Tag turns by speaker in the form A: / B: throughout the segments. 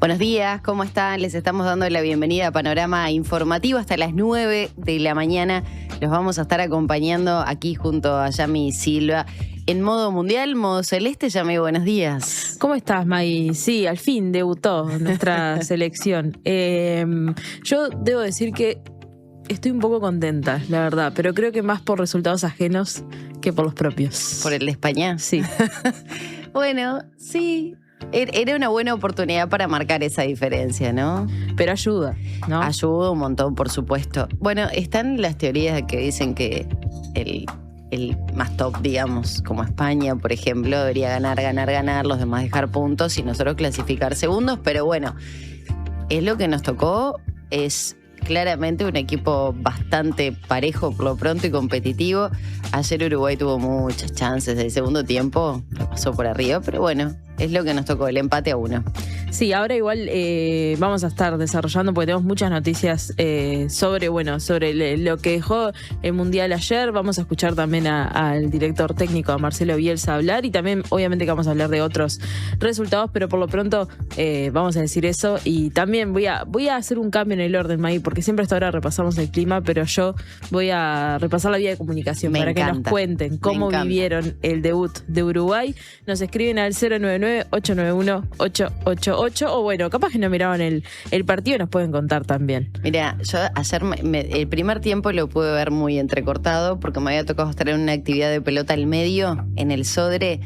A: Buenos días, ¿cómo están? Les estamos dando la bienvenida a Panorama Informativo hasta las 9 de la mañana. Los vamos a estar acompañando aquí junto a Yami Silva en modo mundial, modo celeste. Yami, buenos días.
B: ¿Cómo estás, Maggie? Sí, al fin debutó nuestra selección. Yo debo decir que estoy un poco contenta, la verdad, pero creo que más por resultados ajenos que por los propios.
A: ¿Por el de España?
B: Sí.
A: Bueno, sí. Era una buena oportunidad para marcar esa diferencia, ¿no?
B: Pero ayuda, ¿no?
A: Ayuda un montón, por supuesto. Bueno, están las teorías que dicen que el más top, digamos, como España, por ejemplo, debería ganar, los demás dejar puntos y nosotros clasificar segundos, pero bueno, es lo que nos tocó, es claramente un equipo bastante parejo por lo pronto y competitivo. Ayer Uruguay tuvo muchas chances, el segundo tiempo lo pasó por arriba, pero bueno, es lo que nos tocó, el empate a 1.
B: Sí, ahora igual vamos a estar desarrollando porque tenemos muchas noticias sobre lo que dejó el Mundial ayer. Vamos a escuchar también al director técnico, a Marcelo Bielsa, hablar, y también obviamente que vamos a hablar de otros resultados, pero por lo pronto vamos a decir eso. Y también voy a hacer un cambio en el orden, Maggie, porque siempre hasta ahora repasamos el clima, pero yo voy a repasar la vía de comunicación para que nos cuenten cómo vivieron el debut de Uruguay. Nos escriben al 099-891-888. O bueno, capaz que no miraban el partido, nos pueden contar también.
A: Mira, yo ayer el primer tiempo lo pude ver muy entrecortado porque me había tocado estar en una actividad de pelota al medio, en el Sodre.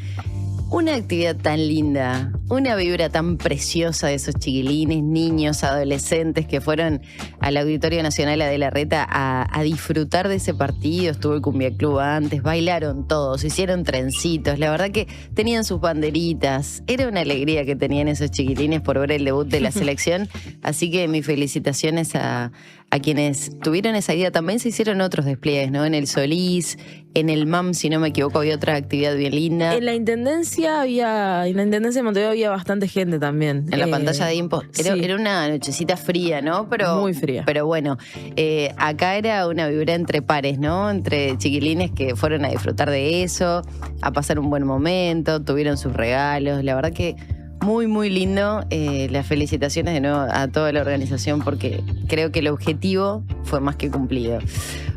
A: Una actividad tan linda, una vibra tan preciosa de esos chiquilines, niños, adolescentes que fueron al Auditorio Nacional de la Reta a disfrutar de ese partido. Estuvo el Cumbia Club antes, bailaron todos, hicieron trencitos, la verdad que tenían sus banderitas. Era una alegría que tenían esos chiquilines por ver el debut de la selección, así que mis felicitaciones a quienes tuvieron esa idea. También se hicieron otros despliegues, ¿no? En el Solís, en el MAM, si no me equivoco, había otra actividad bien linda.
B: En la Intendencia de Montevideo había bastante gente también.
A: En la pantalla de Impo. Era una nochecita fría, ¿no? Pero
B: muy fría.
A: Pero bueno, acá era una vibra entre pares, ¿no? Entre chiquilines que fueron a disfrutar de eso, a pasar un buen momento, tuvieron sus regalos. La verdad que muy, muy lindo. Las felicitaciones de nuevo a toda la organización porque creo que el objetivo fue más que cumplido.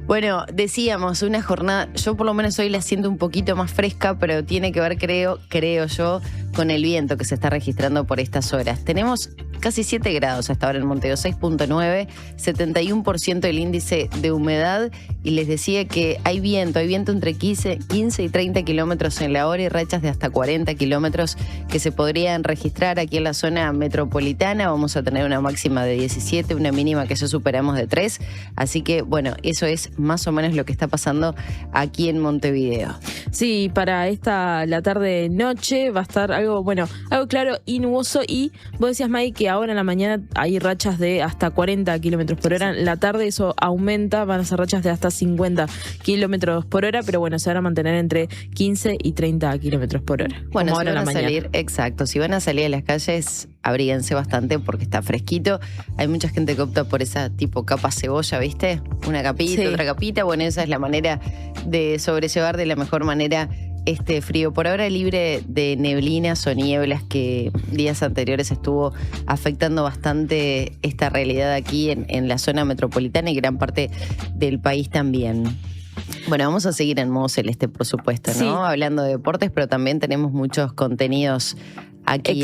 A: Bueno, decíamos, una jornada, yo por lo menos hoy la siento un poquito más fresca, pero tiene que ver, creo yo, con el viento que se está registrando por estas horas. Tenemos casi 7 grados hasta ahora en Montevideo, 6.9, 71% el índice de humedad, y les decía que hay viento entre 15 y 30 kilómetros en la hora y rachas de hasta 40 kilómetros que se podrían registrar aquí en la zona metropolitana. Vamos a tener una máxima de 17, una mínima que ya superamos de 3, así que bueno, eso es más o menos lo que está pasando aquí en Montevideo.
B: Sí, para la tarde-noche va a estar algo claro y nuboso, y vos decías, Maggie, que ahora en la mañana hay rachas de hasta 40 kilómetros por hora. En la tarde eso aumenta, van a ser rachas de hasta 50 kilómetros por hora, pero bueno, se van a mantener entre 15 y 30 kilómetros por hora.
A: Bueno,
B: como
A: si
B: ahora
A: van
B: en la
A: a
B: mañana.
A: salir, exacto, si van a salir a las calles, abríguense bastante porque está fresquito. Hay mucha gente que opta por esa tipo capa cebolla, ¿viste? Una capita,
B: sí.
A: Otra capita. Bueno, esa es la manera de sobrellevar de la mejor manera este frío. Por ahora libre de neblinas o nieblas que días anteriores estuvo afectando bastante esta realidad aquí en la zona metropolitana y gran parte del país también. Bueno, vamos a seguir en modo celeste, por supuesto, ¿no?
B: Sí.
A: Hablando de deportes, pero también tenemos muchos contenidos aquí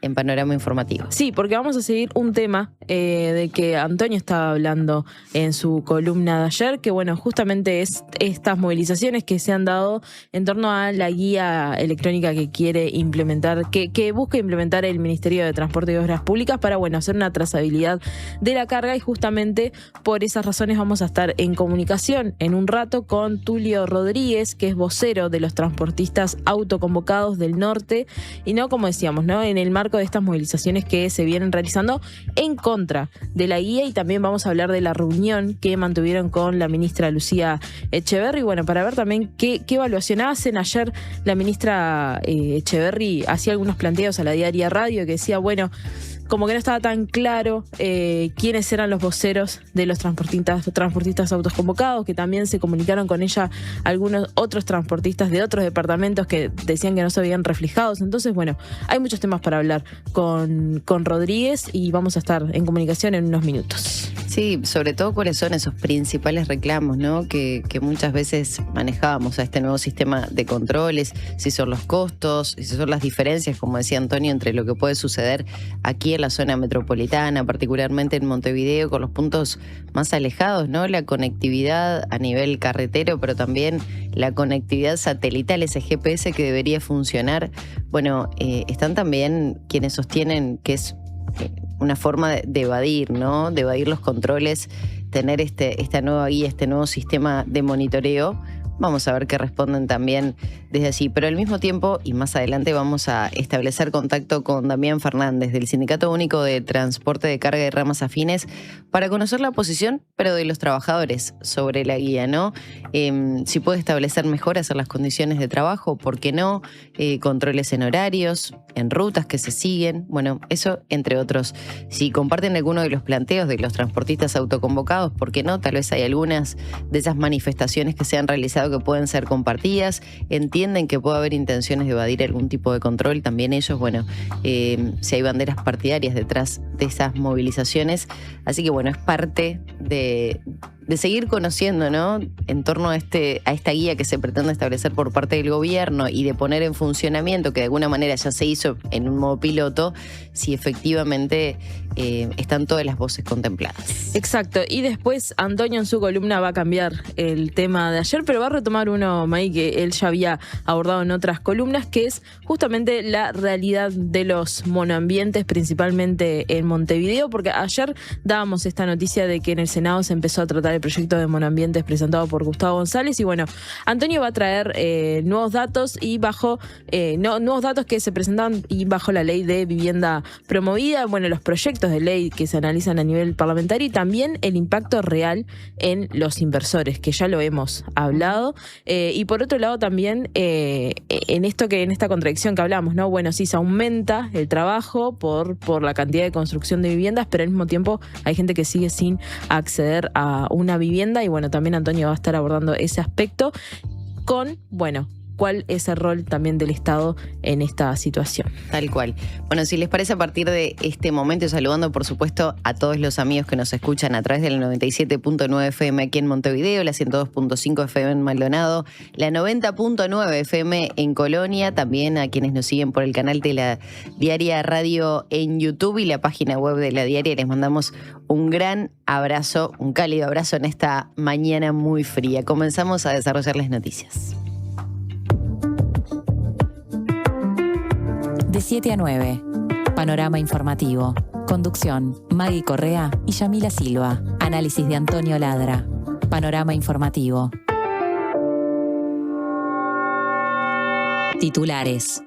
A: en Panorama Informativo.
B: Sí, porque vamos a seguir un tema de que Antonio estaba hablando en su columna de ayer, que bueno, justamente es estas movilizaciones que se han dado en torno a la guía electrónica que quiere implementar, que busca implementar el Ministerio de Transporte y Obras Públicas para, bueno, hacer una trazabilidad de la carga, y justamente por esas razones vamos a estar en comunicación en un rato con Tulio Rodríguez, que es vocero de los transportistas autoconvocados del norte, y no, como decíamos, ¿no?, en el marco de estas movilizaciones que se vienen realizando en contra de la guía. Y también vamos a hablar de la reunión que mantuvieron con la ministra Lucía Echeverri, bueno, para ver también qué evaluación hacen. Ayer la ministra Echeverri hacía algunos planteos a la Diaria Radio que decía, bueno, como que no estaba tan claro quiénes eran los voceros de los transportistas autoconvocados, que también se comunicaron con ella algunos otros transportistas de otros departamentos que decían que no se veían reflejados. Entonces, bueno, hay muchos temas para hablar con Rodríguez y vamos a estar en comunicación en unos minutos.
A: Sí, sobre todo cuáles son esos principales reclamos, ¿no? Que muchas veces manejábamos a este nuevo sistema de controles, si son los costos, si son las diferencias, como decía Antonio, entre lo que puede suceder aquí en la zona metropolitana, particularmente en Montevideo, con los puntos más alejados, ¿no? La conectividad a nivel carretero, pero también la conectividad satelital, ese GPS que debería funcionar. Bueno, están también quienes sostienen que es una forma de evadir, ¿no? De evadir los controles, tener esta nueva guía, este nuevo sistema de monitoreo. Vamos a ver qué responden también desde allí. Pero al mismo tiempo, y más adelante, vamos a establecer contacto con Damián Fernández, del Sindicato Único de Transporte de Carga y Ramas Afines, para conocer la posición, pero de los trabajadores sobre la guía, ¿no? Si puede establecer mejoras en las condiciones de trabajo, ¿por qué no? Controles en horarios, en rutas que se siguen, bueno, eso entre otros. Si comparten alguno de los planteos de los transportistas autoconvocados, ¿por qué no? Tal vez hay algunas de esas manifestaciones que se han realizado que pueden ser compartidas, entienden que puede haber intenciones de evadir algún tipo de control, también ellos, bueno, si hay banderas partidarias detrás de esas movilizaciones, así que bueno, es parte de seguir conociendo, ¿no? En torno a esta guía que se pretende establecer por parte del gobierno y de poner en funcionamiento, que de alguna manera ya se hizo en un modo piloto, si efectivamente están todas las voces contempladas.
B: Exacto, y después Antonio en su columna va a cambiar el tema de ayer, pero va a retomar uno, May, que él ya había abordado en otras columnas, que es justamente la realidad de los monoambientes, principalmente en Montevideo, porque ayer dábamos esta noticia de que en el Senado se empezó a tratar el proyecto de monoambientes presentado por Gustavo González, y bueno, Antonio va a traer nuevos datos y nuevos datos que se presentaban y bajo la ley de vivienda promovida, bueno, los proyectos de ley que se analizan a nivel parlamentario y también el impacto real en los inversores, que ya lo hemos hablado, y por otro lado también en esta contradicción que hablamos, ¿no? Bueno, sí, se aumenta el trabajo por la cantidad de construcción de viviendas, pero al mismo tiempo hay gente que sigue sin acceder a una vivienda y bueno, también Antonio va a estar abordando ese aspecto con, bueno, cuál es el rol también del Estado en esta situación.
A: Tal cual. Bueno, si les parece, a partir de este momento, saludando por supuesto a todos los amigos que nos escuchan a través del 97.9 FM aquí en Montevideo, la 102.5 FM en Maldonado, la 90.9 FM en Colonia, también a quienes nos siguen por el canal de la Diaria Radio en YouTube y la página web de la Diaria. Les mandamos un gran abrazo, un cálido abrazo en esta mañana muy fría. Comenzamos a desarrollar las noticias.
C: De 7 a 9. Panorama informativo. Conducción: Maggie Correa y Yamila Silva. Análisis de Antonio Ladra. Panorama informativo. Titulares.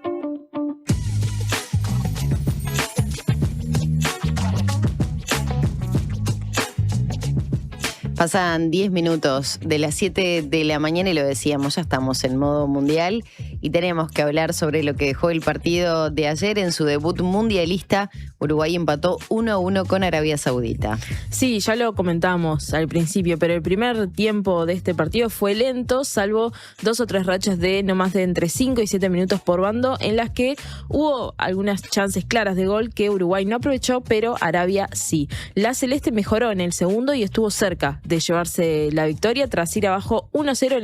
A: Pasan 10 minutos de las 7 de la mañana y lo decíamos, ya estamos en modo mundial y tenemos que hablar sobre lo que dejó el partido de ayer en su debut mundialista. Uruguay empató 1-1 con Arabia Saudita.
B: Sí, ya lo comentamos al principio, pero el primer tiempo de este partido fue lento, salvo 2 o 3 rachas de no más de entre 5 y 7 minutos por bando, en las que hubo algunas chances claras de gol que Uruguay no aprovechó, pero Arabia sí. La Celeste mejoró en el segundo y estuvo cerca de llevarse la victoria tras ir abajo 1-0.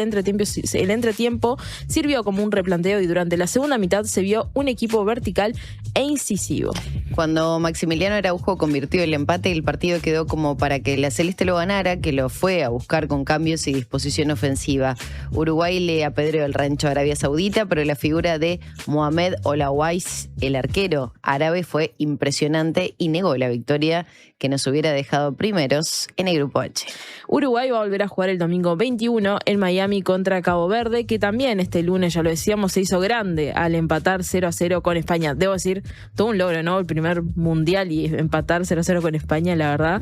B: El entretiempo sirvió como un replanteo y durante la segunda mitad se vio un equipo vertical e incisivo.
A: Cuando Maximiliano Araujo convirtió el empate, el partido quedó como para que la Celeste lo ganara, que lo fue a buscar con cambios y disposición ofensiva. Uruguay le apedreó el rancho a Arabia Saudita, pero la figura de Mohamed Olawais, el arquero árabe, fue impresionante y negó la victoria que nos hubiera dejado primeros en el grupo H.
B: Uruguay va a volver a jugar el domingo 21 en Miami contra Cabo Verde, que también este lunes, ya lo decíamos, se hizo grande al empatar 0-0 con España. Debo decir, todo un logro, ¿no? El primer mundial y empatar 0-0 con España, la verdad.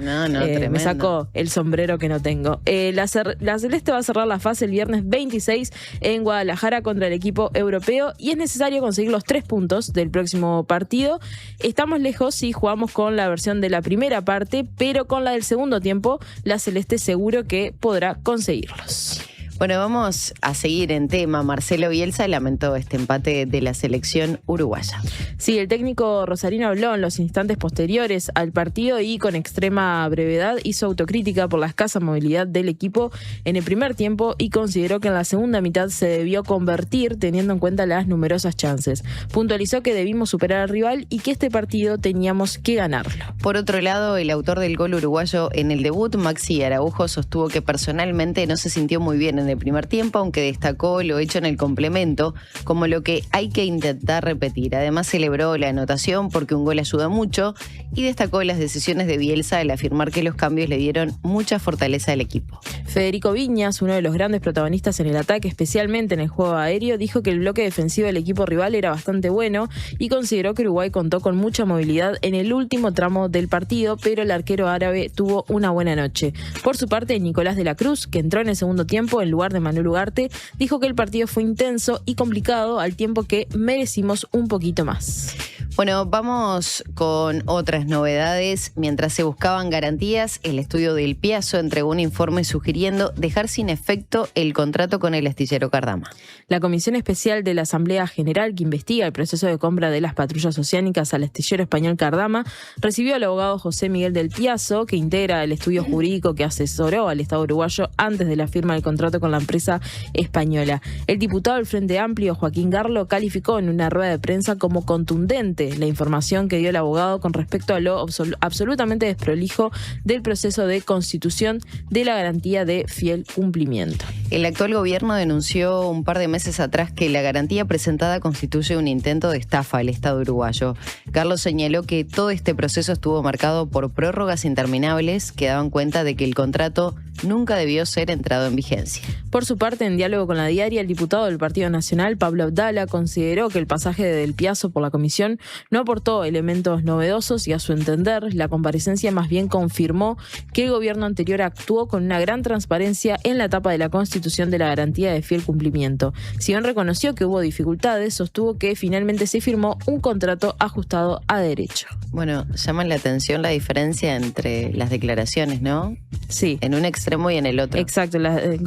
B: Me sacó el sombrero que no tengo. La Celeste va a cerrar la fase el viernes 26 en Guadalajara contra el equipo europeo y es necesario conseguir los 3 puntos del próximo partido. Estamos lejos si jugamos con la versión de la primera parte, pero con la del segundo tiempo, la Celeste seguro que podrá conseguirlos.
A: Bueno, vamos a seguir en tema. Marcelo Bielsa lamentó este empate de la selección uruguaya.
B: Sí, el técnico rosarino habló en los instantes posteriores al partido y con extrema brevedad hizo autocrítica por la escasa movilidad del equipo en el primer tiempo y consideró que en la segunda mitad se debió convertir teniendo en cuenta las numerosas chances. Puntualizó que debimos superar al rival y que este partido teníamos que ganarlo.
A: Por otro lado, el autor del gol uruguayo en el debut, Maxi Araujo, sostuvo que personalmente no se sintió muy bien en el primer tiempo, aunque destacó lo hecho en el complemento como lo que hay que intentar repetir. Además celebró la anotación porque un gol ayuda mucho y destacó las decisiones de Bielsa al afirmar que los cambios le dieron mucha fortaleza al equipo.
B: Federico Viñas, uno de los grandes protagonistas en el ataque, especialmente en el juego aéreo, dijo que el bloque defensivo del equipo rival era bastante bueno y consideró que Uruguay contó con mucha movilidad en el último tramo del partido, pero el arquero árabe tuvo una buena noche. Por su parte, Nicolás de la Cruz, que entró en el segundo tiempo en lugar de Manuel Ugarte, dijo que el partido fue intenso y complicado al tiempo que merecimos un poquito más.
A: Bueno, vamos con otras novedades. Mientras se buscaban garantías, el estudio del Piazo entregó un informe sugiriendo dejar sin efecto el contrato con el astillero Cardama.
B: La Comisión Especial de la Asamblea General que investiga el proceso de compra de las patrullas oceánicas al astillero español Cardama recibió al abogado José Miguel del Piazo, que integra el estudio jurídico que asesoró al Estado uruguayo antes de la firma del contrato con la empresa española. El diputado del Frente Amplio, Joaquín Garlo, calificó en una rueda de prensa como contundente la información que dio el abogado con respecto a lo absolutamente desprolijo del proceso de constitución de la garantía de fiel cumplimiento.
A: El actual gobierno denunció un par de meses atrás que la garantía presentada constituye un intento de estafa al Estado uruguayo. Carlos señaló que todo este proceso estuvo marcado por prórrogas interminables que daban cuenta de que el contrato nunca debió ser entrado en vigencia.
B: Por su parte, en diálogo con La Diaria, el diputado del Partido Nacional, Pablo Abdala, consideró que el pasaje de Del Piazo por la comisión no aportó elementos novedosos y, a su entender, la comparecencia más bien confirmó que el gobierno anterior actuó con una gran transparencia en la etapa de la constitución de la garantía de fiel cumplimiento. Si bien reconoció que hubo dificultades, sostuvo que finalmente se firmó un contrato ajustado a derecho.
A: Bueno, llama la atención la diferencia entre las declaraciones, ¿no?
B: Sí.
A: En un extremo y en el otro.
B: Exacto,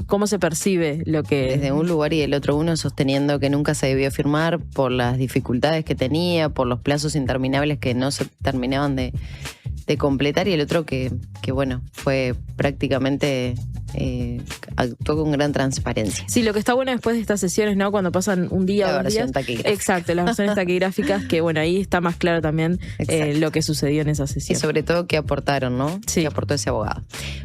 B: cómo se percibe lo que...
A: Desde un lugar y del otro, uno sosteniendo que nunca se debió firmar por las dificultades que tenía, por los plazos interminables que no se terminaban de completar, y el otro que bueno, fue prácticamente... actuó con gran transparencia.
B: Sí, lo que está bueno después de estas sesiones, ¿no? Cuando pasan un día o 2 días. Exacto, las versiones taquigráficas, que bueno, ahí está más claro también lo que sucedió en esa sesión.
A: Y sobre todo qué aportaron, ¿no?
B: Sí.
A: Qué aportó ese abogado.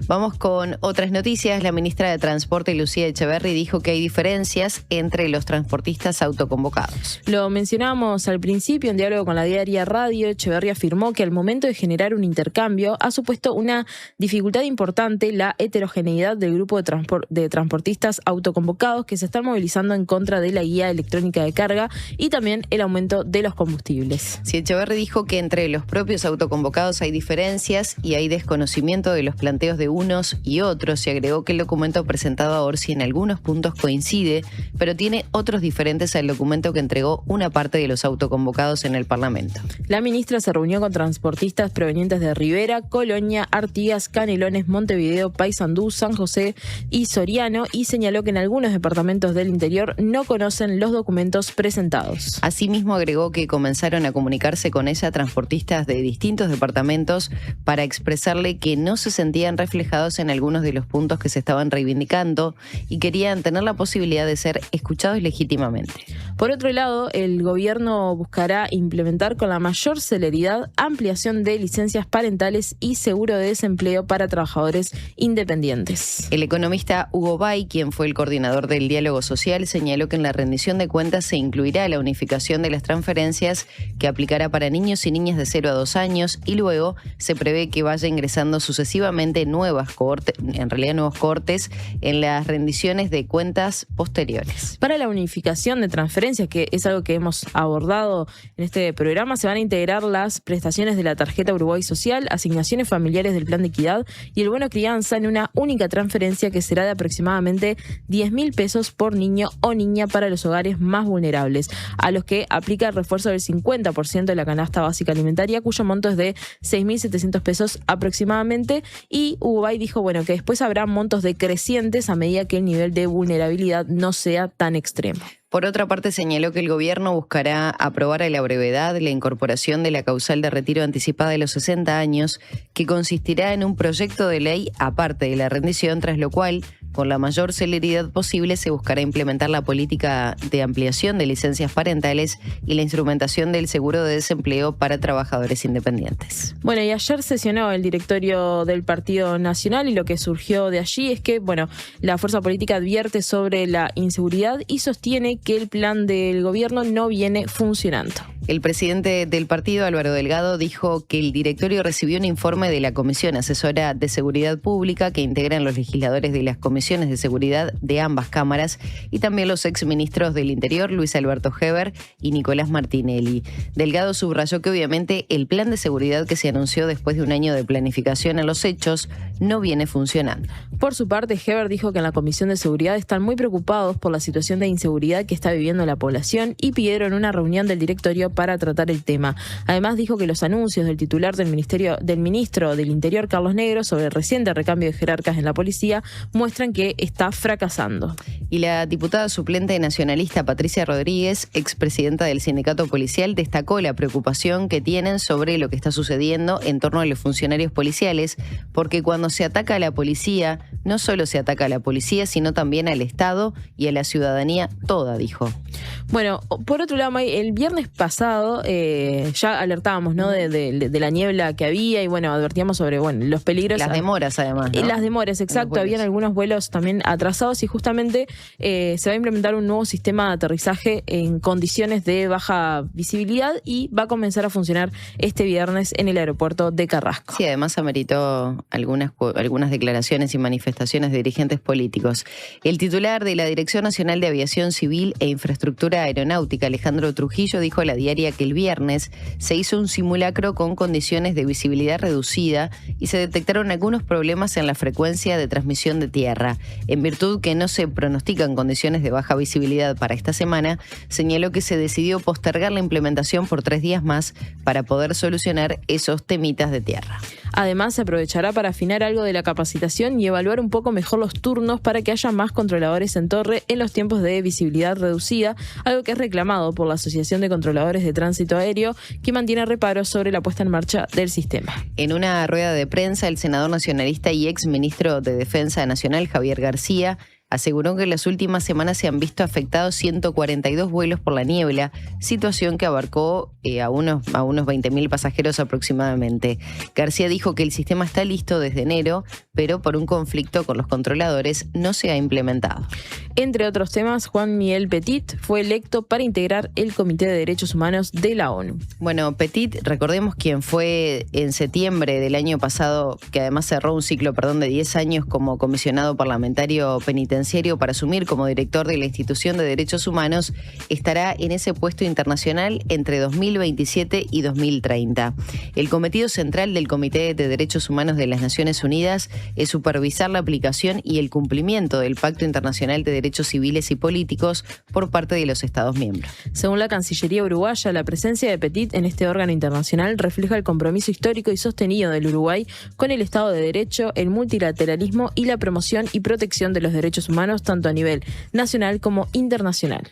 A: Vamos con otras noticias. La ministra de Transporte, Lucía Echeverri, dijo que hay diferencias entre los transportistas autoconvocados.
B: Lo mencionábamos al principio en diálogo con La Diaria Radio. Echeverri afirmó que al momento de generar un intercambio ha supuesto una dificultad importante la heterogeneidad del grupo de transportistas autoconvocados que se están movilizando en contra de la guía electrónica de carga y también el aumento de los combustibles.
A: Sí, Echeverri dijo que entre los propios autoconvocados hay diferencias y hay desconocimiento de los planteos de unos y otros, y agregó que el documento presentado a Orsi en algunos puntos coincide, pero tiene otros diferentes al documento que entregó una parte de los autoconvocados en el Parlamento.
B: La ministra se reunió con transportistas provenientes de Rivera, Colonia, Artigas, Canelones, Montevideo, Paysandú, San José y Soriano, y señaló que en algunos departamentos del interior no conocen los documentos presentados.
A: Asimismo, agregó que comenzaron a comunicarse con ella transportistas de distintos departamentos para expresarle que no se sentían reflejados en algunos de los puntos que se estaban reivindicando y querían tener la posibilidad de ser escuchados legítimamente.
B: Por otro lado, el gobierno buscará implementar con la mayor celeridad ampliación de licencias parentales y seguro de desempleo para trabajadores estudiantes independientes.
A: El economista Hugo Bay, quien fue el coordinador del diálogo social, señaló que en la rendición de cuentas se incluirá la unificación de las transferencias que aplicará para niños y niñas de 0 a 2 años y luego se prevé que vaya ingresando sucesivamente nuevos cohortes en las rendiciones de cuentas posteriores.
B: Para la unificación de transferencias, que es algo que hemos abordado en este programa, se van a integrar las prestaciones de la tarjeta Uruguay Social, asignaciones familiares del Plan de Equidad y el bono crianza en una única transferencia que será de aproximadamente 10.000 pesos por niño o niña para los hogares más vulnerables, a los que aplica el refuerzo del 50% de la canasta básica alimentaria, cuyo monto es de 6.700 pesos aproximadamente. Y Ubay dijo que después habrá montos decrecientes a medida que el nivel de vulnerabilidad no sea tan extremo.
A: Por otra parte, señaló que el gobierno buscará aprobar a la brevedad la incorporación de la causal de retiro anticipada de los 60 años, que consistirá en un proyecto de ley aparte de la rendición, tras lo cual, con la mayor celeridad posible, se buscará implementar la política de ampliación de licencias parentales y la instrumentación del seguro de desempleo para trabajadores independientes.
B: Y ayer sesionó el directorio del Partido Nacional y lo que surgió de allí es que, la fuerza política advierte sobre la inseguridad y sostiene que el plan del gobierno no viene funcionando.
A: El presidente del partido, Álvaro Delgado, dijo que el directorio recibió un informe de la Comisión Asesora de Seguridad Pública que integran los legisladores de las comisiones de seguridad de ambas cámaras y también los exministros del Interior, Luis Alberto Heber y Nicolás Martinelli. Delgado subrayó que obviamente el plan de seguridad que se anunció después de un año de planificación en los hechos no viene funcionando.
B: Por su parte, Heber dijo que en la Comisión de Seguridad están muy preocupados por la situación de inseguridad que está viviendo la población y pidieron una reunión del directorio para tratar el tema. Además, dijo que los anuncios del titular del ministro del Interior, Carlos Negro, sobre el reciente recambio de jerarcas en la policía, muestran que está fracasando.
A: Y la diputada suplente nacionalista Patricia Rodríguez, expresidenta del sindicato policial, destacó la preocupación que tienen sobre lo que está sucediendo en torno a los funcionarios policiales, porque cuando se ataca a la policía, no solo se ataca a la policía, sino también al Estado y a la ciudadanía toda, dijo.
B: Por otro lado, el viernes pasado ya alertábamos, ¿no? de la niebla que había y advertíamos sobre los peligros.
A: Las demoras, además, ¿no?
B: Las demoras, exacto. Habían algunos vuelos también atrasados y justamente se va a implementar un nuevo sistema de aterrizaje en condiciones de baja visibilidad y va a comenzar a funcionar este viernes en el aeropuerto de Carrasco.
A: Sí, además ameritó algunas declaraciones y manifestaciones de dirigentes políticos. El titular de la Dirección Nacional de Aviación Civil e Infraestructura Aeronáutica, Alejandro Trujillo, dijo a la Diaria que el viernes se hizo un simulacro con condiciones de visibilidad reducida y se detectaron algunos problemas en la frecuencia de transmisión de tierra. En virtud que no se pronostican condiciones de baja visibilidad para esta semana, señaló que se decidió postergar la implementación por 3 días más para poder solucionar esos temitas de tierra.
B: Además, se aprovechará para afinar algo de la capacitación y evaluar un poco mejor los turnos para que haya más controladores en torre en los tiempos de visibilidad reducida, algo que es reclamado por la Asociación de Controladores de Tránsito Aéreo, que mantiene reparos sobre la puesta en marcha del sistema.
A: En una rueda de prensa, el senador nacionalista y ex ministro de Defensa Nacional, Javier García, aseguró que en las últimas semanas se han visto afectados 142 vuelos por la niebla, situación que abarcó a unos 20.000 pasajeros aproximadamente. García dijo que el sistema está listo desde enero, pero por un conflicto con los controladores no se ha implementado.
B: Entre otros temas, Juan Miguel Petit fue electo para integrar el Comité de Derechos Humanos de la ONU.
A: Petit, recordemos quien fue en septiembre del año pasado, que además cerró un ciclo, de 10 años como comisionado parlamentario penitenciario para asumir como director de la Institución de Derechos Humanos, estará en ese puesto internacional entre 2027 y 2030. El cometido central del Comité de Derechos Humanos de las Naciones Unidas es supervisar la aplicación y el cumplimiento del Pacto Internacional de Derechos Civiles y Políticos por parte de los Estados miembros.
B: Según la Cancillería uruguaya, la presencia de Petit en este órgano internacional refleja el compromiso histórico y sostenido del Uruguay con el Estado de Derecho, el multilateralismo y la promoción y protección de los derechos humanos tanto a nivel nacional como internacional.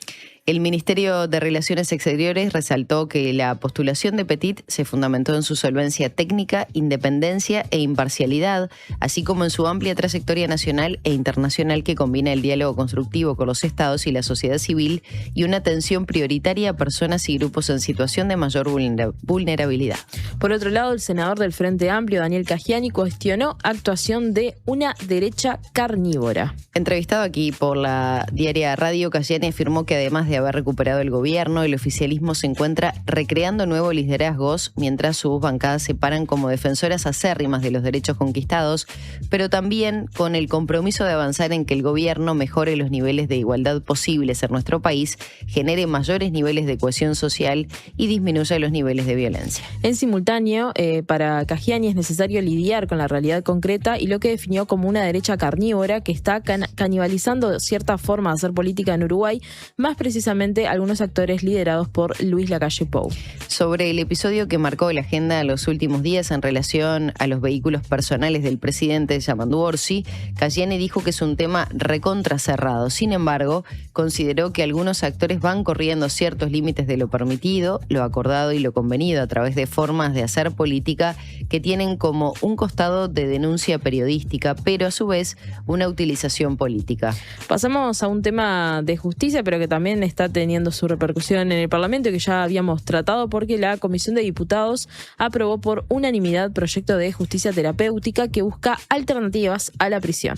A: El Ministerio de Relaciones Exteriores resaltó que la postulación de Petit se fundamentó en su solvencia técnica, independencia e imparcialidad, así como en su amplia trayectoria nacional e internacional que combina el diálogo constructivo con los estados y la sociedad civil y una atención prioritaria a personas y grupos en situación de mayor vulnerabilidad.
B: Por otro lado, el senador del Frente Amplio, Daniel Cagiani, cuestionó actuación de una derecha carnívora.
A: Entrevistado aquí por la diaria Radio, Cagiani afirmó que además de haber recuperado el gobierno, el oficialismo se encuentra recreando nuevos liderazgos mientras sus bancadas se paran como defensoras acérrimas de los derechos conquistados, pero también con el compromiso de avanzar en que el gobierno mejore los niveles de igualdad posibles en nuestro país, genere mayores niveles de cohesión social y disminuya los niveles de violencia.
B: En simultáneo, para Cagiani es necesario lidiar con la realidad concreta y lo que definió como una derecha carnívora que está canibalizando cierta forma de hacer política en Uruguay, más precisamente algunos actores liderados por Luis Lacalle Pou.
A: Sobre el episodio que marcó la agenda los últimos días en relación a los vehículos personales del presidente Yamandu Orsi, Cagiani dijo que es un tema recontra cerrado. Sin embargo, consideró que algunos actores van corriendo ciertos límites de lo permitido, lo acordado y lo convenido a través de formas de hacer política que tienen como un costado de denuncia periodística, pero a su vez una utilización política.
B: Pasamos a un tema de justicia, pero que también está teniendo su repercusión en el Parlamento y que ya habíamos tratado porque la Comisión de Diputados aprobó por unanimidad proyecto de justicia terapéutica que busca alternativas a la prisión.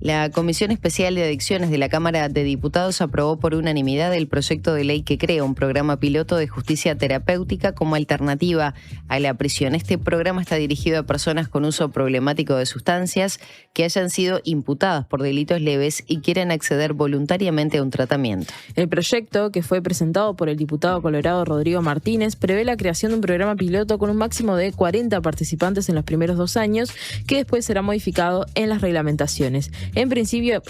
A: La Comisión Especial de Adicciones de la Cámara de Diputados aprobó por unanimidad el proyecto de ley que crea un programa piloto de justicia terapéutica como alternativa a la prisión. Este programa está dirigido a personas con uso problemático de sustancias que hayan sido imputadas por delitos leves y quieran acceder voluntariamente a un tratamiento.
B: El proyecto, que fue presentado por el diputado colorado Rodrigo Martínez, prevé la creación de un programa piloto con un máximo de 40 participantes en los primeros 2 años, que después será modificado en las reglamentaciones. En principio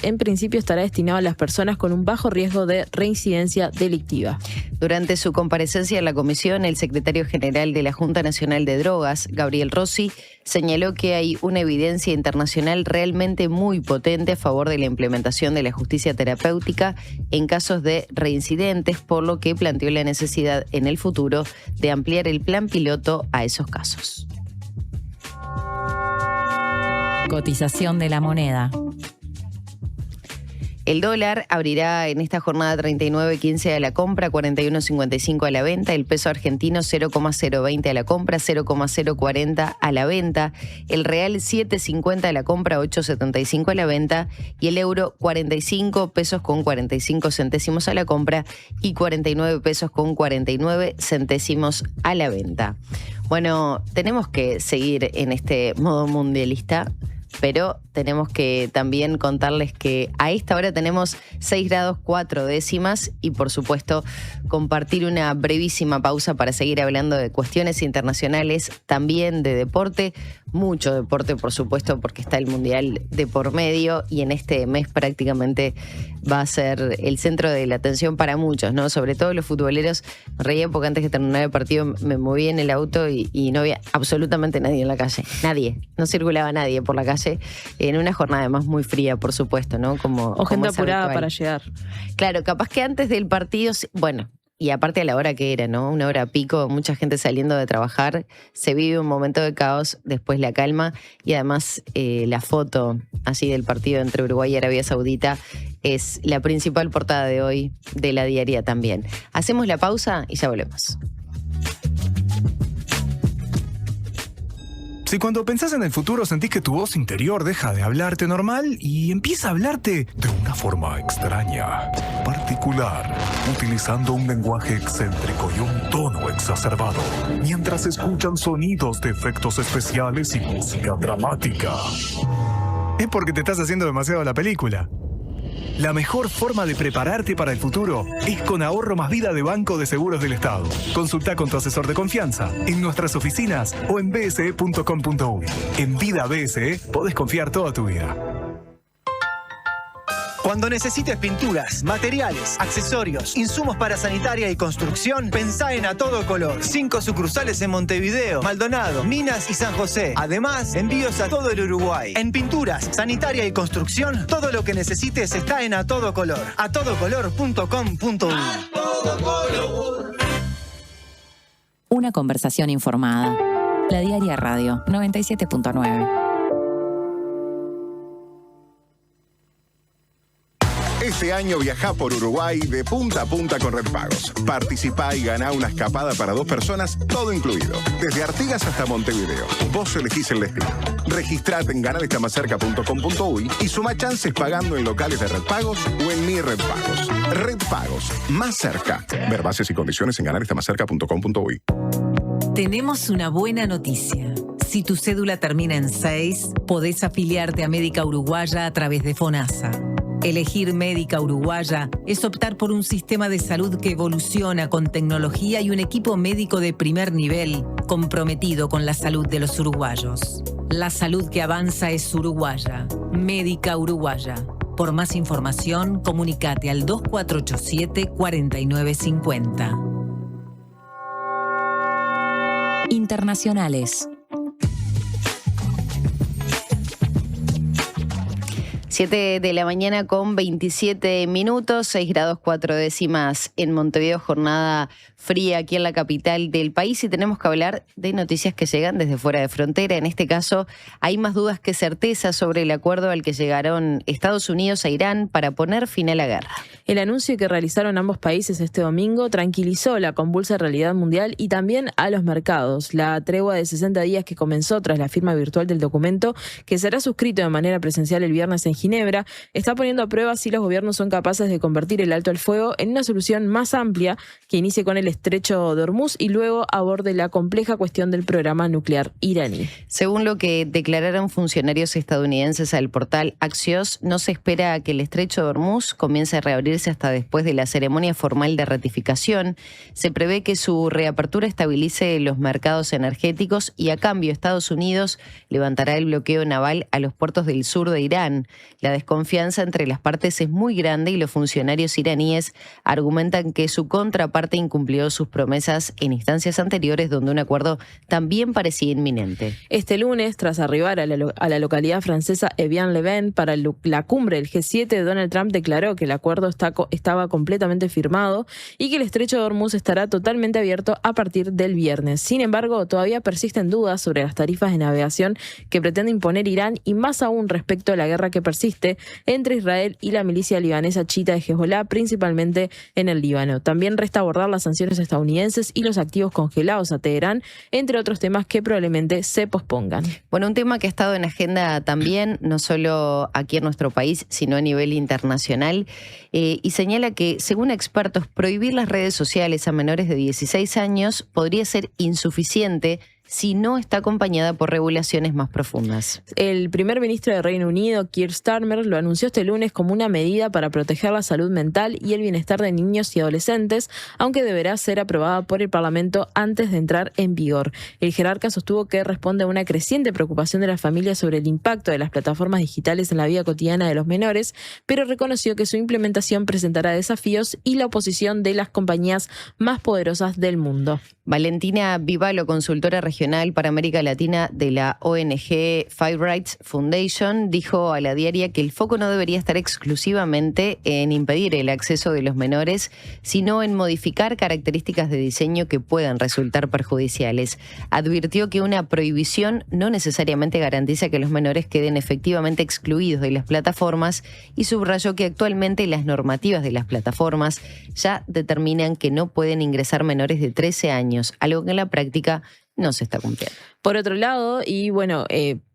B: estará destinado a las personas con un bajo riesgo de reincidencia delictiva.
A: Durante su comparecencia en la comisión, el secretario general de la Junta Nacional de Drogas, Gabriel Rossi, señaló que hay una evidencia internacional realmente muy potente a favor de la implementación de la justicia terapéutica en casos de reincidentes, por lo que planteó la necesidad en el futuro de ampliar el plan piloto a esos casos.
C: Cotización de la moneda.
A: El dólar abrirá en esta jornada 39.15 a la compra, 41.55 a la venta. El peso argentino 0,020 a la compra, 0,040 a la venta. El real 7.50 a la compra, 8.75 a la venta. Y el euro 45 pesos con 45 centésimos a la compra y 49 pesos con 49 centésimos a la venta. Bueno, tenemos que seguir en este modo mundialista, pero tenemos que también contarles que a esta hora tenemos 6 grados 4 décimas y por supuesto compartir una brevísima pausa para seguir hablando de cuestiones internacionales, también de deporte, mucho deporte por supuesto porque está el Mundial de por medio y en este mes prácticamente va a ser el centro de la atención para muchos, ¿no? Sobre todo los futboleros. Me reía porque antes de terminar el partido me moví en el auto y no había absolutamente nadie en la calle, nadie, no circulaba nadie por la calle. En una jornada además muy fría, por supuesto, ¿no?
B: O gente apurada para llegar.
A: Claro, capaz que antes del partido, bueno, y aparte a la hora que era, ¿no? Una hora pico, mucha gente saliendo de trabajar, se vive un momento de caos, después la calma y además la foto así del partido entre Uruguay y Arabia Saudita es la principal portada de hoy de la diaria también. Hacemos la pausa y ya volvemos.
D: Si cuando pensás en el futuro sentís que tu voz interior deja de hablarte normal y empieza a hablarte de una forma extraña, particular, utilizando un lenguaje excéntrico y un tono exacerbado, mientras escuchan sonidos de efectos especiales y música dramática, es porque te estás haciendo demasiado la película. La mejor forma de prepararte para el futuro es con Ahorro Más Vida de Banco de Seguros del Estado. Consulta con tu asesor de confianza en nuestras oficinas o en bse.com.uy. En Vida BSE podés confiar toda tu vida.
E: Cuando necesites pinturas, materiales, accesorios, insumos para sanitaria y construcción, pensá en A Todo Color. 5 sucursales en Montevideo, Maldonado, Minas y San José. Además, envíos a todo el Uruguay. En pinturas, sanitaria y construcción, todo lo que necesites está en A Todo Color. atodocolor.com.uy.
C: Una conversación informada. La Diaria Radio 97.9.
F: Este año viajá por Uruguay de punta a punta con Red Pagos. Participá y ganá una escapada para 2 personas, todo incluido. Desde Artigas hasta Montevideo. Vos elegís el destino. Registrate en ganalestamacerca.com.uy y sumá chances pagando en locales de Red Pagos o en Mi Red Pagos. Red Pagos, más cerca. Ver bases y condiciones en ganalestamacerca.com.uy.
G: Tenemos una buena noticia. Si tu cédula termina en 6, podés afiliarte a Médica Uruguaya a través de FONASA. Elegir Médica Uruguaya es optar por un sistema de salud que evoluciona con tecnología y un equipo médico de primer nivel comprometido con la salud de los uruguayos. La salud que avanza es uruguaya. Médica Uruguaya. Por más información, comunícate al 2487-4950.
C: Internacionales.
A: 7 de la mañana con 27 minutos, 6 grados 4 décimas en Montevideo, jornada fría aquí en la capital del país, y tenemos que hablar de noticias que llegan desde fuera de frontera. En este caso, hay más dudas que certezas sobre el acuerdo al que llegaron Estados Unidos e Irán para poner fin a la guerra.
B: El anuncio que realizaron ambos países este domingo tranquilizó la convulsa realidad mundial y también a los mercados. La tregua de 60 días que comenzó tras la firma virtual del documento, que será suscrito de manera presencial el viernes en Ginebra, está poniendo a prueba si los gobiernos son capaces de convertir el alto al fuego en una solución más amplia que inicie con el estrecho de Hormuz y luego aborde la compleja cuestión del programa nuclear iraní.
A: Según lo que declararon funcionarios estadounidenses al portal Axios, no se espera que el estrecho de Hormuz comience a reabrirse hasta después de la ceremonia formal de ratificación. Se prevé que su reapertura estabilice los mercados energéticos y, a cambio, Estados Unidos levantará el bloqueo naval a los puertos del sur de Irán. La desconfianza entre las partes es muy grande y los funcionarios iraníes argumentan que su contraparte incumplió sus promesas en instancias anteriores donde un acuerdo también parecía inminente.
B: Este lunes, tras arribar a la localidad francesa Evian-le-Bain para la cumbre del G7, Donald Trump declaró que el acuerdo estaba completamente firmado y que el estrecho de Hormuz estará totalmente abierto a partir del viernes. Sin embargo, todavía persisten dudas sobre las tarifas de navegación que pretende imponer Irán y más aún respecto a la guerra que persiste entre Israel y la milicia libanesa chiita de Hezbollah, principalmente en el Líbano. También resta abordar las sanciones estadounidenses y los activos congelados a Teherán, entre otros temas que probablemente se pospongan.
A: Bueno, un tema que ha estado en agenda también, no solo aquí en nuestro país, sino a nivel internacional, y señala que, según expertos, prohibir las redes sociales a menores de 16 años podría ser insuficiente si no está acompañada por regulaciones más profundas.
B: El primer ministro de Reino Unido, Keir Starmer, lo anunció este lunes como una medida para proteger la salud mental y el bienestar de niños y adolescentes, aunque deberá ser aprobada por el Parlamento antes de entrar en vigor. El jerarca sostuvo que responde a una creciente preocupación de las familias sobre el impacto de las plataformas digitales en la vida cotidiana de los menores, pero reconoció que su implementación presentará desafíos y la oposición de las compañías más poderosas del mundo.
A: Valentina Vivalo, consultora regional para América Latina de la ONG Five Rights Foundation, dijo a La Diaria que el foco no debería estar exclusivamente en impedir el acceso de los menores, sino en modificar características de diseño que puedan resultar perjudiciales. Advirtió que una prohibición no necesariamente garantiza que los menores queden efectivamente excluidos de las plataformas y subrayó que actualmente las normativas de las plataformas ya determinan que no pueden ingresar menores de 13 años, algo que en la práctica no se está cumpliendo.
B: Por otro lado, y bueno,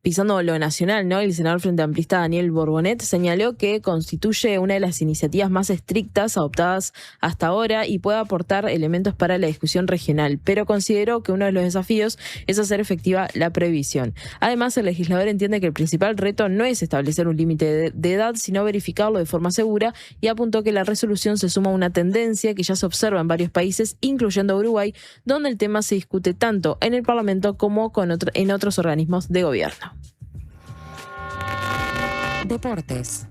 B: pisando lo nacional, ¿no? El senador frente amplista Daniel Borbonet señaló que constituye una de las iniciativas más estrictas adoptadas hasta ahora y puede aportar elementos para la discusión regional, pero consideró que uno de los desafíos es hacer efectiva la prohibición. Además, el legislador entiende que el principal reto no es establecer un límite de edad, sino verificarlo de forma segura, y apuntó que la resolución se suma a una tendencia que ya se observa en varios países, incluyendo Uruguay, donde el tema se discute tanto en el Parlamento como en otros organismos de gobierno.
C: Deportes.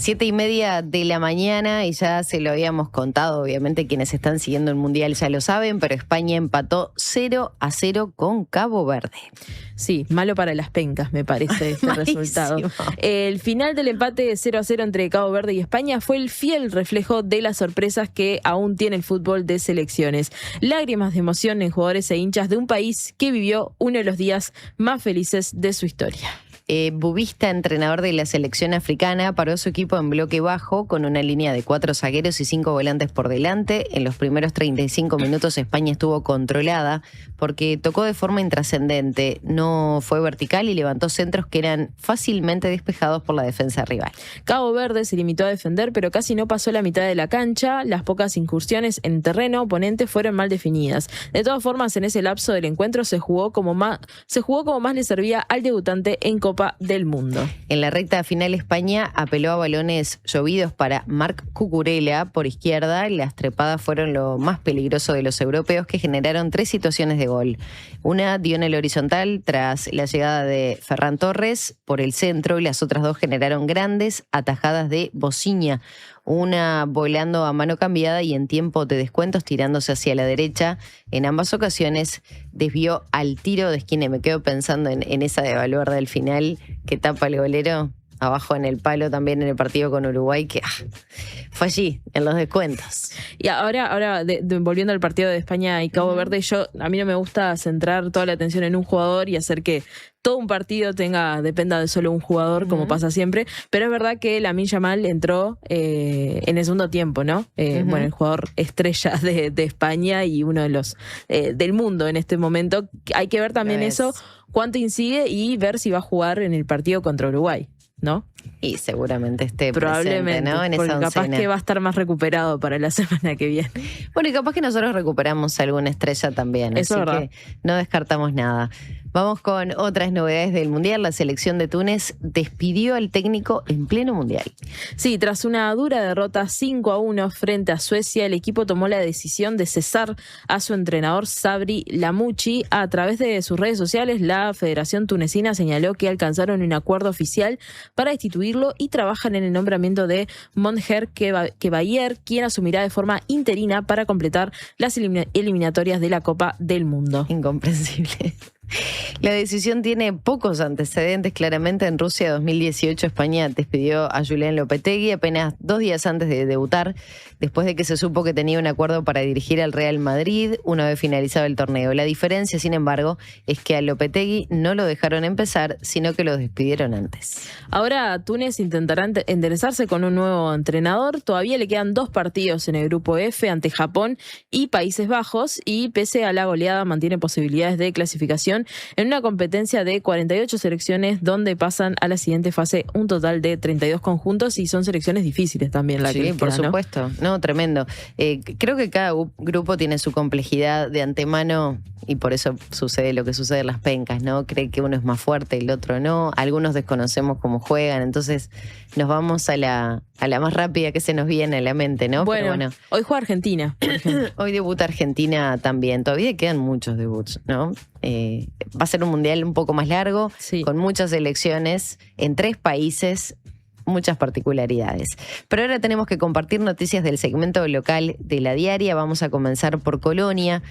A: 7:30 de la mañana y ya se lo habíamos contado, obviamente quienes están siguiendo el Mundial ya lo saben, pero España empató 0-0 con Cabo Verde.
B: Sí, malo para las pencas, me parece este resultado. El final del empate 0-0 entre Cabo Verde y España fue el fiel reflejo de las sorpresas que aún tiene el fútbol de selecciones. Lágrimas de emoción en jugadores e hinchas de un país que vivió uno de los días más felices de su historia.
A: Bubista, entrenador de la selección africana, paró su equipo en bloque bajo con una línea de 4 zagueros y 5 volantes por delante. En los primeros 35 minutos España estuvo controlada porque tocó de forma intrascendente, no fue vertical y levantó centros que eran fácilmente despejados por la defensa rival.
B: Cabo Verde se limitó a defender, pero casi no pasó la mitad de la cancha. Las pocas incursiones en terreno oponente fueron mal definidas. De todas formas, en ese lapso del encuentro se jugó como más le servía al debutante en Copa del Mundo.
A: En la recta final España apeló a balones llovidos para Marc Cucurella por izquierda. Las trepadas fueron lo más peligroso de los europeos, que generaron 3 situaciones de gol. Una dio en el horizontal tras la llegada de Ferran Torres por el centro y las otras 2 generaron grandes atajadas de Bociña. Una volando a mano cambiada y en tiempo de descuentos tirándose hacia la derecha. En ambas ocasiones desvió al tiro de esquina. Me quedo pensando en esa de Valverde del final que tapa el golero abajo en el palo también en el partido con Uruguay, que fue allí, en los descuentos.
B: Y ahora volviendo al partido de España y Cabo Verde, a mí no me gusta centrar toda la atención en un jugador y hacer que todo un partido dependa de solo un jugador, como pasa siempre, pero es verdad que Lamine Yamal entró en el segundo tiempo, ¿no? Bueno, el jugador estrella de España y uno de los del mundo en este momento. Hay que ver también eso, cuánto incide y ver si va a jugar en el partido contra Uruguay, ¿no?
A: Y seguramente esté
B: probablemente,
A: presente, ¿no? En
B: porque
A: esa
B: capaz
A: oncena.
B: que va a estar más recuperado para la semana que viene.
A: Bueno, y capaz que nosotros recuperamos alguna estrella también,
B: Eso
A: así
B: es verdad.
A: que no descartamos nada. Vamos con otras novedades del Mundial. La selección de Túnez despidió al técnico en pleno Mundial.
B: Sí, tras una dura derrota 5-1 frente a Suecia, el equipo tomó la decisión de cesar a su entrenador Sabri Lamouchi. A través de sus redes sociales, la Federación Tunecina señaló que alcanzaron un acuerdo oficial para destituirlo y trabajan en el nombramiento de Monher Kebayer, quien asumirá de forma interina para completar las eliminatorias de la Copa del Mundo.
A: Incomprensible. La decisión tiene pocos antecedentes. Claramente en Rusia 2018 España despidió a Julen Lopetegui apenas 2 días antes de debutar, después de que se supo que tenía un acuerdo para dirigir al Real Madrid una vez finalizado el torneo. La diferencia, sin embargo, es que a Lopetegui no lo dejaron empezar, sino que lo despidieron antes.
B: Ahora Túnez intentará enderezarse con un nuevo entrenador. Todavía le quedan 2 partidos en el grupo F ante Japón y Países Bajos, y pese a la goleada mantiene posibilidades de clasificación en una competencia de 48 selecciones donde pasan a la siguiente fase un total de 32 conjuntos, y son selecciones difíciles también la que les
A: por
B: queda, ¿no?
A: supuesto. No, tremendo. Creo que cada grupo tiene su complejidad de antemano y por eso sucede lo que sucede en las pencas, ¿no? Cree que uno es más fuerte, el otro no. Algunos desconocemos cómo juegan, entonces nos vamos a la más rápida que se nos viene a la mente, ¿no?
B: Bueno,
A: pero bueno,
B: hoy juega Argentina, por ejemplo.
A: hoy debuta Argentina también. Todavía quedan muchos debuts, ¿no? Va a ser un mundial un poco más largo,
B: Sí.
A: con muchas elecciones en 3 países, muchas particularidades. Pero ahora tenemos que compartir noticias del segmento local de La Diaria. Vamos a comenzar por Colonia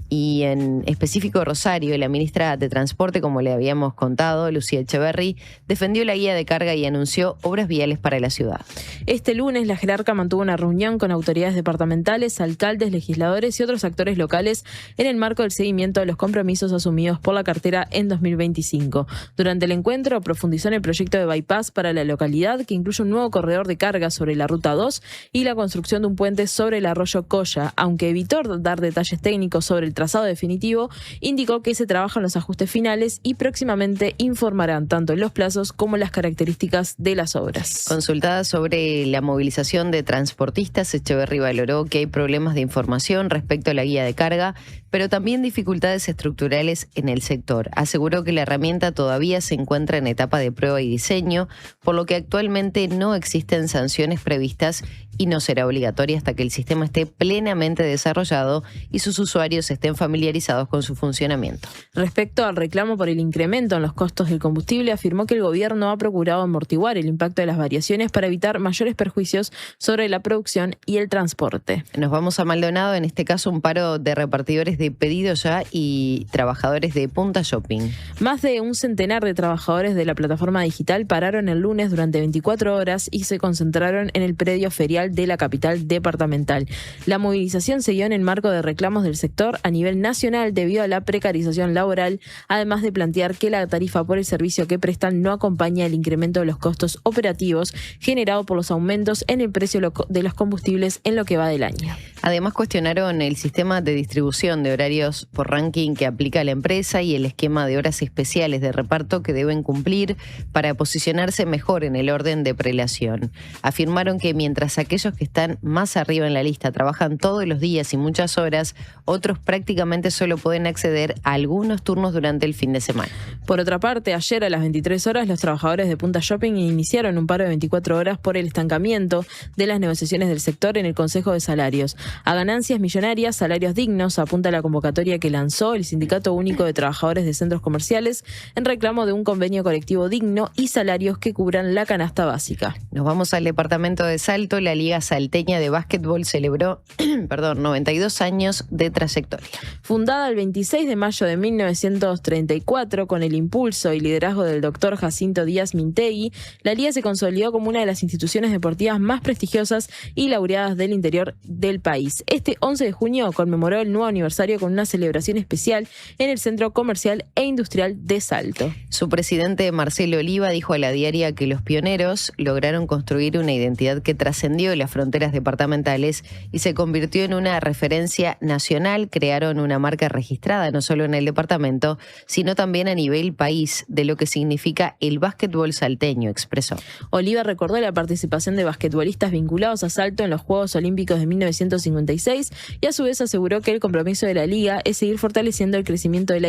A: y en específico Rosario. La ministra de Transporte, como le habíamos contado, Lucía Echeverri, defendió la guía de carga y anunció obras viales para la ciudad.
B: Este lunes, la jerarca mantuvo una reunión con autoridades departamentales, alcaldes, legisladores y otros actores locales en el marco del seguimiento de los compromisos asumidos por la cartera en 2025. Durante el encuentro, profundizó en el proyecto de bypass para la localidad, que incluye un nuevo corredor de carga sobre la Ruta 2 y la construcción de un puente sobre el arroyo Colla. Aunque evitó dar detalles técnicos sobre el trazado definitivo, indicó que se trabajan los ajustes finales y próximamente informarán tanto los plazos como las características de las obras.
A: Consultada sobre la movilización de transportistas, Echeverri valoró que hay problemas de información respecto a la guía de carga, pero también dificultades estructurales en el sector. Aseguró que la herramienta todavía se encuentra en etapa de prueba y diseño, por lo que actualmente no existen sanciones previstas y no será obligatoria hasta que el sistema esté plenamente desarrollado y sus usuarios estén familiarizados con su funcionamiento.
B: Respecto al reclamo por el incremento en los costos del combustible, afirmó que el gobierno ha procurado amortiguar el impacto de las variaciones para evitar mayores perjuicios sobre la producción y el transporte.
A: Nos vamos a Maldonado, en este caso un paro de repartidores de Pedido Ya y trabajadores de Punta Shopping.
B: Más de un centenar de trabajadores de la plataforma digital pararon el lunes durante 24 horas y se concentraron en el predio ferial de la capital departamental. La movilización se dio en el marco de reclamos del sector a nivel nacional debido a la precarización laboral, además de plantear que la tarifa por el servicio que prestan no acompaña el incremento de los costos operativos generado por los aumentos en el precio de los combustibles en lo que va del año.
A: Además cuestionaron el sistema de distribución de horarios por ranking que aplica la empresa y el esquema de horas especiales de reparto que deben cumplir para posicionarse mejor en el orden de prelación. Afirmaron que mientras aquellos que están más arriba en la lista trabajan todos los días y muchas horas, otros prácticamente solo pueden acceder a algunos turnos durante el fin de semana.
B: Por otra parte, ayer a las 23 horas los trabajadores de Punta Shopping iniciaron un paro de 24 horas por el estancamiento de las negociaciones del sector en el Consejo de Salarios. A ganancias millonarias, salarios dignos, apunta la convocatoria que lanzó el Sindicato Único de Trabajadores de Centros Comerciales en reclamo de un convenio colectivo digno y salarios que cubran la canasta básica.
A: Nos vamos al departamento de Salto. La Liga Salteña de Básquetbol celebró 92 años de trayectoria.
B: Fundada el 26 de mayo de 1934 con el impulso y liderazgo del doctor Jacinto Díaz Mintegui, la Liga se consolidó como una de las instituciones deportivas más prestigiosas y laureadas del interior del país. Este 11 de junio conmemoró el nuevo aniversario con una celebración especial en el Centro Comercial e Industrial de Salto.
A: Su presidente Marcelo Oliva dijo a La Diaria que los pioneros lograron construir una identidad que trascendió las fronteras departamentales y se convirtió en una referencia nacional. Crearon una marca registrada no solo en el departamento, sino también a nivel país de lo que significa el básquetbol salteño, expresó.
B: Oliva recordó la participación de basquetbolistas vinculados a Salto en los Juegos Olímpicos de 1956 y a su vez aseguró que el compromiso de la Liga es seguir fortaleciendo el crecimiento de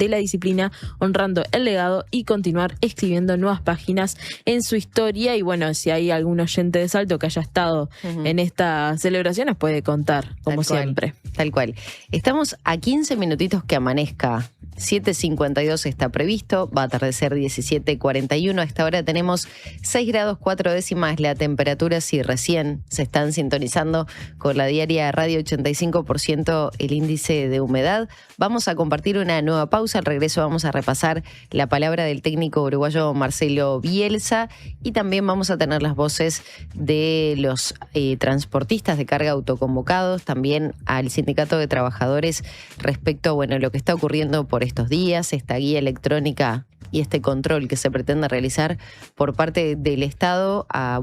B: la disciplina, honrando el legado y continuar escribiendo nuevas páginas en su historia. Y bueno, si hay algún oyente de Salto que haya estado en esta celebración, nos puede contar, como siempre.
A: Tal cual. Estamos a 15 minutitos que amanezca. 7:52 está previsto, va a atardecer 17:41. A esta hora tenemos 6 grados 4 décimas la temperatura. Si recién se están sintonizando con La Diaria Radio, 85% el índice de humedad. Vamos a compartir una nueva pausa. Al regreso vamos a repasar la palabra del técnico uruguayo Marcelo Bielsa y también vamos a tener las voces de los transportistas de carga autoconvocados, también al Sindicato de Trabajadores respecto a lo que está ocurriendo por estos días, esta guía electrónica y este control que se pretende realizar por parte del Estado a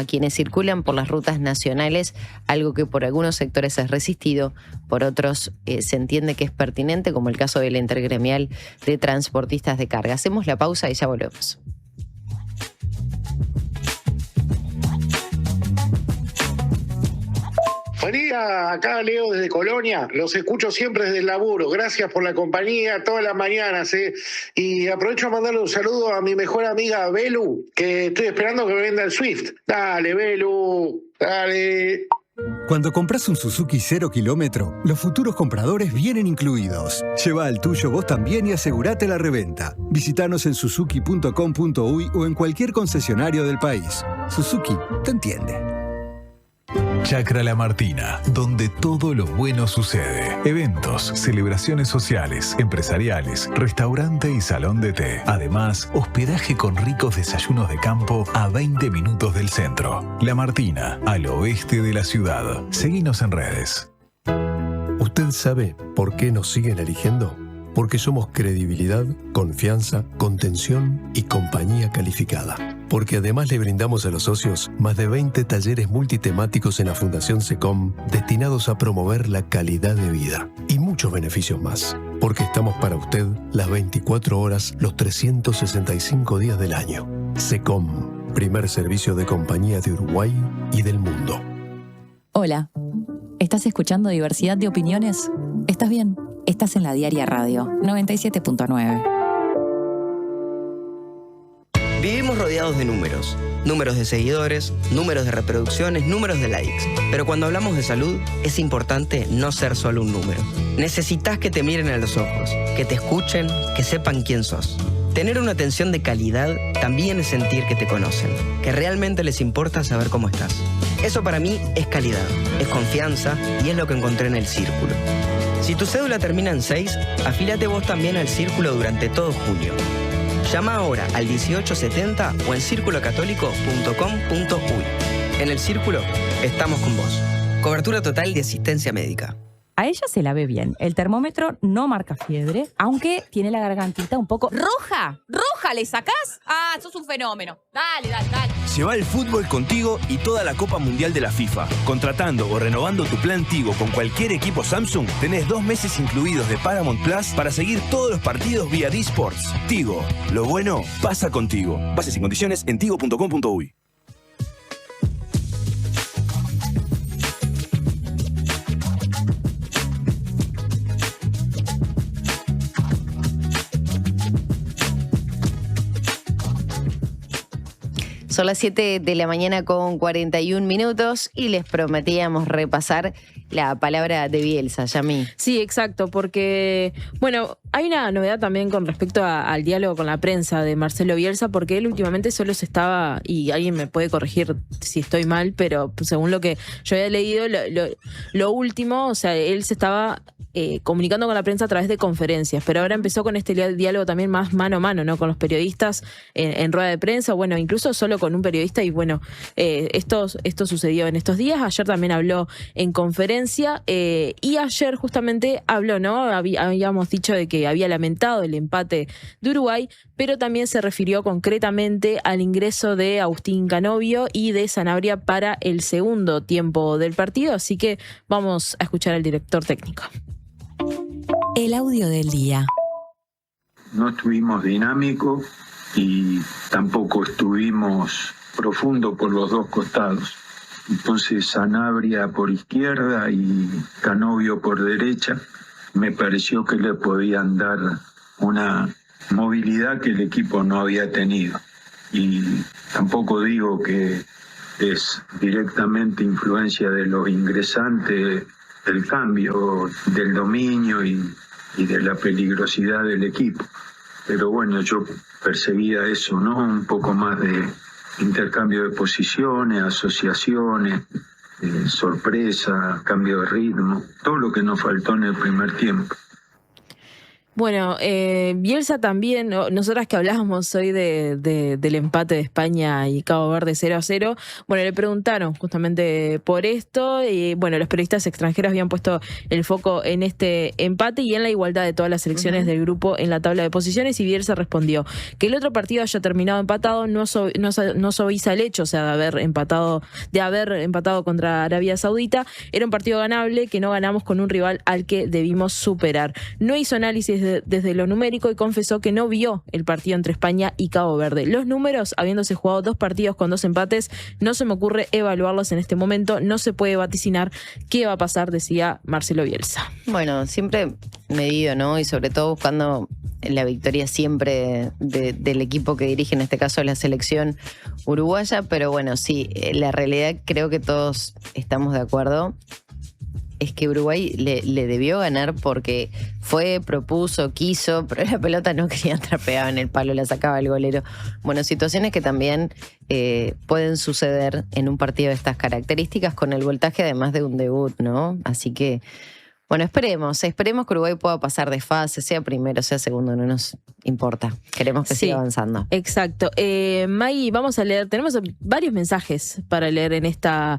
A: quienes circulan por las rutas nacionales, algo que por algunos sectores es resistido, por otros se entiende que es pertinente, como el caso de la intergremial de transportistas de carga. Hacemos la pausa y ya volvemos.
H: Buen día, acá Leo desde Colonia, los escucho siempre desde el laburo, gracias por la compañía todas las mañanas, y aprovecho a mandarle un saludo a mi mejor amiga Belu, que estoy esperando que me venda el Swift. Dale, Belu, dale.
I: Cuando compras un Suzuki 0 kilómetro, los futuros compradores vienen incluidos. Lleva al tuyo vos también y asegurate la reventa. Visítanos en suzuki.com.uy o en cualquier concesionario del país. Suzuki te entiende.
D: Chacra La Martina, donde todo lo bueno sucede. Eventos, celebraciones sociales, empresariales, restaurante y salón de té. Además, hospedaje con ricos desayunos de campo a 20 minutos del centro. La Martina, al oeste de la ciudad. Seguinos en redes.
J: ¿Usted sabe por qué nos siguen eligiendo? Porque somos credibilidad, confianza, contención y compañía calificada. Porque además le brindamos a los socios más de 20 talleres multitemáticos en la Fundación SECOM destinados a promover la calidad de vida y muchos beneficios más. Porque estamos para usted las 24 horas, los 365 días del año. SECOM, primer servicio de compañía de Uruguay y del mundo.
C: Hola, ¿estás escuchando Diversidad de Opiniones? ¿Estás bien? Estás en La Diaria Radio 97.9.
K: Vivimos rodeados de números. Números de seguidores, números de reproducciones, números de likes. Pero cuando hablamos de salud, es importante no ser solo un número. Necesitas que te miren a los ojos, que te escuchen, que sepan quién sos. Tener una atención de calidad también es sentir que te conocen, que realmente les importa saber cómo estás. Eso para mí es calidad, es confianza y es lo que encontré en el Círculo. Si tu cédula termina en 6, afíliate vos también al Círculo durante todo junio. Llama ahora al 1870 o en circulocatólico.com.uy. En el Círculo estamos con vos. Cobertura total de asistencia médica.
L: A ella se la ve bien. El termómetro no marca fiebre, aunque tiene la gargantita un poco roja. ¿Roja le sacás? Ah, sos un fenómeno. Dale.
M: Lleva el fútbol contigo y toda la Copa Mundial de la FIFA. Contratando o renovando tu plan Tigo con cualquier equipo Samsung, tenés 2 meses incluidos de Paramount Plus para seguir todos los partidos vía D-Sports. Tigo, lo bueno pasa contigo. Bases y condiciones en tigo.com.uy.
A: Son las 7 de la mañana con 41 minutos y les prometíamos repasar la palabra de Bielsa, Yami.
B: Sí, exacto, porque, bueno, hay una novedad también con respecto al diálogo con la prensa de Marcelo Bielsa, porque él últimamente solo se estaba, y alguien me puede corregir si estoy mal, pero según lo que yo había leído, lo último, o sea, él se estaba comunicando con la prensa a través de conferencias, pero ahora empezó con este diálogo también más mano a mano, ¿no? Con los periodistas en rueda de prensa, bueno, incluso solo con un periodista, y bueno, esto sucedió en estos días. Ayer también habló en conferencia, y ayer justamente habló, ¿no? Habíamos dicho de que había lamentado el empate de Uruguay, pero también se refirió concretamente al ingreso de Agustín Canovio y de Sanabria para el segundo tiempo del partido, así que vamos a escuchar al director técnico.
C: El audio del día.
N: No estuvimos dinámicos y tampoco estuvimos profundo por los dos costados. Entonces Sanabria por izquierda y Canovio por derecha, me pareció que le podían dar una movilidad que el equipo no había tenido. Y tampoco digo que es directamente influencia de los ingresantes, del cambio, del dominio y de la peligrosidad del equipo. Pero bueno, yo perseguía eso, ¿no? Un poco más de intercambio de posiciones, asociaciones, sorpresa, cambio de ritmo, todo lo que nos faltó en el primer tiempo.
B: Bueno, Bielsa también, nosotras que hablábamos hoy del empate de España y Cabo Verde 0-0, bueno, le preguntaron justamente por esto, y bueno, los periodistas extranjeros habían puesto el foco en este empate y en la igualdad de todas las selecciones del grupo en la tabla de posiciones, y Bielsa respondió que el otro partido haya terminado empatado no suaviza el hecho, o sea, de haber empatado contra Arabia Saudita. Era un partido ganable que no ganamos con un rival al que debimos superar. No hizo análisis desde lo numérico y confesó que no vio el partido entre España y Cabo Verde. Los números, habiéndose jugado 2 partidos con 2 empates, no se me ocurre evaluarlos en este momento, no se puede vaticinar qué va a pasar, decía Marcelo Bielsa.
A: Bueno, siempre medido, ¿no? Y sobre todo buscando la victoria siempre del equipo que dirige, en este caso la selección uruguaya, pero bueno, sí, la realidad creo que todos estamos de acuerdo. Es que Uruguay le debió ganar porque propuso, quiso, pero la pelota no quería entrar pegada en el palo, la sacaba el golero. Bueno, situaciones que también pueden suceder en un partido de estas características con el voltaje además de un debut, ¿no? Así que, bueno, esperemos que Uruguay pueda pasar de fase, sea primero, sea segundo, no nos importa. Queremos que siga avanzando.
B: Exacto. Maggie, vamos a leer, tenemos varios mensajes para leer en esta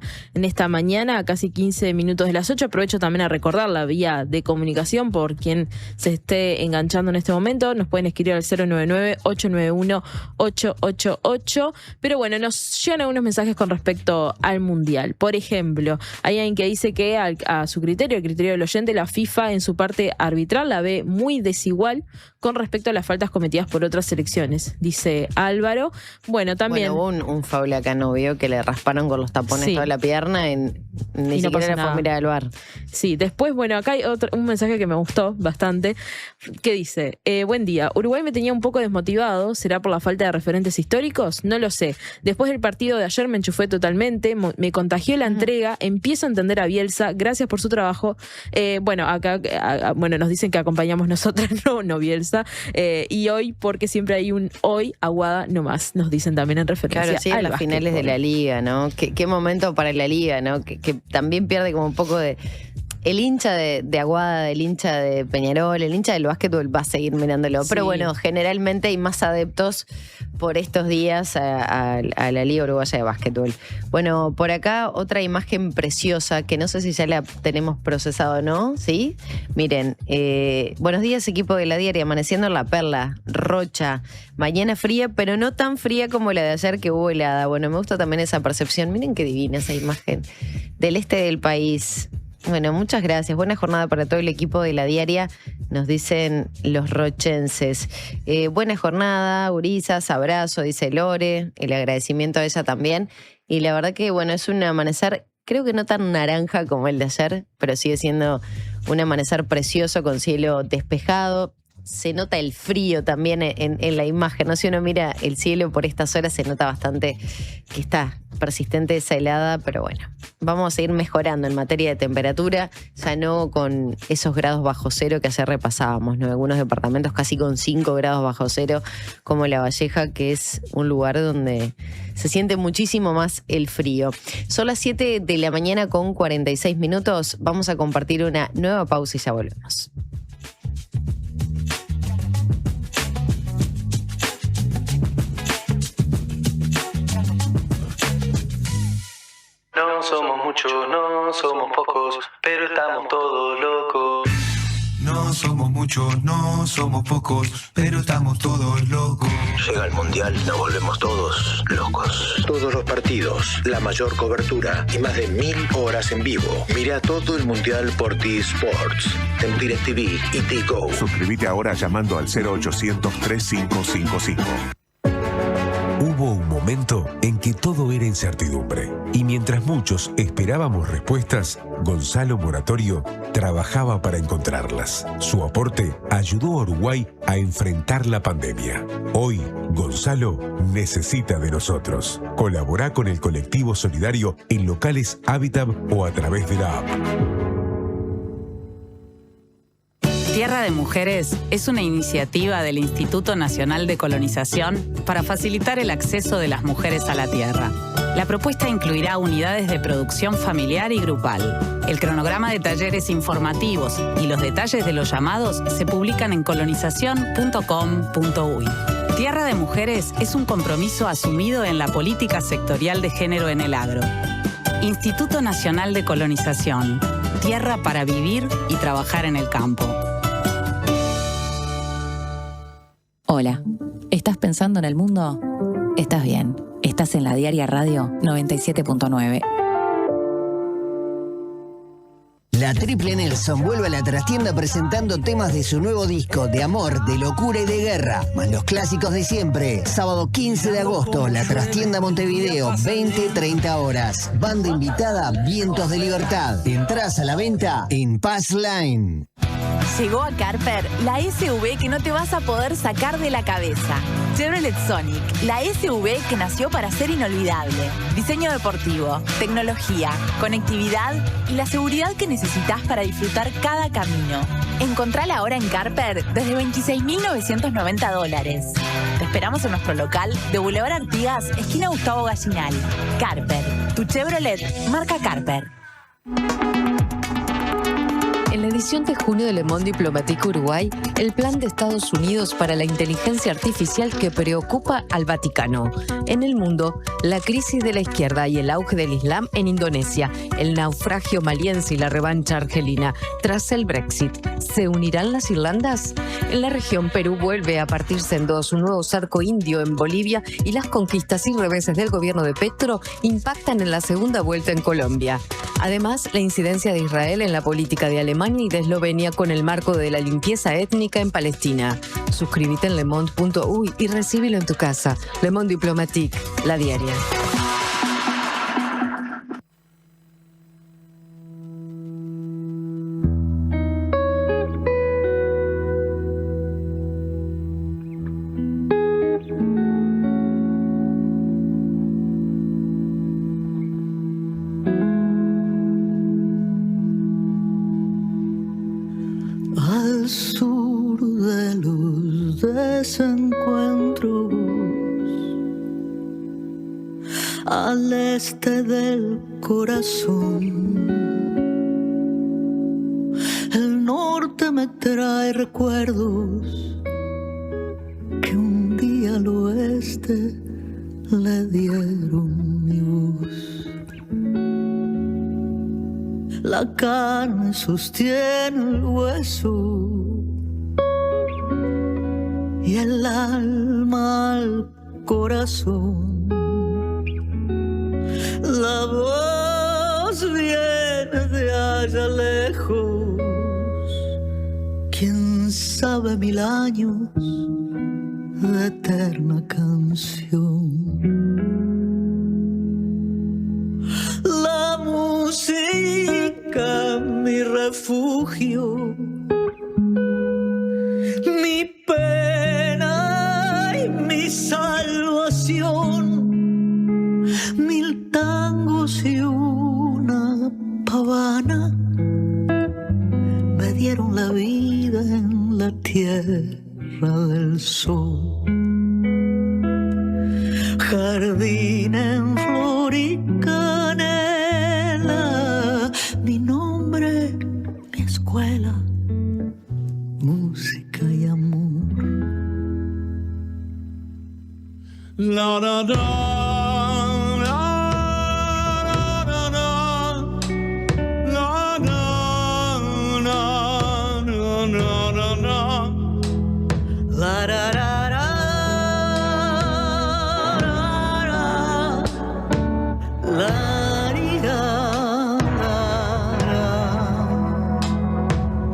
B: mañana, casi 15 minutos de las 8. Aprovecho también a recordar la vía de comunicación por quien se esté enganchando en este momento. Nos pueden escribir al 099-891-888. Pero bueno, nos llegan algunos mensajes con respecto al Mundial. Por ejemplo, hay alguien que dice que a su criterio, el criterio del oyente, la FIFA en su parte arbitral la ve muy desigual con respecto a las faltas cometidas por otras selecciones, dice Álvaro. Bueno, también...
A: Bueno, hubo un foul a Canovio que le rasparon con los tapones toda la pierna Ni
B: Y no
A: siquiera
B: pasa
A: la
B: nada.
A: fue a mirar al bar.
B: Sí, después, bueno, acá hay un mensaje que me gustó bastante, que dice, buen día, Uruguay me tenía un poco desmotivado, ¿será por la falta de referentes históricos? No lo sé. Después del partido de ayer me enchufé totalmente, me contagió la entrega, empiezo a entender a Bielsa, gracias por su trabajo. Bueno, acá nos dicen que acompañamos nosotras, no Bielsa, y hoy, porque siempre hay un hoy, Aguada no más, nos dicen también en referencia
A: Claro, sí,
B: al
A: en las finales de la Liga, ¿no? Qué momento para la Liga, ¿no? Que también pierde como un poco de... El hincha de Aguada, el hincha de Peñarol, el hincha del básquetbol va a seguir mirándolo.
B: Sí.
A: Pero bueno, generalmente hay más adeptos por estos días a la Liga Uruguaya de Básquetbol. Bueno, por acá otra imagen preciosa que no sé si ya la tenemos procesado o no, ¿sí? Miren, buenos días equipo de la Diaria, amaneciendo en La Perla, Rocha, mañana fría, pero no tan fría como la de ayer que hubo helada. Bueno, me gusta también esa percepción. Miren qué divina esa imagen del este del país. Bueno, muchas gracias. Buena jornada para todo el equipo de La Diaria, nos dicen los rochenses. Buena jornada, Urizas, abrazo, dice Lore. El agradecimiento a ella también. Y la verdad que, bueno, es un amanecer, creo que no tan naranja como el de ayer, pero sigue siendo un amanecer precioso con cielo despejado. Se nota el frío también en la imagen, ¿no? Si uno mira el cielo por estas horas se nota bastante que está persistente esa helada, pero bueno, vamos a seguir mejorando en materia de temperatura, ya no con esos grados bajo cero que ayer repasábamos, ¿no? Algunos departamentos casi con 5 grados bajo cero, como La Valleja, que es un lugar donde se siente muchísimo más el frío. Son las 7 de la mañana con 46 minutos, vamos a compartir una nueva pausa y ya volvemos.
O: No somos muchos, no somos pocos, pero estamos todos locos.
P: No somos muchos, no somos pocos, pero estamos todos locos.
Q: Llega el Mundial y nos volvemos todos locos. Todos los partidos, la mayor cobertura y más de 1000 horas en vivo. Mira todo el Mundial por T-Sports, en DirecTV y T-Go.
F: Suscríbete ahora llamando al 0800-3555.
R: Hubo un momento en que todo era incertidumbre y mientras muchos esperábamos respuestas, Gonzalo Moratorio trabajaba para encontrarlas. Su aporte ayudó a Uruguay a enfrentar la pandemia. Hoy, Gonzalo necesita de nosotros. Colabora con el colectivo solidario en locales Habitat o a través de la app.
S: Tierra de Mujeres es una iniciativa del Instituto Nacional de Colonización para facilitar el acceso de las mujeres a la tierra. La propuesta incluirá unidades de producción familiar y grupal. El cronograma de talleres informativos y los detalles de los llamados se publican en colonización.com.uy. Tierra de Mujeres es un compromiso asumido en la política sectorial de género en el agro. Instituto Nacional de Colonización. Tierra para vivir y trabajar en el campo.
C: Hola, ¿estás pensando en el mundo? Estás bien, estás en La Diaria Radio 97.9.
T: La Triple Nelson vuelve a la trastienda presentando temas de su nuevo disco de amor, de locura y de guerra, más los clásicos de siempre. Sábado 15 de agosto, la trastienda Montevideo, 20-30 horas. Banda invitada, Vientos de Libertad. Entrás a la venta en Pass Line.
U: Llegó a Carper la SUV que no te vas a poder sacar de la cabeza. Chevrolet Sonic, la SUV que nació para ser inolvidable. Diseño deportivo, tecnología, conectividad y la seguridad que necesitas para disfrutar cada camino. Encontrala ahora en Carper desde $26.990. Te esperamos en nuestro local de Boulevard Artigas, esquina Gustavo Gallinal. Carper, tu Chevrolet, marca Carper.
V: En la edición de junio de Le Monde Diplomatique Uruguay, el plan de Estados Unidos para la inteligencia artificial que preocupa al Vaticano. En el mundo, la crisis de la izquierda y el auge del Islam en Indonesia, el naufragio maliense y la revancha argelina. Tras el Brexit, ¿se unirán las Irlandas? En la región, Perú vuelve a partirse en dos. Un nuevo cerco indio en Bolivia y las conquistas y reveses del gobierno de Petro impactan en la segunda vuelta en Colombia. Además, la incidencia de Israel en la política de Alemania y de Eslovenia con el marco de la limpieza étnica en Palestina. Suscríbete en lemonde.uy y recíbelo en tu casa. Le Monde Diplomatique, La Diaria.
E: al sur de los desencuentros, al este del corazón. El norte me trae recuerdos que un día al oeste le dieron mi voz. La carne sostiene el hueso y el alma al corazón. La voz viene de allá lejos, quién sabe, 1000 años de eterna canción. La música, mi refugio, mi pena y mi salvación. 1000 tangos y una pavana me dieron la vida en la tierra del sol. Jardín en flor y canela, mi nombre, mi escuela, música y amor. La la la.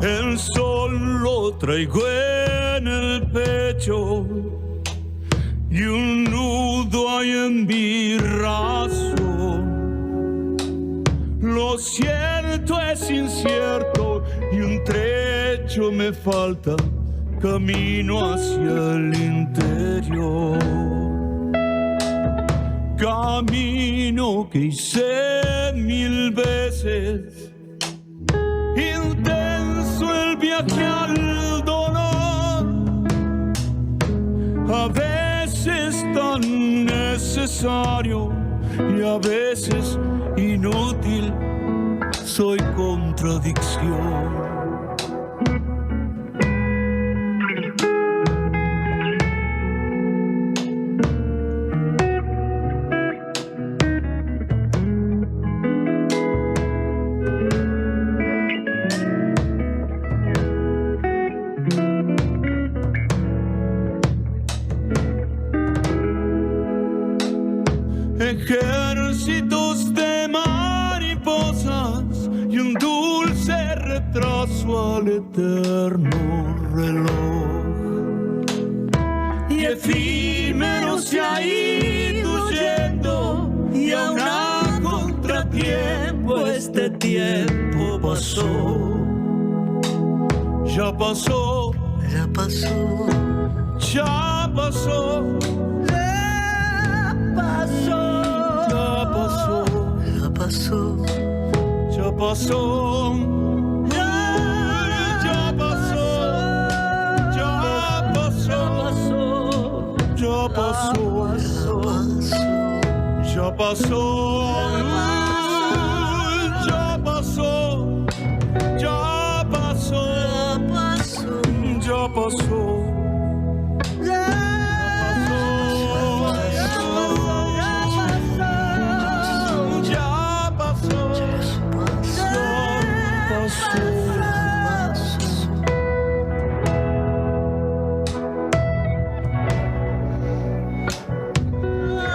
G: El sol lo traigo en el pecho y un nudo hay en mi razón. Lo cierto es incierto y un trecho me falta, camino hacia el interior. Camino que hice 1000 veces, intenso el viaje al dolor, a veces tan necesario y a veces inútil, soy contradicción. Ejércitos de mariposas y un dulce retraso al eterno reloj. Y efímero se ha ido yendo y aún a contratiempo este tiempo pasó. Ya pasó, ya pasó, ya pasó. Ya pasó, ya pasó, ya pasó, ya pasó, ya pasó, ya pasó, ya pasó, ya pasó, ya pasó, ya pasó. Ya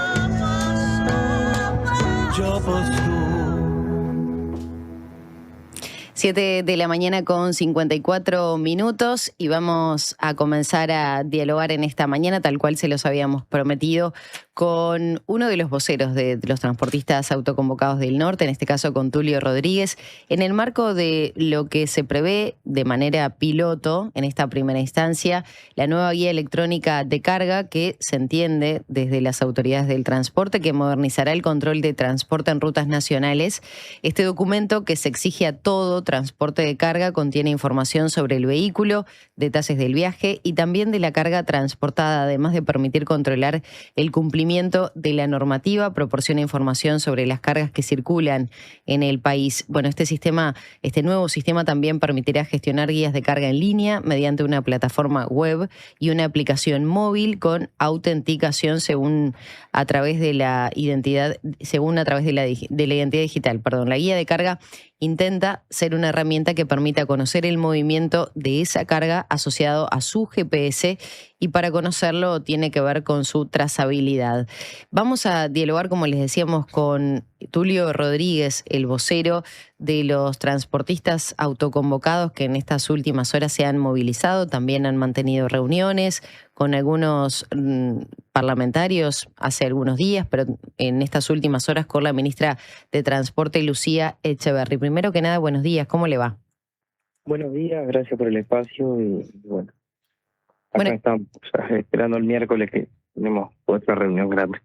G: pasó.
A: 7 de la mañana con 54 minutos y vamos a comenzar a dialogar en esta mañana, tal cual se los habíamos prometido, con uno de los voceros de los transportistas autoconvocados del norte, en este caso con Tulio Rodríguez, en el marco de lo que se prevé de manera piloto en esta primera instancia, la nueva guía electrónica de carga que se entiende desde las autoridades del transporte que modernizará el control de transporte en rutas nacionales. Este documento, que se exige a todo transporte de carga, contiene información sobre el vehículo, detalles del viaje y también de la carga transportada, además de permitir controlar el cumplimiento de la normativa, proporciona información sobre las cargas que circulan en el país. Bueno, este nuevo sistema también permitirá gestionar guías de carga en línea mediante una plataforma web y una aplicación móvil con autenticación a través de la identidad digital. La guía de carga intenta ser una herramienta que permita conocer el movimiento de esa carga asociado a su GPS, y para conocerlo tiene que ver con su trazabilidad. Vamos a dialogar, como les decíamos, con Tulio Rodríguez, el vocero de los transportistas autoconvocados que en estas últimas horas se han movilizado. También han mantenido reuniones con algunos parlamentarios hace algunos días, pero en estas últimas horas con la ministra de Transporte, Lucía Echeverri. Primero que nada, buenos días, ¿cómo le va?
H: Buenos días, gracias por el espacio y bueno, acá estamos esperando el miércoles que tenemos otra reunión grande.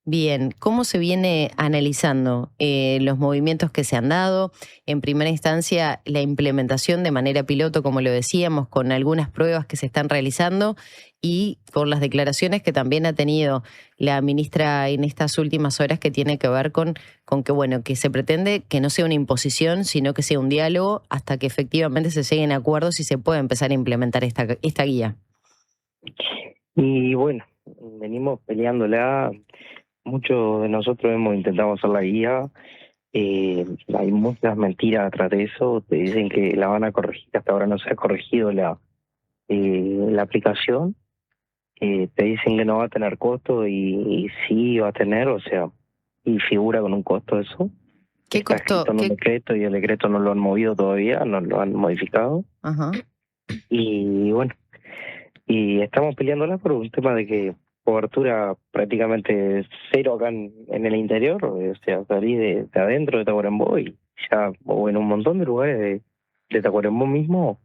A: Bien, ¿cómo se viene analizando los movimientos que se han dado? En primera instancia, la implementación de manera piloto, como lo decíamos, con algunas pruebas que se están realizando y con las declaraciones que también ha tenido la ministra en estas últimas horas, que tiene que ver con que se pretende que no sea una imposición, sino que sea un diálogo hasta que efectivamente se lleguen a acuerdos y se pueda empezar a implementar esta guía.
H: Y bueno, venimos peleándola. Muchos de nosotros hemos intentado hacer la guía. Hay muchas mentiras atrás de eso. Te dicen que la van a corregir. Hasta ahora no se ha corregido la aplicación. Te dicen que no va a tener costo y sí va a tener, y figura con un costo eso.
A: ¿Qué costo?
H: En un decreto, y el decreto no lo han movido todavía, no lo han modificado.
A: Ajá.
H: Y bueno, y estamos peleándola por un tema de que cobertura prácticamente cero acá en el interior, salí de adentro de Tacuarembó y ya, o en un montón de lugares de Tacuarembó mismo,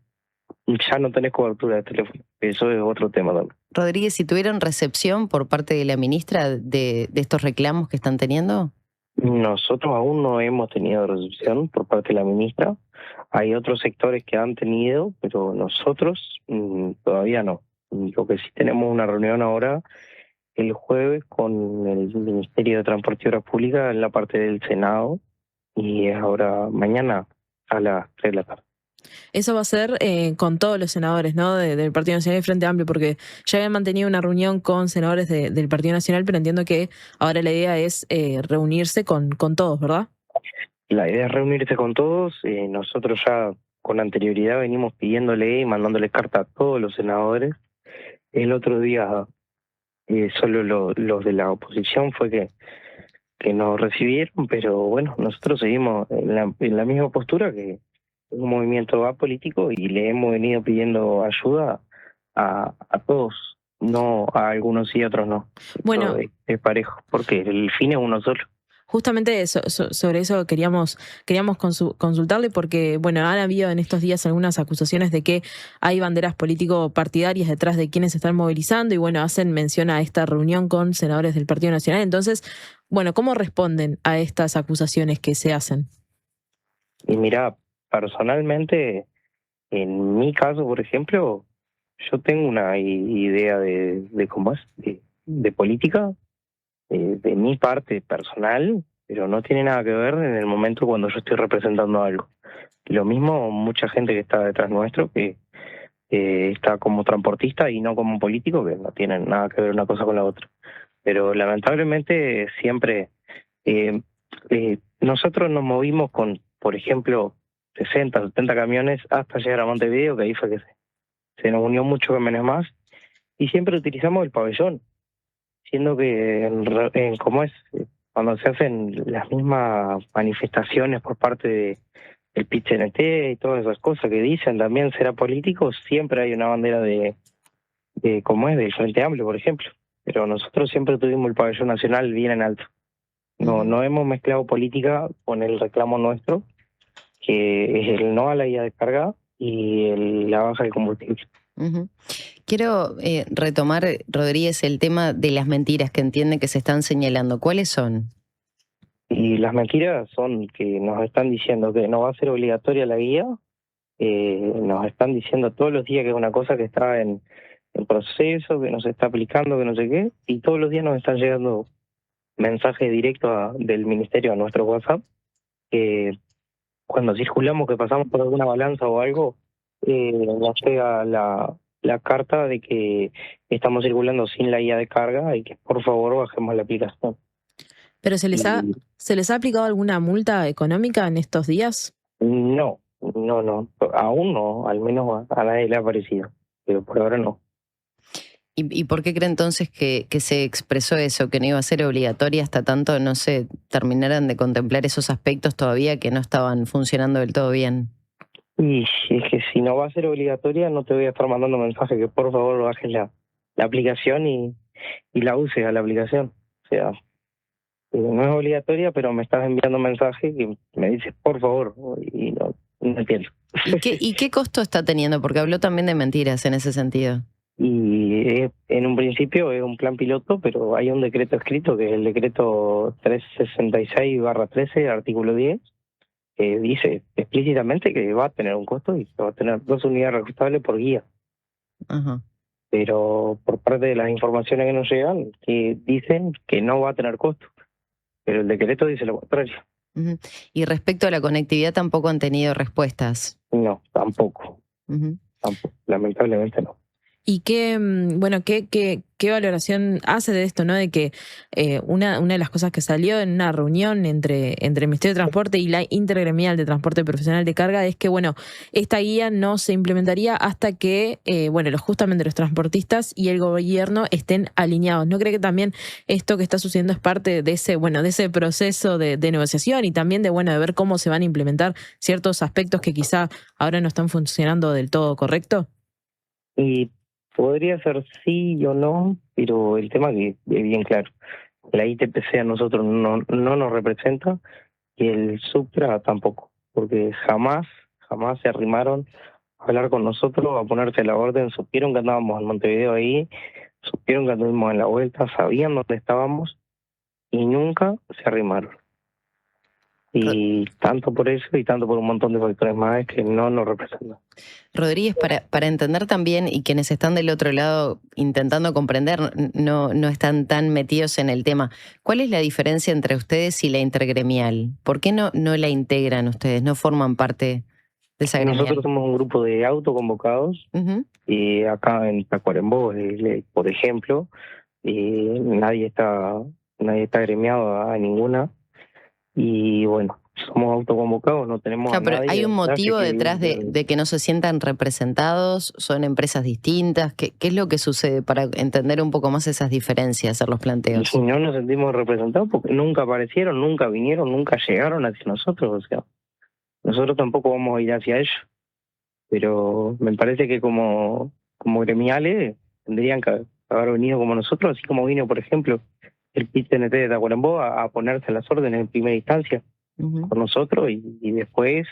H: ya no tenés cobertura de teléfono. Eso es otro tema también.
A: Rodríguez, ¿si tuvieron recepción por parte de la ministra de estos reclamos que están teniendo?
H: Nosotros aún no hemos tenido recepción por parte de la ministra. Hay otros sectores que han tenido, pero nosotros todavía no. Lo que sí tenemos una reunión ahora el jueves con el Ministerio de Transporte y Obras Públicas en la parte del Senado, y es ahora mañana a las 3 de la tarde.
B: Eso va a ser con todos los senadores, ¿no? Del Partido Nacional y Frente Amplio, porque ya habían mantenido una reunión con senadores del Partido Nacional, pero entiendo que ahora la idea es reunirse con todos, ¿verdad?
H: La idea es reunirse con todos. Nosotros ya con anterioridad venimos pidiéndole y mandándole carta a todos los senadores. El otro día solo los de la oposición fue que nos recibieron, pero bueno, nosotros seguimos en la misma postura, que es un movimiento apolítico, y le hemos venido pidiendo ayuda a todos, no a algunos y a otros no.
B: Bueno,
H: es parejo, porque el fin es uno solo.
B: Justamente sobre eso queríamos consultarle, porque bueno, han habido en estos días algunas acusaciones de que hay banderas político-partidarias detrás de quienes se están movilizando, y bueno, hacen mención a esta reunión con senadores del Partido Nacional. Entonces, bueno, ¿cómo responden a estas acusaciones que se hacen?
H: Y mira, personalmente, en mi caso, por ejemplo, yo tengo una idea de cómo es, de política, de mi parte personal, pero no tiene nada que ver en el momento cuando yo estoy representando algo. Lo mismo mucha gente que está detrás nuestro, que está como transportista y no como político, que no tienen nada que ver una cosa con la otra. Pero lamentablemente siempre nosotros nos movimos con, por ejemplo, 60, 70 camiones hasta llegar a Montevideo, que ahí fue que se nos unió mucho camiones más, y siempre utilizamos el pabellón, siendo que cuando se hacen las mismas manifestaciones por parte del PIT-CNT y todas esas cosas que dicen también ser apolíticos, siempre hay una bandera del Frente Amplio, por ejemplo. pero nosotros siempre tuvimos el pabellón nacional bien en alto. No hemos mezclado política con el reclamo nuestro, que es el no a la guía de carga y la baja del combustible.
A: Ujú. Quiero retomar, Rodríguez, el tema de las mentiras que entiende que se están señalando. ¿Cuáles son?
H: Y las mentiras son que nos están diciendo que no va a ser obligatoria la guía, nos están diciendo todos los días que es una cosa que está en proceso, que no se está aplicando, que no sé qué, y todos los días nos están llegando mensajes directos del ministerio a nuestro WhatsApp, que cuando circulamos, que pasamos por alguna balanza o algo, nos llega la carta de que estamos circulando sin la guía de carga y que por favor bajemos la aplicación.
B: ¿Pero se les ha aplicado alguna multa económica en estos días?
H: No, aún no, al menos a nadie le ha parecido, pero por ahora no.
A: ¿Y por qué cree entonces que se expresó eso, que no iba a ser obligatoria hasta tanto no se terminaran de contemplar esos aspectos todavía que no estaban funcionando del todo bien?
H: Y es que si no va a ser obligatoria, no te voy a estar mandando mensajes que por favor bajes la aplicación y la uses a la aplicación. O sea, no es obligatoria, pero me estás enviando mensajes que me dices por favor, y no entiendo.
A: ¿Y qué costo está teniendo? Porque habló también de mentiras en ese sentido.
H: Y en un principio es un plan piloto, pero hay un decreto escrito, que es el decreto 366/13, artículo 10, que dice explícitamente que va a tener un costo y que va a tener 2 unidades reajustables por guía.
A: Ajá.
H: Pero por parte de las informaciones que nos llegan, que dicen que no va a tener costo. Pero el decreto dice lo contrario.
A: Uh-huh. Y respecto a la conectividad, ¿tampoco han tenido respuestas?
H: No, tampoco.
A: Uh-huh.
H: Tampoco, lamentablemente no.
B: ¿Y qué valoración hace de esto, ¿no? De que una de las cosas que salió en una reunión entre el Ministerio de Transporte y la Intergremial de Transporte Profesional de Carga es que, bueno, esta guía no se implementaría hasta que, justamente los transportistas y el gobierno estén alineados. ¿No cree que también esto que está sucediendo es parte de ese proceso de negociación y también de ver cómo se van a implementar ciertos aspectos que quizá ahora no están funcionando del todo correcto?
H: Y podría ser sí o no, pero el tema que es bien claro. La ITPC a nosotros no nos representa y el Supra tampoco, porque jamás se arrimaron a hablar con nosotros, a ponerse a la orden. Supieron que andábamos en Montevideo ahí, supieron que anduvimos en la vuelta, sabían dónde estábamos y nunca se arrimaron. Y tanto por eso y tanto por un montón de factores más es que no nos representan.
A: Rodríguez, para entender también, y quienes están del otro lado intentando comprender, no están tan metidos en el tema, ¿cuál es la diferencia entre ustedes y la intergremial? ¿Por qué no la integran ustedes? ¿No forman parte de esa gremial?
H: Nosotros somos un grupo de autoconvocados,
A: Uh-huh.
H: y acá en Tacuarembó, por ejemplo, nadie está gremiado a ninguna. Y bueno, somos autoconvocados, no tenemos a
A: pero
H: nadie.
A: ¿hay un motivo detrás de que no se sientan representados? ¿Son empresas distintas? ¿Qué es lo que sucede para entender un poco más esas diferencias, hacer los planteos?
H: Y no nos sentimos representados porque nunca aparecieron, nunca vinieron, nunca llegaron hacia nosotros. O sea, nosotros tampoco vamos a ir hacia ellos. Pero me parece que como gremiales tendrían que haber venido como nosotros, así como vino, por ejemplo, el PIT-CNT de Tacuarembó a ponerse a las órdenes en primera instancia con nosotros y después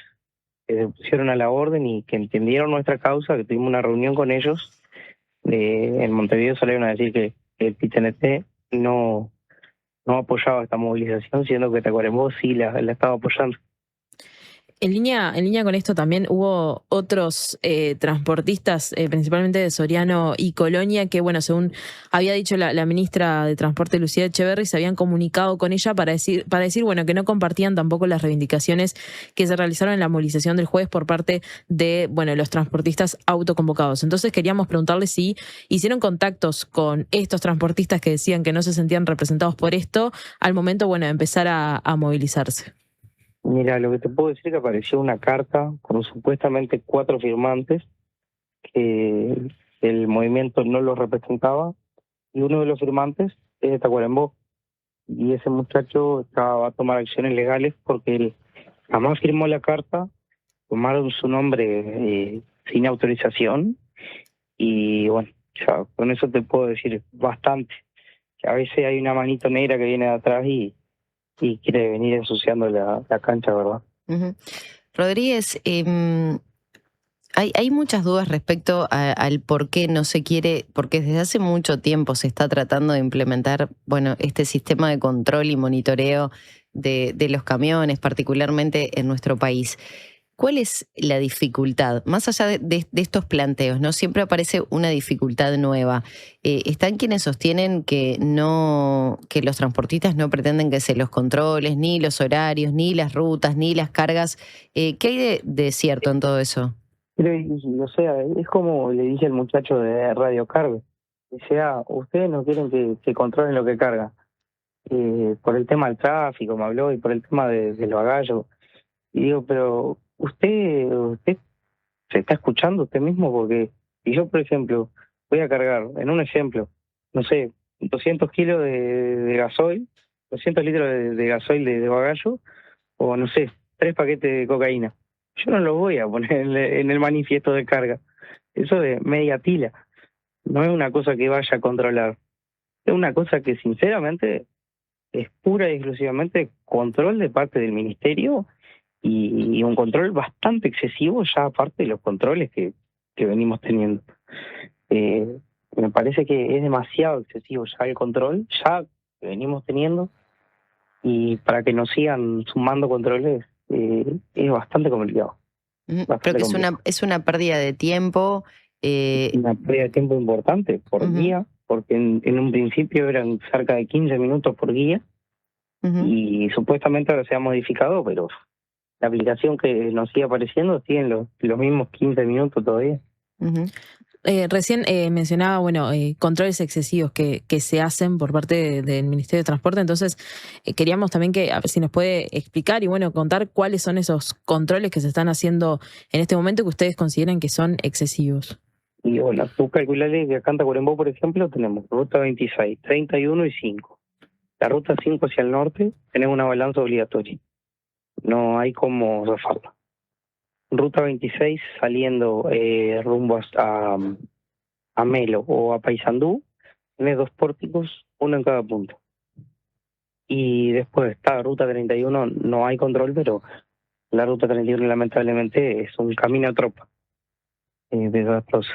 H: se pusieron a la orden y que entendieron nuestra causa, que tuvimos una reunión con ellos. En Montevideo salieron a decir que el PIT-CNT no apoyaba esta movilización, siendo que Tacuarembó sí la estaba apoyando.
B: En línea con esto también hubo otros transportistas, principalmente de Soriano y Colonia, que según había dicho la ministra de Transporte, Lucía Echeverri, se habían comunicado con ella para decir que no compartían tampoco las reivindicaciones que se realizaron en la movilización del jueves por parte de los transportistas autoconvocados. Entonces queríamos preguntarle si hicieron contactos con estos transportistas que decían que no se sentían representados por esto al momento de empezar a movilizarse.
H: Mira, lo que te puedo decir es que apareció una carta con supuestamente 4 firmantes que el movimiento no los representaba y uno de los firmantes es de Tacuarembó y ese muchacho va a tomar acciones legales porque él jamás firmó la carta, tomaron su nombre sin autorización y ya con eso te puedo decir bastante. que a veces hay una manito negra que viene de atrás y quiere venir ensuciando la cancha, ¿verdad?
A: Ujú. Rodríguez, hay muchas dudas respecto al por qué no se quiere, porque desde hace mucho tiempo se está tratando de implementar, bueno, este sistema de control y monitoreo de los camiones, particularmente en nuestro país. ¿Cuál es la dificultad? Más allá de estos planteos, ¿no? Siempre aparece una dificultad nueva. Están quienes sostienen que los transportistas no pretenden que se los controles, ni los horarios, ni las rutas, ni las cargas. ¿Qué hay de cierto en todo eso?
H: Pero, o sea, es como le dije al muchacho de Radio Cargo. O sea, ustedes no quieren que controlen lo que cargan. Por el tema del tráfico, me habló, y por el tema del bagallo. Y digo, pero usted se está escuchando usted mismo, porque si yo, por ejemplo, voy a cargar, en un ejemplo, no sé, 200 kilos de gasoil, 200 litros de gasoil de bagallo, o no sé, 3 paquetes de cocaína. Yo no lo voy a poner en el manifiesto de carga. Eso de media pila. No es una cosa que vaya a controlar. Es una cosa que, sinceramente, es pura y exclusivamente control de parte del ministerio, y un control bastante excesivo, ya aparte de los controles que venimos teniendo. Me parece que es demasiado excesivo ya el control, ya que venimos teniendo, y para que nos sigan sumando controles es bastante complicado.
A: Creo que es una pérdida de tiempo.
H: Una pérdida de tiempo importante por guía, porque en un principio eran cerca de 15 minutos por guía, y supuestamente ahora se ha modificado, pero la aplicación que nos sigue apareciendo tiene los mismos 15 minutos todavía.
B: Recién mencionaba, bueno, controles excesivos que se hacen por parte del Ministerio de Transporte. Entonces, queríamos también a ver si nos puede explicar y, bueno, contar cuáles son esos controles que se están haciendo en este momento que ustedes consideran que son excesivos.
H: Y bueno, tú calculale que acá en Tacuarembó, por ejemplo, tenemos ruta 26, 31 y 5. La ruta 5 hacia el norte tenemos una balanza obligatoria. No hay como zafarla. Ruta 26 saliendo rumbo a Melo o a Paysandú, tiene 2 pórticos, uno en cada punto. Y después está ruta 31, no hay control, pero la ruta 31 lamentablemente es un camino a tropa. Desastroso.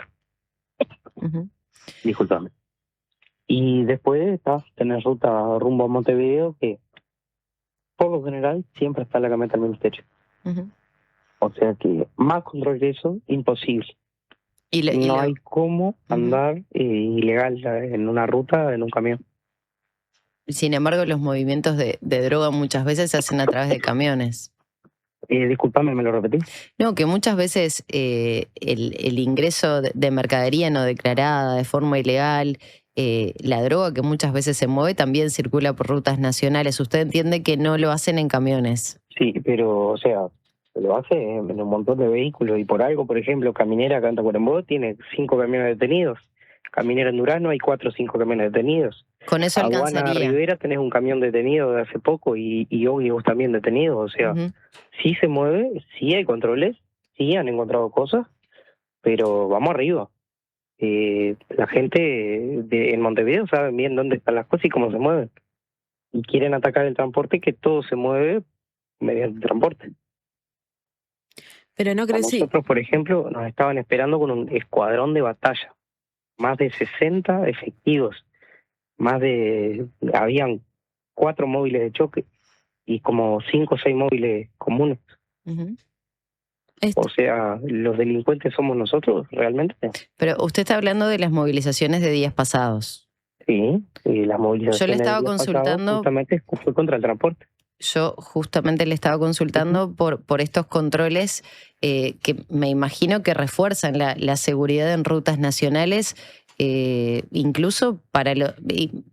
H: Disculpame. Y después tenés ruta rumbo a Montevideo, que por lo general siempre está la camioneta del ministerio. O sea que más control que eso, imposible. No hay cómo andar ilegal en una ruta, en un camión.
A: Sin embargo, los movimientos de droga muchas veces se hacen a través de camiones.
H: Disculpame, ¿me lo repetí?
A: No, que muchas veces el ingreso de mercadería no declarada de forma ilegal, la droga que muchas veces se mueve también circula por rutas nacionales. ¿Usted entiende que no lo hacen en camiones?
H: Sí, pero, o sea, lo hace en un montón de vehículos, y por algo, por ejemplo, Caminera acá en Tacuarembó tiene 5 camiones detenidos. Caminera en Durazno hay 4 o 5 camiones detenidos.
A: Con eso alcanzaría.
H: Aduana Rivera tenés un camión detenido de hace poco, y ómnibus también detenido. O sea, sí se mueve, sí hay controles, sí han encontrado cosas, pero vamos arriba. La gente en Montevideo sabe bien dónde están las cosas y cómo se mueven. Y quieren atacar el transporte, que todo se mueve mediante transporte.
B: Pero no crees que
H: nosotros, por ejemplo, nos estaban esperando con un escuadrón de batalla. Más de 60 efectivos. Habían 4 móviles de choque y como 5 o 6 móviles comunes. O sea, los delincuentes somos nosotros, realmente.
A: Pero usted está hablando de las movilizaciones de días pasados.
H: Sí, las movilizaciones.
A: Yo le estaba consultando.
H: Justamente fue contra el transporte.
A: Yo justamente le estaba consultando por estos controles que me imagino que refuerzan la seguridad en rutas nacionales, incluso para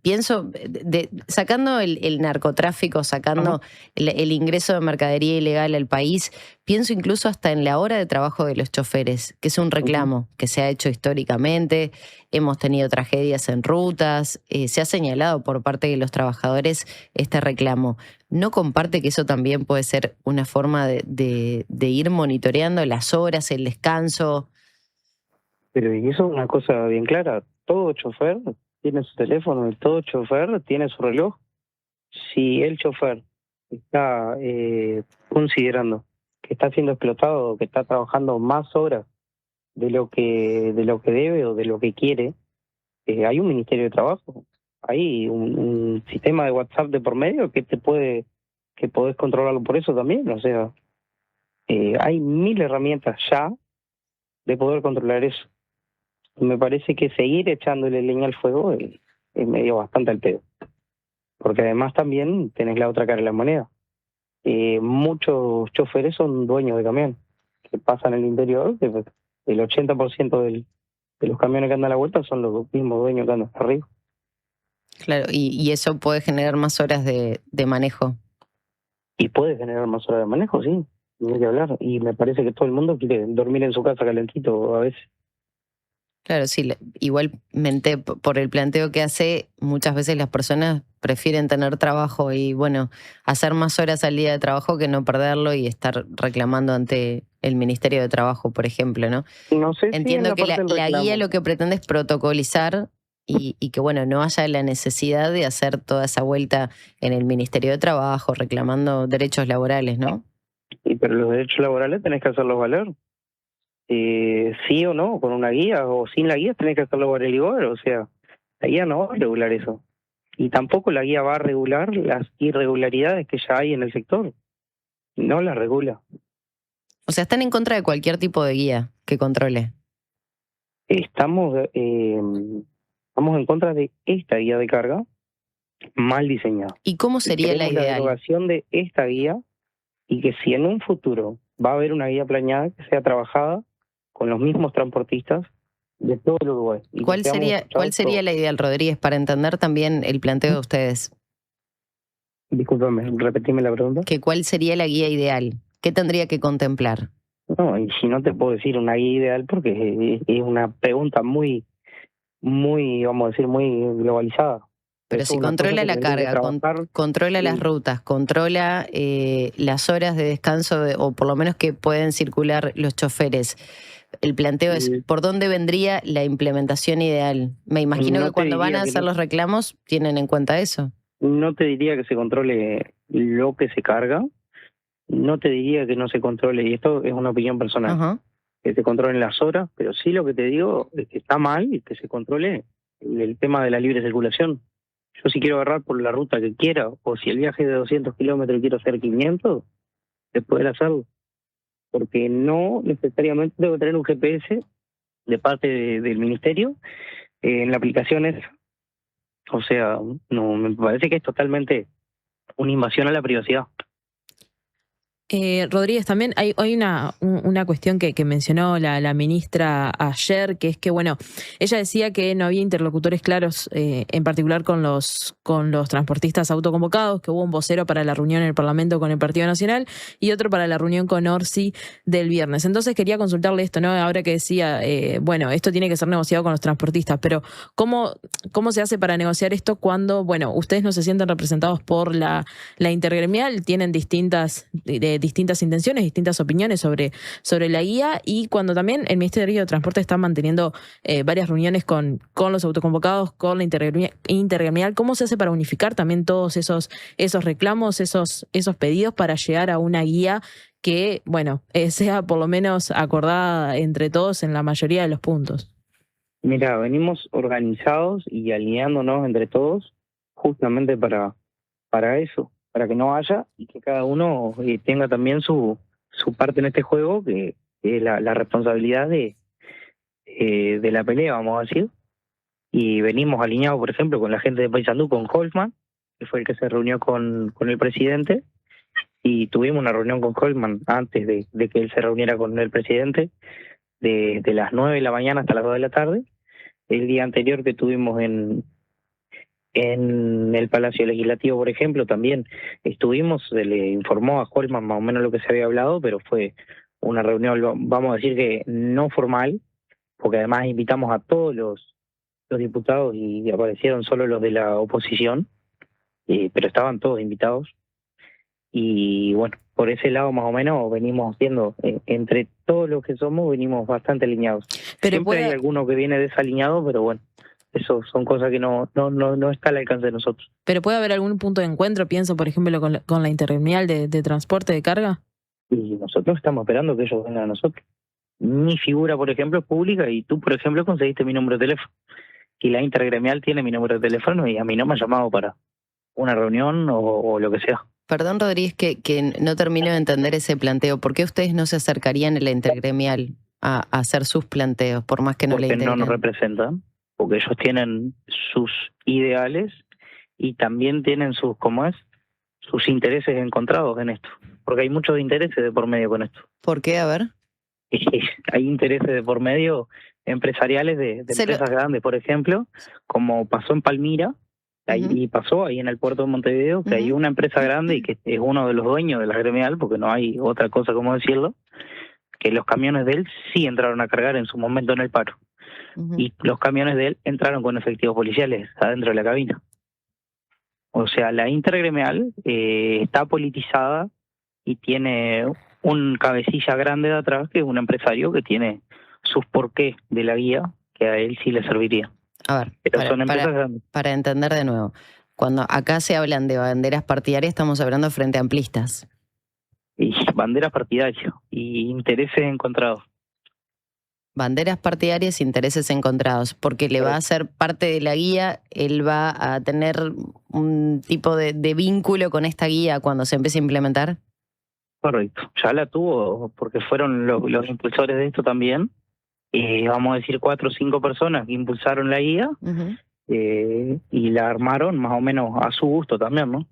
A: pienso, sacando el narcotráfico, sacando el ingreso de mercadería ilegal al país, pienso incluso hasta en la hora de trabajo de los choferes, que es un reclamo que se ha hecho históricamente. Hemos tenido tragedias en rutas, se ha señalado por parte de los trabajadores este reclamo. ¿No comparte que eso también puede ser una forma de ir monitoreando las horas, el descanso?
H: Pero y eso es una cosa bien clara. Todo chofer tiene su teléfono, y todo chofer tiene su reloj. Si el chofer está considerando que está siendo explotado, que está trabajando más horas de lo que debe o de lo que quiere, hay un Ministerio de Trabajo, hay un sistema de WhatsApp de por medio que podés controlarlo por eso también. O sea, hay 1000 herramientas ya de poder controlar eso. Me parece que seguir echándole leña al fuego es medio bastante al pedo. Porque además también tenés la otra cara de la moneda. Muchos choferes son dueños de camión, que pasan en el interior, que el 80% de los camiones que andan a la vuelta son los mismos dueños que andan hasta arriba.
A: Claro, y eso puede generar más horas de manejo.
H: Y puede generar más horas de manejo, sí, no hay que hablar. Y me parece que todo el mundo quiere dormir en su casa calentito a veces.
A: Claro, sí, igualmente por el planteo que hace, muchas veces las personas prefieren tener trabajo y, bueno, hacer más horas al día de trabajo que no perderlo y estar reclamando ante el Ministerio de Trabajo, por ejemplo, ¿no?
H: No sé.
A: Entiendo que la guía lo que pretende es protocolizar y que, bueno, no haya la necesidad de hacer toda esa vuelta en el Ministerio de Trabajo reclamando derechos laborales, ¿no?
H: Y pero los derechos laborales tenés que hacerlos valer. Sí o no, con una guía o sin la guía tenés que hacerlo valer igual. O sea, la guía no va a regular eso. Y tampoco la guía va a regular las irregularidades que ya hay en el sector. No las regula.
A: O sea, están en contra de cualquier tipo de guía que controle.
H: Estamos en contra de esta guía de carga mal diseñada.
A: ¿Y cómo sería la
H: ideal? La derogación de esta guía, y que si en un futuro va a haber una guía planeada que sea trabajada con los mismos transportistas de todo el Uruguay.
A: ¿Cuál sería la ideal, Rodríguez, para entender también el planteo de ustedes?
H: Discúlpame, repetime la pregunta.
A: ¿Cuál sería la guía ideal? ¿Qué tendría que contemplar?
H: No, y si no te puedo decir una guía ideal porque es una pregunta muy, vamos a decir, muy globalizada.
A: Pero si controla la carga, controla las rutas, controla las horas de descanso o por lo menos que pueden circular los choferes. El planteo es, ¿por dónde vendría la implementación ideal? Me imagino que cuando van a hacer los reclamos tienen en cuenta eso.
H: No te diría que se controle lo que se carga, no te diría que no se controle, y esto es una opinión personal, que se controlen las horas, pero sí lo que te digo es que está mal que se controle el tema de la libre circulación. Yo si quiero agarrar por la ruta que quiera, o si el viaje es de 200 kilómetros y quiero hacer 500, de poder hacerlo. Porque no necesariamente tengo que tener un GPS de parte del ministerio en la aplicación esa. O sea, no, me parece que es totalmente una invasión a la privacidad.
B: Rodríguez, también hay una cuestión que mencionó la ministra ayer, que es que, bueno, ella decía que no había interlocutores claros, en particular con los transportistas autoconvocados, que hubo un vocero para la reunión en el Parlamento con el Partido Nacional y otro para la reunión con Orsi del viernes. Entonces quería consultarle esto, ¿no? Ahora que decía, bueno, esto tiene que ser negociado con los transportistas, pero ¿cómo se hace para negociar esto cuando, bueno, ustedes no se sienten representados por la intergremial, tienen distintas intenciones, distintas opiniones sobre la guía, y cuando también el Ministerio de Transporte está manteniendo varias reuniones con los autoconvocados, con la intergremial? ¿Cómo se hace para unificar también todos esos reclamos, esos pedidos para llegar a una guía que, bueno, sea por lo menos acordada entre todos en la mayoría de los puntos?
H: Mira, venimos organizados y alineándonos entre todos justamente para eso, para que no haya y que cada uno tenga también su parte en este juego, que es la responsabilidad de la pelea, vamos a decir. Y venimos alineados, por ejemplo, con la gente de Paysandú, con Holman, que fue el que se reunió con el presidente, y tuvimos una reunión con Holman antes de que él se reuniera con el presidente, de las 9 de la mañana hasta las 2 de la tarde. El día anterior que tuvimos en el Palacio Legislativo, por ejemplo, también estuvimos, se le informó a Holman más o menos lo que se había hablado, pero fue una reunión, vamos a decir que no formal, porque además invitamos a todos los diputados y aparecieron solo los de la oposición, pero estaban todos invitados. Y bueno, por ese lado más o menos venimos viendo, entre todos los que somos, venimos bastante alineados. Siempre hay alguno que viene desalineado, pero bueno, Eso son cosas que no está al alcance de nosotros.
B: Pero puede haber algún punto de encuentro, pienso, por ejemplo, con la intergremial de transporte de carga.
H: Y nosotros estamos esperando que ellos vengan a nosotros. Mi figura, por ejemplo, es pública y tú, por ejemplo, conseguiste mi número de teléfono. Y la intergremial tiene mi número de teléfono y a mí no me ha llamado para una reunión o lo que sea.
A: Perdón, Rodríguez, que no termino de entender ese planteo. ¿Por qué ustedes no se acercarían en la intergremial a hacer sus planteos, por más que no le
H: Porque
A: integren?
H: no nos representan, porque ellos tienen sus ideales y también tienen sus, sus intereses encontrados en esto. Porque hay muchos intereses de por medio con esto.
A: ¿Por qué? A ver.
H: Hay intereses de por medio empresariales de empresas grandes, por ejemplo, como pasó en Palmira, y pasó ahí en el puerto de Montevideo, que hay una empresa grande y que es uno de los dueños de la gremial, porque no hay otra cosa como decirlo, que los camiones de él sí entraron a cargar en su momento en el paro. Y los camiones de él entraron con efectivos policiales adentro de la cabina. O sea, la intergremial está politizada y tiene un cabecilla grande de atrás, que es un empresario que tiene sus porqués de la guía, que a él sí le serviría.
A: A ver,
H: Pero son empresas grandes.
A: para entender de nuevo, cuando acá se hablan de banderas partidarias, estamos hablando de frente amplistas.
H: Y banderas partidarias y intereses encontrados.
A: Banderas partidarias, intereses encontrados, porque le va a ser parte de la guía, él va a tener un tipo de vínculo con esta guía cuando se empiece a implementar.
H: Correcto, ya la tuvo, porque fueron los impulsores de esto también. Vamos a decir 4 o 5 personas que impulsaron la guía y la armaron más o menos a su gusto también, ¿no?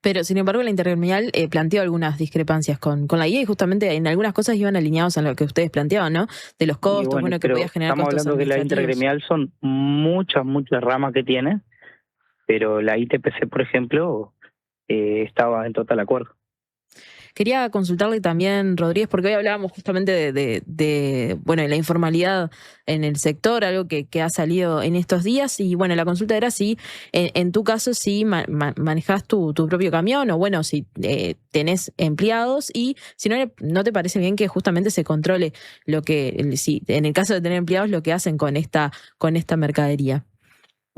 B: Pero, sin embargo, la intergremial planteó algunas discrepancias con la guía y justamente en algunas cosas iban alineados a lo que ustedes planteaban, ¿no? De los costos, que
H: pero
B: podía generar
H: estamos
B: costos
H: hablando que la intergremial son muchas ramas que tiene, pero la ITPC, por ejemplo, estaba en total acuerdo.
B: Quería consultarle también, Rodríguez, porque hoy hablábamos justamente de la informalidad en el sector, algo que ha salido en estos días, y bueno, la consulta era si, en tu caso, si manejás tu propio camión, o bueno, si tenés empleados, y si no te parece bien que justamente se controle si en el caso de tener empleados, lo que hacen con esta mercadería.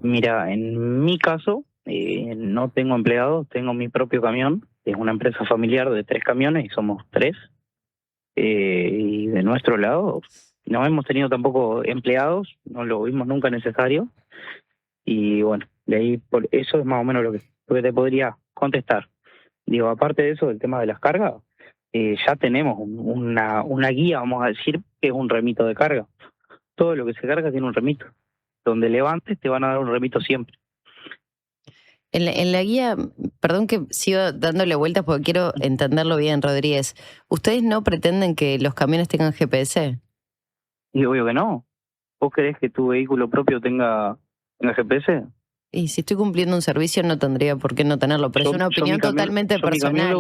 H: Mira, en mi caso, no tengo empleados, tengo mi propio camión. Es una empresa familiar de 3 camiones y somos 3. Y de nuestro lado no hemos tenido tampoco empleados, no lo vimos nunca necesario. Y bueno, de ahí por eso es más o menos lo que te podría contestar. Digo, aparte de eso, del tema de las cargas, ya tenemos una guía, vamos a decir, que es un remito de carga. Todo lo que se carga tiene un remito. Donde levantes te van a dar un remito siempre.
A: En la guía, perdón que sigo dándole vueltas porque quiero entenderlo bien, Rodríguez. ¿Ustedes no pretenden que los camiones tengan GPS?
H: Y obvio que no. ¿Vos querés que tu vehículo propio tenga GPS?
A: Y si estoy cumpliendo un servicio no tendría por qué no tenerlo, pero es una opinión totalmente personal.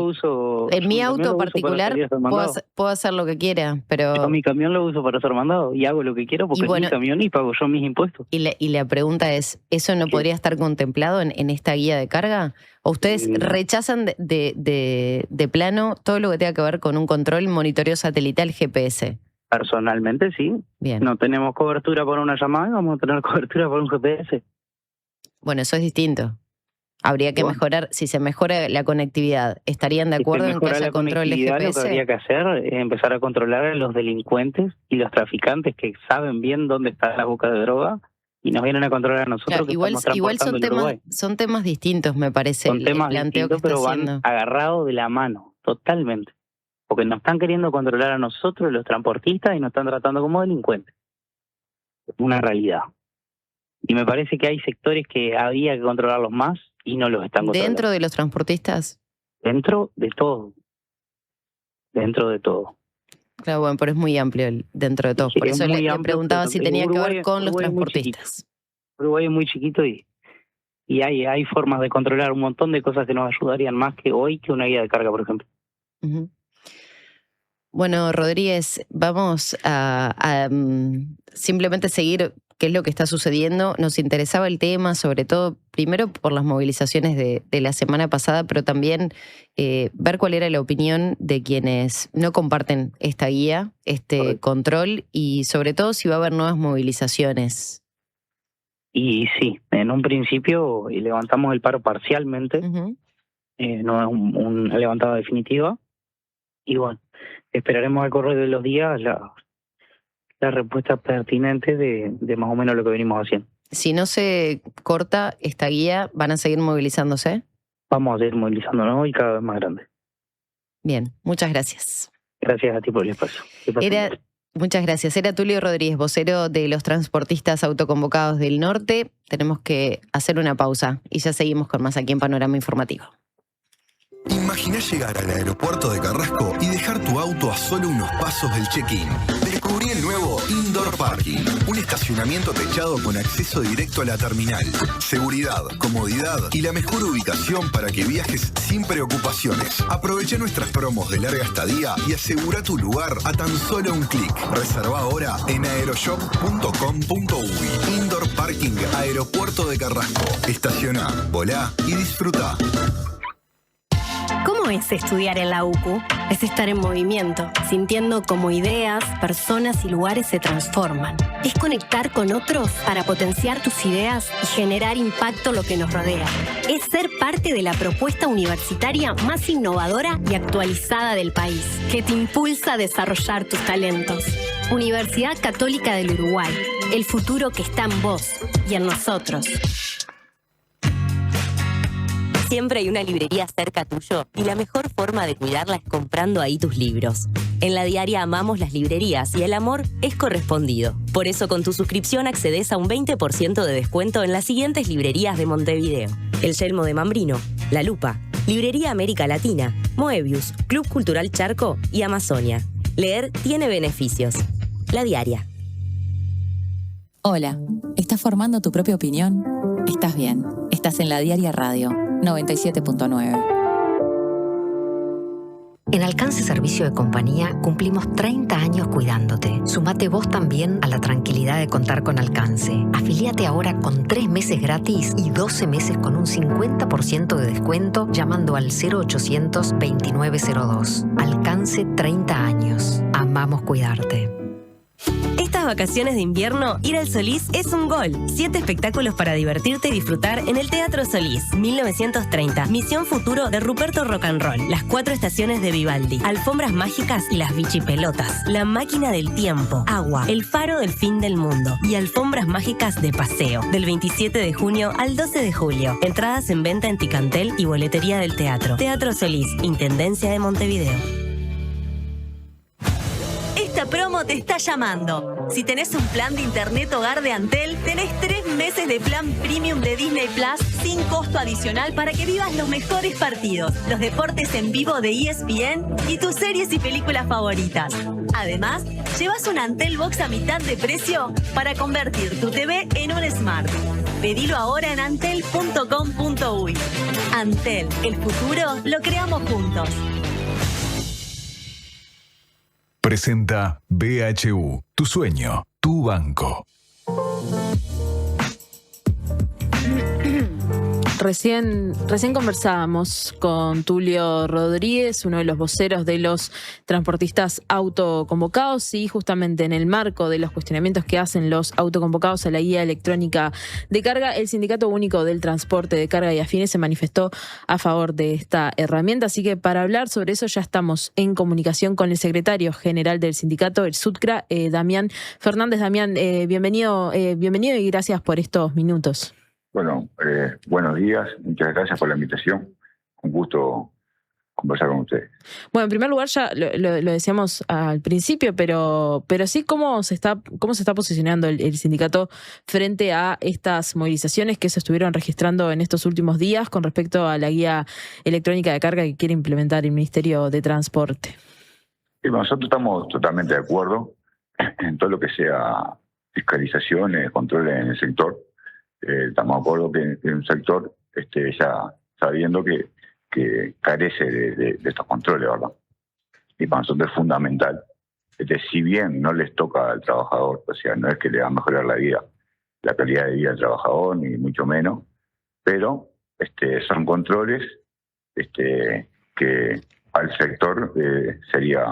A: En mi auto particular puedo hacer lo que quiera, pero...
H: Yo mi camión lo uso para ser mandado y hago lo que quiero porque es mi camión y pago yo mis impuestos.
A: Y la pregunta es, ¿eso no podría estar contemplado en esta guía de carga? ¿O ustedes rechazan de plano todo lo que tenga que ver con un control, monitoreo satelital GPS?
H: Personalmente sí.
A: Bien.
H: No tenemos cobertura por una llamada, vamos a tener cobertura por un GPS.
A: Bueno, eso es distinto. Habría que mejorar, si se mejora la conectividad, ¿estarían de acuerdo en que haya control de GPS?
H: Lo que habría que hacer es empezar a controlar a los delincuentes y los traficantes que saben bien dónde está la boca de droga y nos vienen a controlar a nosotros. Claro,
A: igual son temas distintos, me parece.
H: Son temas distintos, pero van agarrados de la mano, totalmente. Porque nos están queriendo controlar a nosotros, los transportistas, y nos están tratando como delincuentes. Es una realidad. Y me parece que hay sectores que había que controlarlos más y no los están controlando.
A: ¿Dentro de los transportistas?
H: Dentro de todo. Dentro de todo.
A: Claro, bueno, pero es muy amplio dentro de todo. Por eso le preguntaba si tenía que ver con los transportistas.
H: Uruguay es muy chiquito y hay formas de controlar un montón de cosas que nos ayudarían más que hoy que una guía de carga, por ejemplo.
A: Bueno, Rodríguez, vamos a simplemente seguir qué es lo que está sucediendo. Nos interesaba el tema, sobre todo, primero por las movilizaciones de la semana pasada, pero también ver cuál era la opinión de quienes no comparten esta guía, control, y sobre todo si va a haber nuevas movilizaciones.
H: Y sí, en un principio levantamos el paro parcialmente, no es una levantada definitiva, y bueno, esperaremos al correr de los días la respuesta pertinente de más o menos lo que venimos haciendo.
A: Si no se corta esta guía, ¿van a seguir movilizándose?
H: Vamos a seguir movilizándonos y cada vez más grande.
A: Bien, muchas gracias.
H: Gracias a ti por el espacio.
A: Muchas gracias. Era Tulio Rodríguez, vocero de los transportistas autoconvocados del norte. Tenemos que hacer una pausa y ya seguimos con más aquí en Panorama Informativo.
D: Imagina llegar al aeropuerto de Carrasco y dejar tu auto a solo unos pasos del check-in. Descubrí el nuevo Indoor Parking, un estacionamiento techado con acceso directo a la terminal. Seguridad, comodidad y la mejor ubicación para que viajes sin preocupaciones. Aprovecha nuestras promos de larga estadía y asegura tu lugar a tan solo un clic. Reserva ahora en aeroshop.com.uy. Indoor Parking, Aeropuerto de Carrasco. Estaciona, volá y disfruta.
I: ¿Cómo es estudiar en la UCU? Es estar en movimiento, sintiendo cómo ideas, personas y lugares se transforman. Es conectar con otros para potenciar tus ideas y generar impacto en lo que nos rodea. Es ser parte de la propuesta universitaria más innovadora y actualizada del país, que te impulsa a desarrollar tus talentos. Universidad Católica del Uruguay, el futuro que está en vos y en nosotros.
W: Siempre hay una librería cerca tuyo y la mejor forma de cuidarla es comprando ahí tus libros. En La Diaria amamos las librerías y el amor es correspondido. Por eso con tu suscripción accedes a un 20% de descuento en las siguientes librerías de Montevideo: El Yelmo de Mambrino, La Lupa, Librería América Latina, Moebius, Club Cultural Charco y Amazonia. Leer tiene beneficios. La Diaria.
C: Hola, ¿estás formando tu propia opinión? Estás bien, estás en La Diaria Radio 97.9.
X: En Alcance Servicio de Compañía cumplimos 30 años cuidándote. Sumate vos también a la tranquilidad de contar con Alcance. Afilíate ahora con 3 meses gratis y 12 meses con un 50% de descuento llamando al 0800 2902. Alcance 30 años. Amamos cuidarte.
W: Estas vacaciones de invierno, ir al Solís es un gol. 7 espectáculos para divertirte y disfrutar en el Teatro Solís. 1930, Misión Futuro de Ruperto Rock and Roll. Las 4 estaciones de Vivaldi. Alfombras mágicas y las bichipelotas. La máquina del tiempo. Agua. El faro del fin del mundo. Y alfombras mágicas de paseo. Del 27 de junio al 12 de julio. Entradas en venta en Ticantel y boletería del teatro. Teatro Solís, Intendencia de Montevideo. Esta promo te está llamando. Si tenés un plan de internet hogar de Antel, tenés 3 meses de plan premium de Disney Plus sin costo adicional para que vivas los mejores partidos, los deportes en vivo de ESPN y tus series y películas favoritas. Además, llevas un Antel Box a mitad de precio para convertir tu TV en un Smart. Pedilo ahora en antel.com.uy. Antel, el futuro lo creamos juntos.
Y: Presenta BHU, tu sueño, tu banco.
B: Recién conversábamos con Tulio Rodríguez, uno de los voceros de los transportistas autoconvocados, y justamente en el marco de los cuestionamientos que hacen los autoconvocados a la guía electrónica de carga, el Sindicato Único del Transporte de Carga y Afines se manifestó a favor de esta herramienta. Así que para hablar sobre eso ya estamos en comunicación con el secretario general del sindicato, el SUTCRA, Damián Fernández. Damián, bienvenido y gracias por estos minutos.
Z: Bueno, buenos días, muchas gracias por la invitación. Un gusto conversar con ustedes.
B: Bueno, en primer lugar, ya lo decíamos al principio, pero sí, ¿cómo se está posicionando el sindicato frente a estas movilizaciones que se estuvieron registrando en estos últimos días con respecto a la guía electrónica de carga que quiere implementar el Ministerio de Transporte?
Z: Y nosotros estamos totalmente de acuerdo en todo lo que sea fiscalización, control en el sector. Estamos de acuerdo que en un sector ya sabiendo que carece de estos controles, ¿verdad? Y para nosotros es fundamental. Si bien no les toca al trabajador, o sea, no es que le va a mejorar la calidad de vida al trabajador, ni mucho menos, pero son controles que al sector sería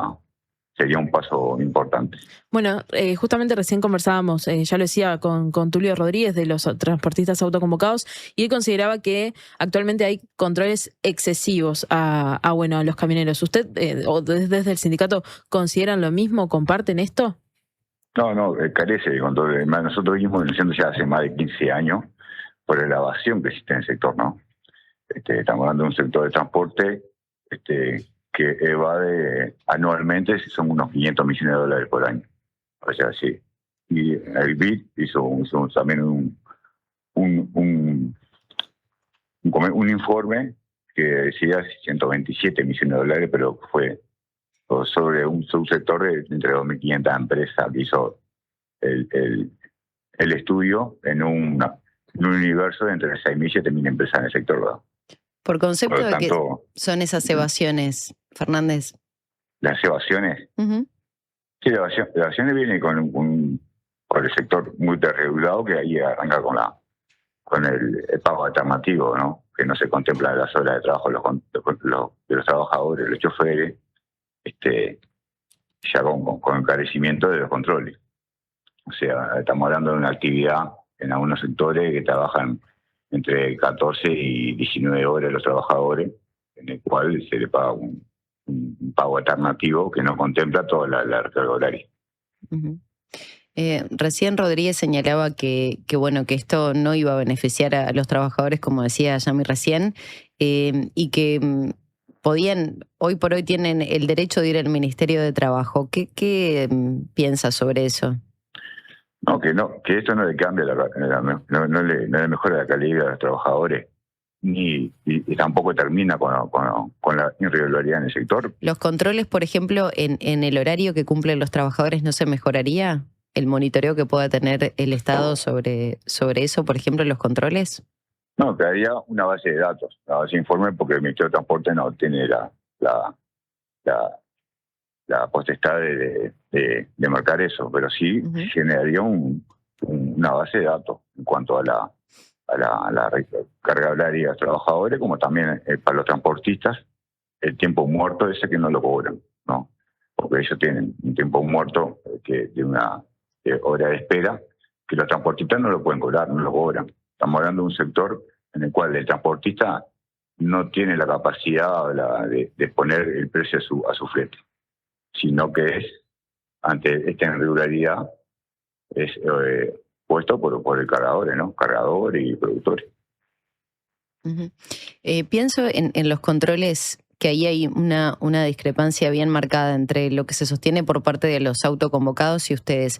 Z: sería un paso importante.
B: Bueno, justamente recién conversábamos, ya lo decía, con Tulio Rodríguez de los transportistas autoconvocados, y él consideraba que actualmente hay controles excesivos a los camioneros. ¿Usted o desde el sindicato consideran lo mismo? ¿Comparten esto?
Z: No, carece de control. Además, nosotros venimos denunciando ya hace más de 15 años por la evasión que existe en el sector, ¿no? Estamos hablando de un sector de transporte que evade anualmente, son unos $500 millones por año. O sea, sí. Y el BID hizo también un informe que decía $127 millones, pero fue sobre un subsector de entre 2.500 empresas que hizo el estudio en un universo de entre 6.000 y 7.000 empresas en el sector, ¿verdad?
A: Por concepto
Z: Por lo
A: de que
Z: tanto,
A: son esas evasiones, Fernández.
Z: las evasiones.
A: Ujú.
Z: Sí, las evasiones vienen por el sector muy desregulado, que ahí arranca con el pago alternativo, ¿no? Que no se contemplan las horas de trabajo de los trabajadores, los choferes, ya con encarecimiento de los controles. O sea, estamos hablando de una actividad en algunos sectores que trabajan entre 14 y 19 horas los trabajadores, en el cual se le paga un pago alternativo que no contempla toda la recarga horaria.
A: Ujú. Recién Rodríguez señalaba que esto no iba a beneficiar a los trabajadores, como decía Yami recién, y que hoy por hoy tienen el derecho de ir al Ministerio de Trabajo. ¿Qué piensa sobre eso?
Z: Que esto no le cambia, no le mejora la calidad de los trabajadores, y tampoco termina con la irregularidad en el sector.
A: ¿Los controles, por ejemplo, en el horario que cumplen los trabajadores no se mejoraría? ¿El monitoreo que pueda tener el Estado sobre eso, por ejemplo, los controles?
Z: No, que haya una base de datos, una base de informe, porque el Ministerio de Transporte no tiene la potestad de marcar eso, pero sí generaría una base de datos en cuanto a la carga horaria de los trabajadores, como también para los transportistas, el tiempo muerto ese que no lo cobran, ¿no? Porque ellos tienen un tiempo muerto de una hora de espera, que los transportistas no lo pueden cobrar, no lo cobran. Estamos hablando de un sector en el cual el transportista no tiene la capacidad de poner el precio a su flete, sino que es, ante esta irregularidad, es puesto por el cargador, ¿no? Cargador y productores.
A: Uh-huh. Pienso en los controles, que ahí hay una discrepancia bien marcada entre lo que se sostiene por parte de los autoconvocados y ustedes.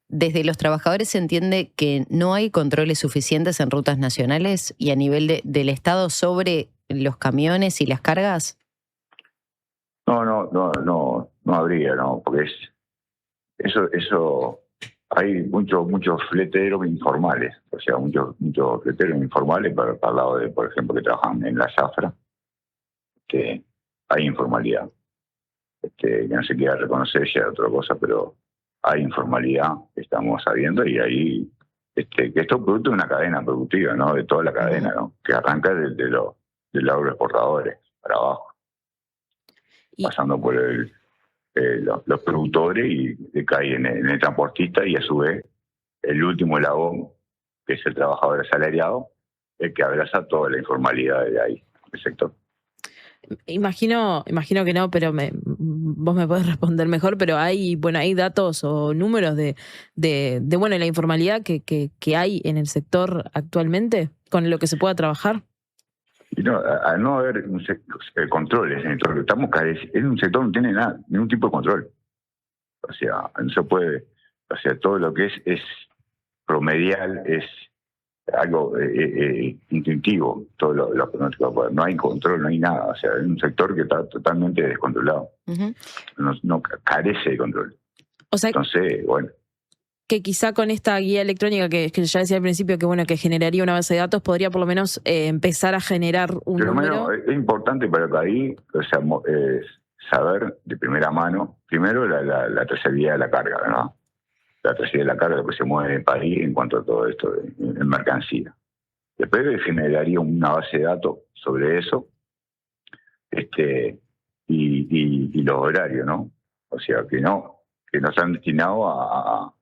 A: Desde los trabajadores se entiende que no hay controles suficientes en rutas nacionales y a nivel del Estado sobre los camiones y las cargas.
Z: No habría, ¿no? Porque eso hay muchos fleteros informales, o sea, muchos fleteros informales para el lado de, por ejemplo, que trabajan en la zafra, que hay informalidad, que no se quiera reconocer ya otra cosa, pero hay informalidad, estamos sabiendo, y ahí que esto es producto de una cadena productiva, ¿no? De toda la cadena, ¿no? Que arranca de los agroexportadores para abajo, pasando por los productores y cae en el transportista, y a su vez el último eslabón, que es el trabajador asalariado, el que abraza toda la informalidad de ahí, del sector.
B: Imagino que no, pero vos me podés responder mejor, pero hay datos o números de la informalidad que hay en el sector actualmente, con lo que se pueda trabajar.
Z: Y no, al no haber controles en el sector, en un sector no tiene nada, ningún tipo de control. O sea, no se puede, o sea, todo lo que es promedial, es algo intuitivo, todo lo que no hay control, no hay nada. O sea, es un sector que está totalmente descontrolado. Uh-huh. No carece de control.
B: O sea,
Z: entonces, bueno,
B: que quizá con esta guía electrónica que ya decía al principio que generaría una base de datos, podría por lo menos empezar a generar un número.
Z: Es importante para que ahí, o sea, saber de primera mano, primero la trazabilidad de la carga, ¿no? La trazabilidad de la carga, lo que se mueve en el país en cuanto a todo esto en mercancía. Después generaría una base de datos sobre eso, y los horarios, ¿no? O sea, que no se han destinado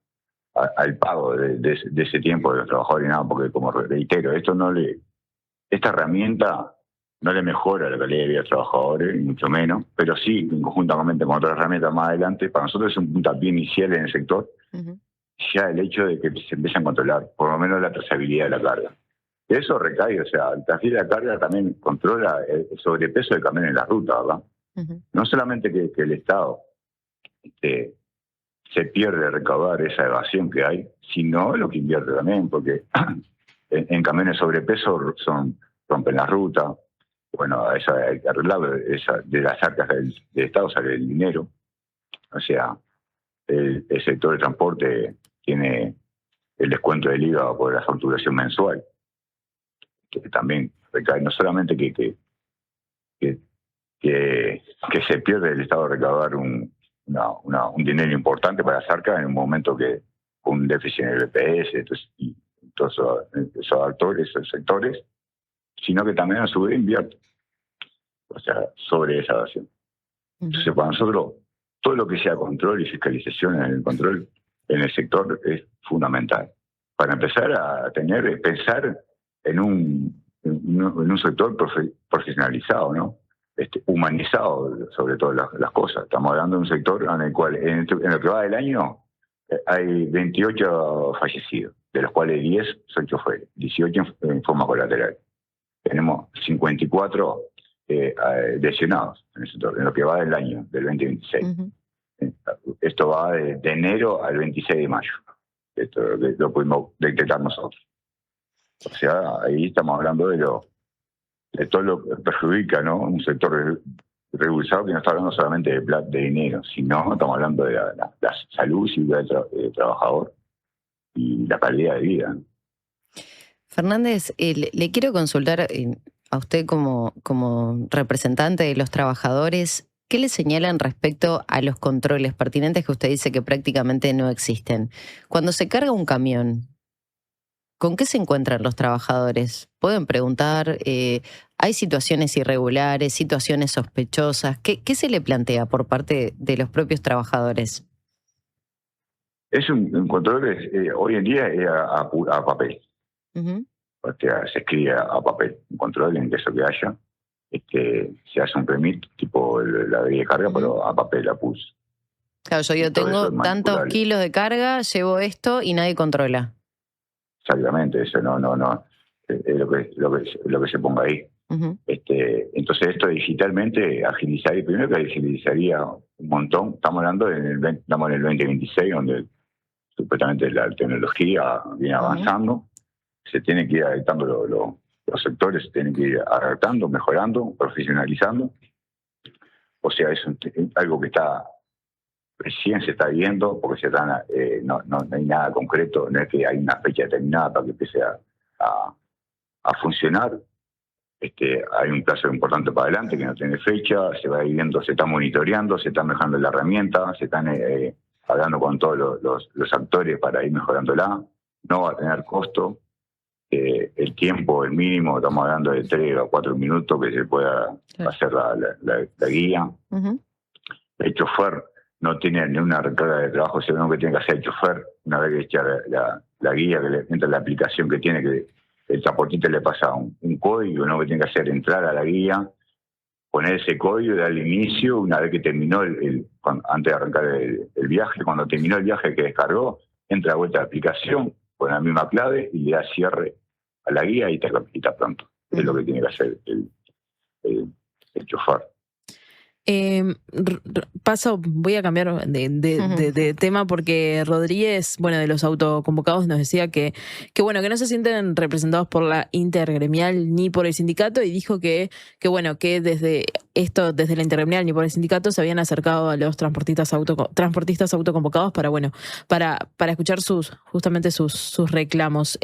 Z: al pago de ese tiempo de los trabajadores y nada, porque como reitero, esta herramienta no le mejora la calidad de vida de los trabajadores, ni mucho menos, pero sí, conjuntamente con otras herramientas más adelante, para nosotros es un puntapié inicial en el sector, ya el hecho de que se empiece a controlar, por lo menos la trazabilidad de la carga. Eso recae, o sea, el transfer de la carga también controla el sobrepeso del camión en la ruta, ¿verdad? No solamente que el Estado se pierde recaudar esa evasión que hay, sino lo que invierte también, porque en camiones sobrepeso rompen la ruta. Bueno, hay que arreglar de las arcas del Estado sale el dinero. O sea, el sector de transporte tiene el descuento del IVA por la facturación mensual, que también recae, no solamente que se pierde el Estado recaudar un dinero importante para las arcas en un momento que con un déficit en el BPS y todos esos sectores, sino que también a su vez invierte, o sea, sobre esa evasión. Entonces, para nosotros, todo lo que sea control y fiscalización en el control en el sector es fundamental. Para empezar a pensar en un sector profesionalizado, ¿no? Humanizado, sobre todo las cosas. Estamos hablando de un sector en el cual, en lo que va del año, hay 28 fallecidos, de los cuales 10 son choferes, 18 en forma colateral. Tenemos 54 lesionados en el sector, en lo que va del año, del 2026. Esto va de enero al 26 de mayo. Esto lo pudimos detectar nosotros. O sea, ahí estamos hablando de todo lo que perjudica, ¿no? Un sector regularizado que no está hablando solamente de dinero, sino estamos hablando de la salud y del trabajador y la calidad de vida.
A: Fernández, le quiero consultar a usted como representante de los trabajadores, ¿qué le señalan respecto a los controles pertinentes que usted dice que prácticamente no existen? Cuando se carga un camión, ¿con qué se encuentran los trabajadores? Pueden preguntar, ¿hay situaciones irregulares, situaciones sospechosas? ¿Qué se le plantea por parte de los propios trabajadores?
Z: Es un control, hoy en día es a papel. O sea, se escribe a papel, un control en caso que haya. Se hace un permit, tipo la de carga, pero a papel, a pulso.
A: Claro, yo tengo tantos kilos de carga, llevo esto y nadie controla.
Z: Exactamente, eso no es lo que se ponga ahí. Entonces esto digitalmente agilizaría, primero que agilizaría un montón. Estamos hablando estamos en el 2026, donde supuestamente la tecnología viene avanzando, se tiene que ir adaptando los sectores, se tienen que ir adaptando, mejorando, profesionalizando. O sea, es algo que recién se está viendo, porque no hay nada concreto, no es que hay una fecha determinada para que empiece a funcionar. Hay un plazo importante para adelante que no tiene fecha, se va viendo, se está monitoreando, se está mejorando la herramienta, se están hablando con todos los actores para ir mejorándola, no va a tener costo. El tiempo, el mínimo, estamos hablando de 3 a 4 minutos que se pueda hacer la guía. El chofer no tiene ni una recarga de trabajo, sino que tiene que hacer el chofer una vez que echa la guía, que le entra la aplicación que tiene, que el transportista le pasa un código, ¿no? Que tiene que hacer entrar a la guía, poner ese código y darle inicio una vez que terminó antes de arrancar el viaje. Cuando terminó el viaje que descargó, entra de vuelta a la aplicación con la misma clave y le da cierre a la guía y está pronto. Es lo que tiene que hacer el chofer.
B: Voy a cambiar de tema porque Rodríguez, de los autoconvocados, nos decía que no se sienten representados por la intergremial ni por el sindicato, y dijo que desde la intergremial ni por el sindicato se habían acercado a los transportistas autoconvocados para escuchar justamente sus reclamos.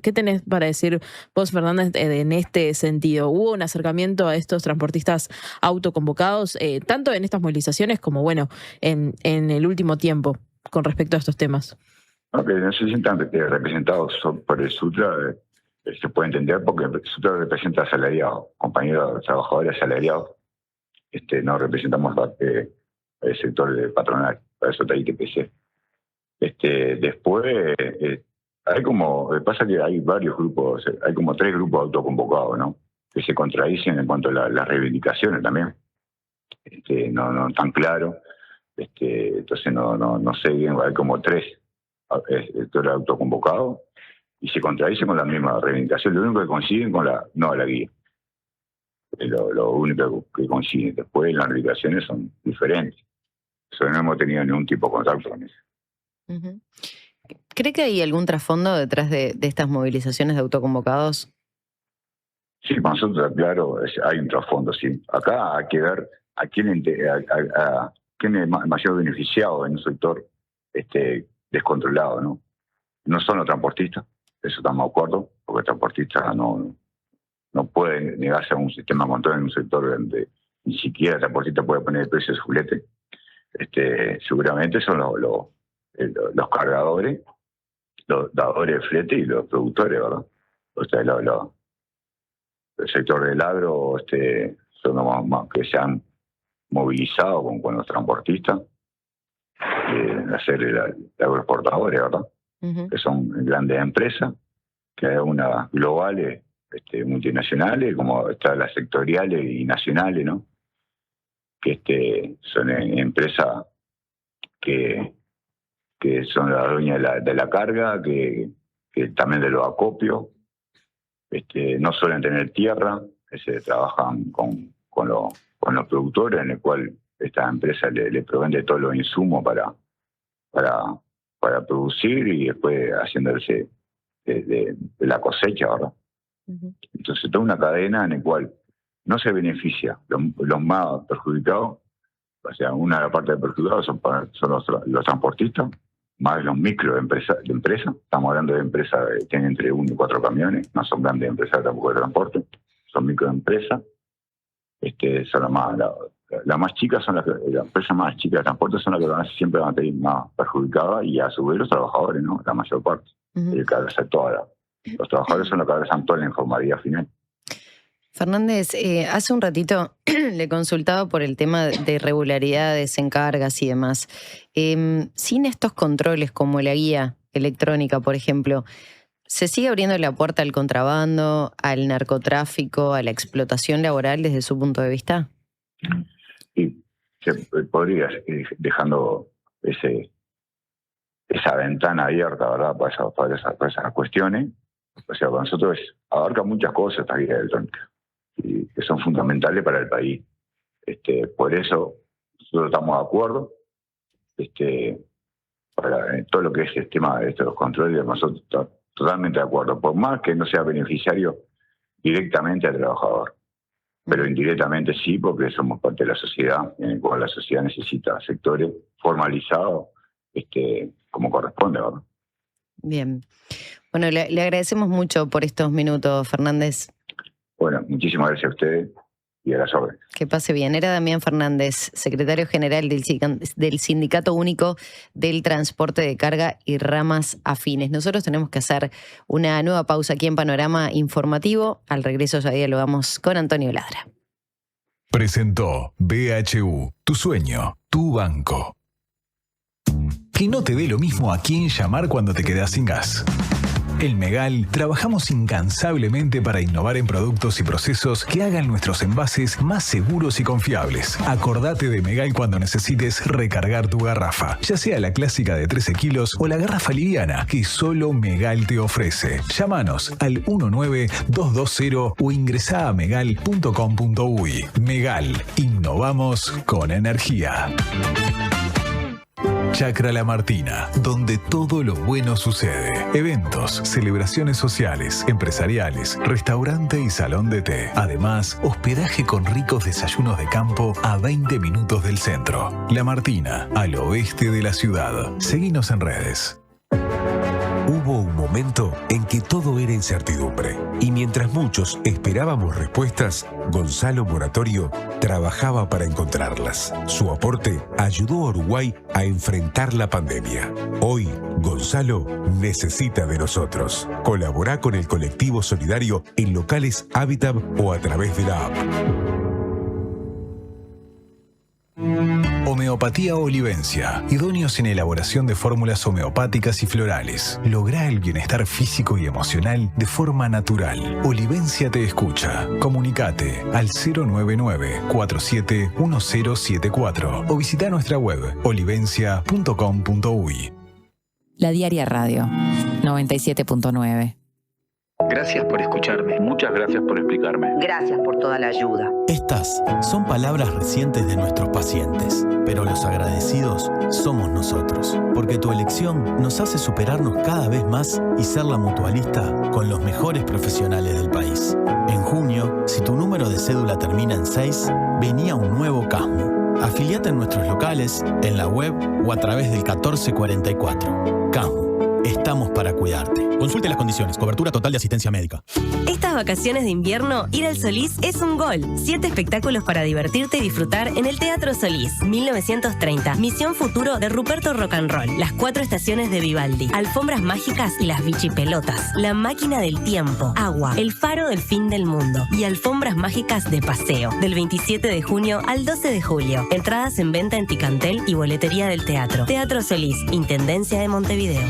B: ¿Qué tenés para decir vos, Fernández, en este sentido? ¿Hubo un acercamiento a estos transportistas autoconvocados, tanto en estas movilizaciones como en el último tiempo, con respecto a estos temas?
Z: Que no se sientan representados por el SUTRA, se puede entender, porque el SUTRA representa asalariados, compañeros trabajadores asalariados. No representamos el sector de patronal, para eso está ITPC. Después, pasa que hay varios grupos, hay como 3 grupos autoconvocados, ¿no? Que se contradicen en cuanto a las reivindicaciones también. No tan claro. Entonces no sé bien, hay como 3 sectores autoconvocados y se contradicen con la misma reivindicación. Lo único que coinciden con la guía. Lo único que coincide. Después las reivindicaciones son diferentes. Eso no hemos tenido ningún tipo de contacto con eso.
A: Uh-huh. ¿Cree que hay algún trasfondo detrás de estas movilizaciones de autoconvocados?
Z: Sí, para nosotros, claro, hay un trasfondo, sí. Acá hay que ver a quién es mayor beneficiado en un sector descontrolado, ¿no? No son los transportistas, eso estamos de acuerdo, porque el transportista no puede negarse a un sistema de control en un sector donde ni siquiera el transportista puede poner el precio de su flete. Seguramente son los cargadores, los dadores de flete y los productores, ¿verdad? O sea, el sector del agro son los más que se han movilizado con los transportistas, hacer los agroexportadores, ¿verdad? Uh-huh. Que son grandes empresas, que hay unas globales, multinacionales, como están las sectoriales y nacionales, ¿no? Que son empresas que son las dueñas de la carga, que también de los acopios, no suelen tener tierra, se trabajan con los productores, en el cual esta empresa le proveen todos los insumos para producir y después haciéndose de la cosecha, ¿verdad? Uh-huh. Entonces toda una cadena en la cual no se beneficia los más perjudicados, o sea, una de las partes perjudicadas son los transportistas, más los microempresas de empresas. Estamos hablando de empresas que tienen entre 1 y 4 camiones, no son grandes empresas tampoco de transporte, son microempresas. Son las más chicas, las empresas más chicas de transporte son las que siempre van a tener más perjudicadas, y a su vez los trabajadores, ¿no? La mayor parte. Uh-huh. Los trabajadores son los que abrazan toda la informalidad final.
A: Fernández, hace un ratito le consultaba por el tema de irregularidades en cargas y demás. Sin estos controles como la guía electrónica, por ejemplo, ¿se sigue abriendo la puerta al contrabando, al narcotráfico, a la explotación laboral desde su punto de vista?
Z: Sí, se podría ir dejando esa ventana abierta, ¿verdad? Para esas cuestiones. O sea, para nosotros abarca muchas cosas esta guía electrónica, y que son fundamentales para el país. Por eso nosotros estamos de acuerdo para todo lo que es el tema de los controles. Nosotros estamos totalmente de acuerdo, por más que no sea beneficiario directamente al trabajador, pero indirectamente sí, porque somos parte de la sociedad, en el cual la sociedad necesita sectores formalizados como corresponde, ¿verdad?
A: Bien. Bueno, le agradecemos mucho por estos minutos, Fernández.
Z: Bueno, muchísimas gracias a ustedes y a las órdenes.
A: Que pase bien. Era Damián Fernández, secretario general del Sindicato Único del Transporte de Carga y Ramas Afines. Nosotros tenemos que hacer una nueva pausa aquí en Panorama Informativo. Al regreso ya dialogamos con Antonio Ladra.
Y: Presentó BHU, tu sueño, tu banco. Que no te dé lo mismo a quién llamar cuando te quedas sin gas. En Megal trabajamos incansablemente para innovar en productos y procesos que hagan nuestros envases más seguros y confiables. Acordate de Megal cuando necesites recargar tu garrafa, ya sea la clásica de 13 kilos o la garrafa liviana que solo Megal te ofrece. Llámanos al 19220 o ingresá a megal.com.uy. Megal, innovamos con energía. Chacra La Martina, donde todo lo bueno sucede. Eventos, celebraciones sociales, empresariales, restaurante y salón de té. Además, hospedaje con ricos desayunos de campo a 20 minutos del centro. La Martina, al oeste de la ciudad. Seguinos en redes.
R: Hubo un momento en que todo era incertidumbre, y mientras muchos esperábamos respuestas, Gonzalo Moratorio trabajaba para encontrarlas. Su aporte ayudó a Uruguay a enfrentar la pandemia. Hoy, Gonzalo necesita de nosotros. Colaborá con el colectivo solidario en locales Habitat o a través de la app.
Y: Homeopatía Olivencia. Idóneos en elaboración de fórmulas homeopáticas y florales. Lográ el bienestar físico y emocional de forma natural. Olivencia te escucha. Comunicate al 099-471074 o visita nuestra web olivencia.com.uy.
C: La Diaria Radio 97.9.
J: Gracias por escucharme. Muchas gracias por explicarme.
K: Gracias por toda la ayuda.
L: Estas son palabras recientes de nuestros pacientes, pero los agradecidos somos nosotros, porque tu elección nos hace superarnos cada vez más y ser la mutualista con los mejores profesionales del país. En junio, si tu número de cédula termina en 6, venía un nuevo CASMU. Afiliate en nuestros locales, en la web o a través del 1444. CASMU. Estamos para cuidarte. Consulte las condiciones. Cobertura total de asistencia médica.
W: Estas vacaciones de invierno, ir al Solís es un gol. 7 espectáculos para divertirte y disfrutar en el Teatro Solís. 1930. Misión Futuro de Ruperto Rock and Roll. Las 4 estaciones de Vivaldi. Alfombras mágicas y las bichipelotas. La máquina del tiempo. Agua. El faro del fin del mundo. Y alfombras mágicas de paseo. Del 27 de junio al 12 de julio. Entradas en venta en Ticantel y boletería del teatro. Teatro Solís. Intendencia de Montevideo.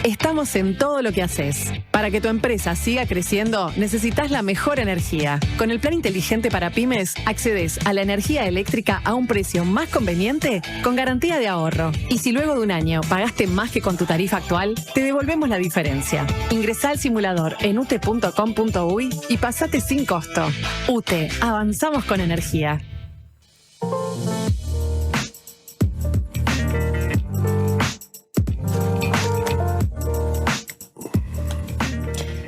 M: Estamos en todo lo que haces. Para que tu empresa siga creciendo, necesitas la mejor energía. Con el Plan Inteligente para Pymes, accedes a la energía eléctrica a un precio más conveniente con garantía de ahorro. Y si luego de un año pagaste más que con tu tarifa actual, te devolvemos la diferencia. Ingresá al simulador en ute.com.uy y pasate sin costo. UTE, avanzamos con energía.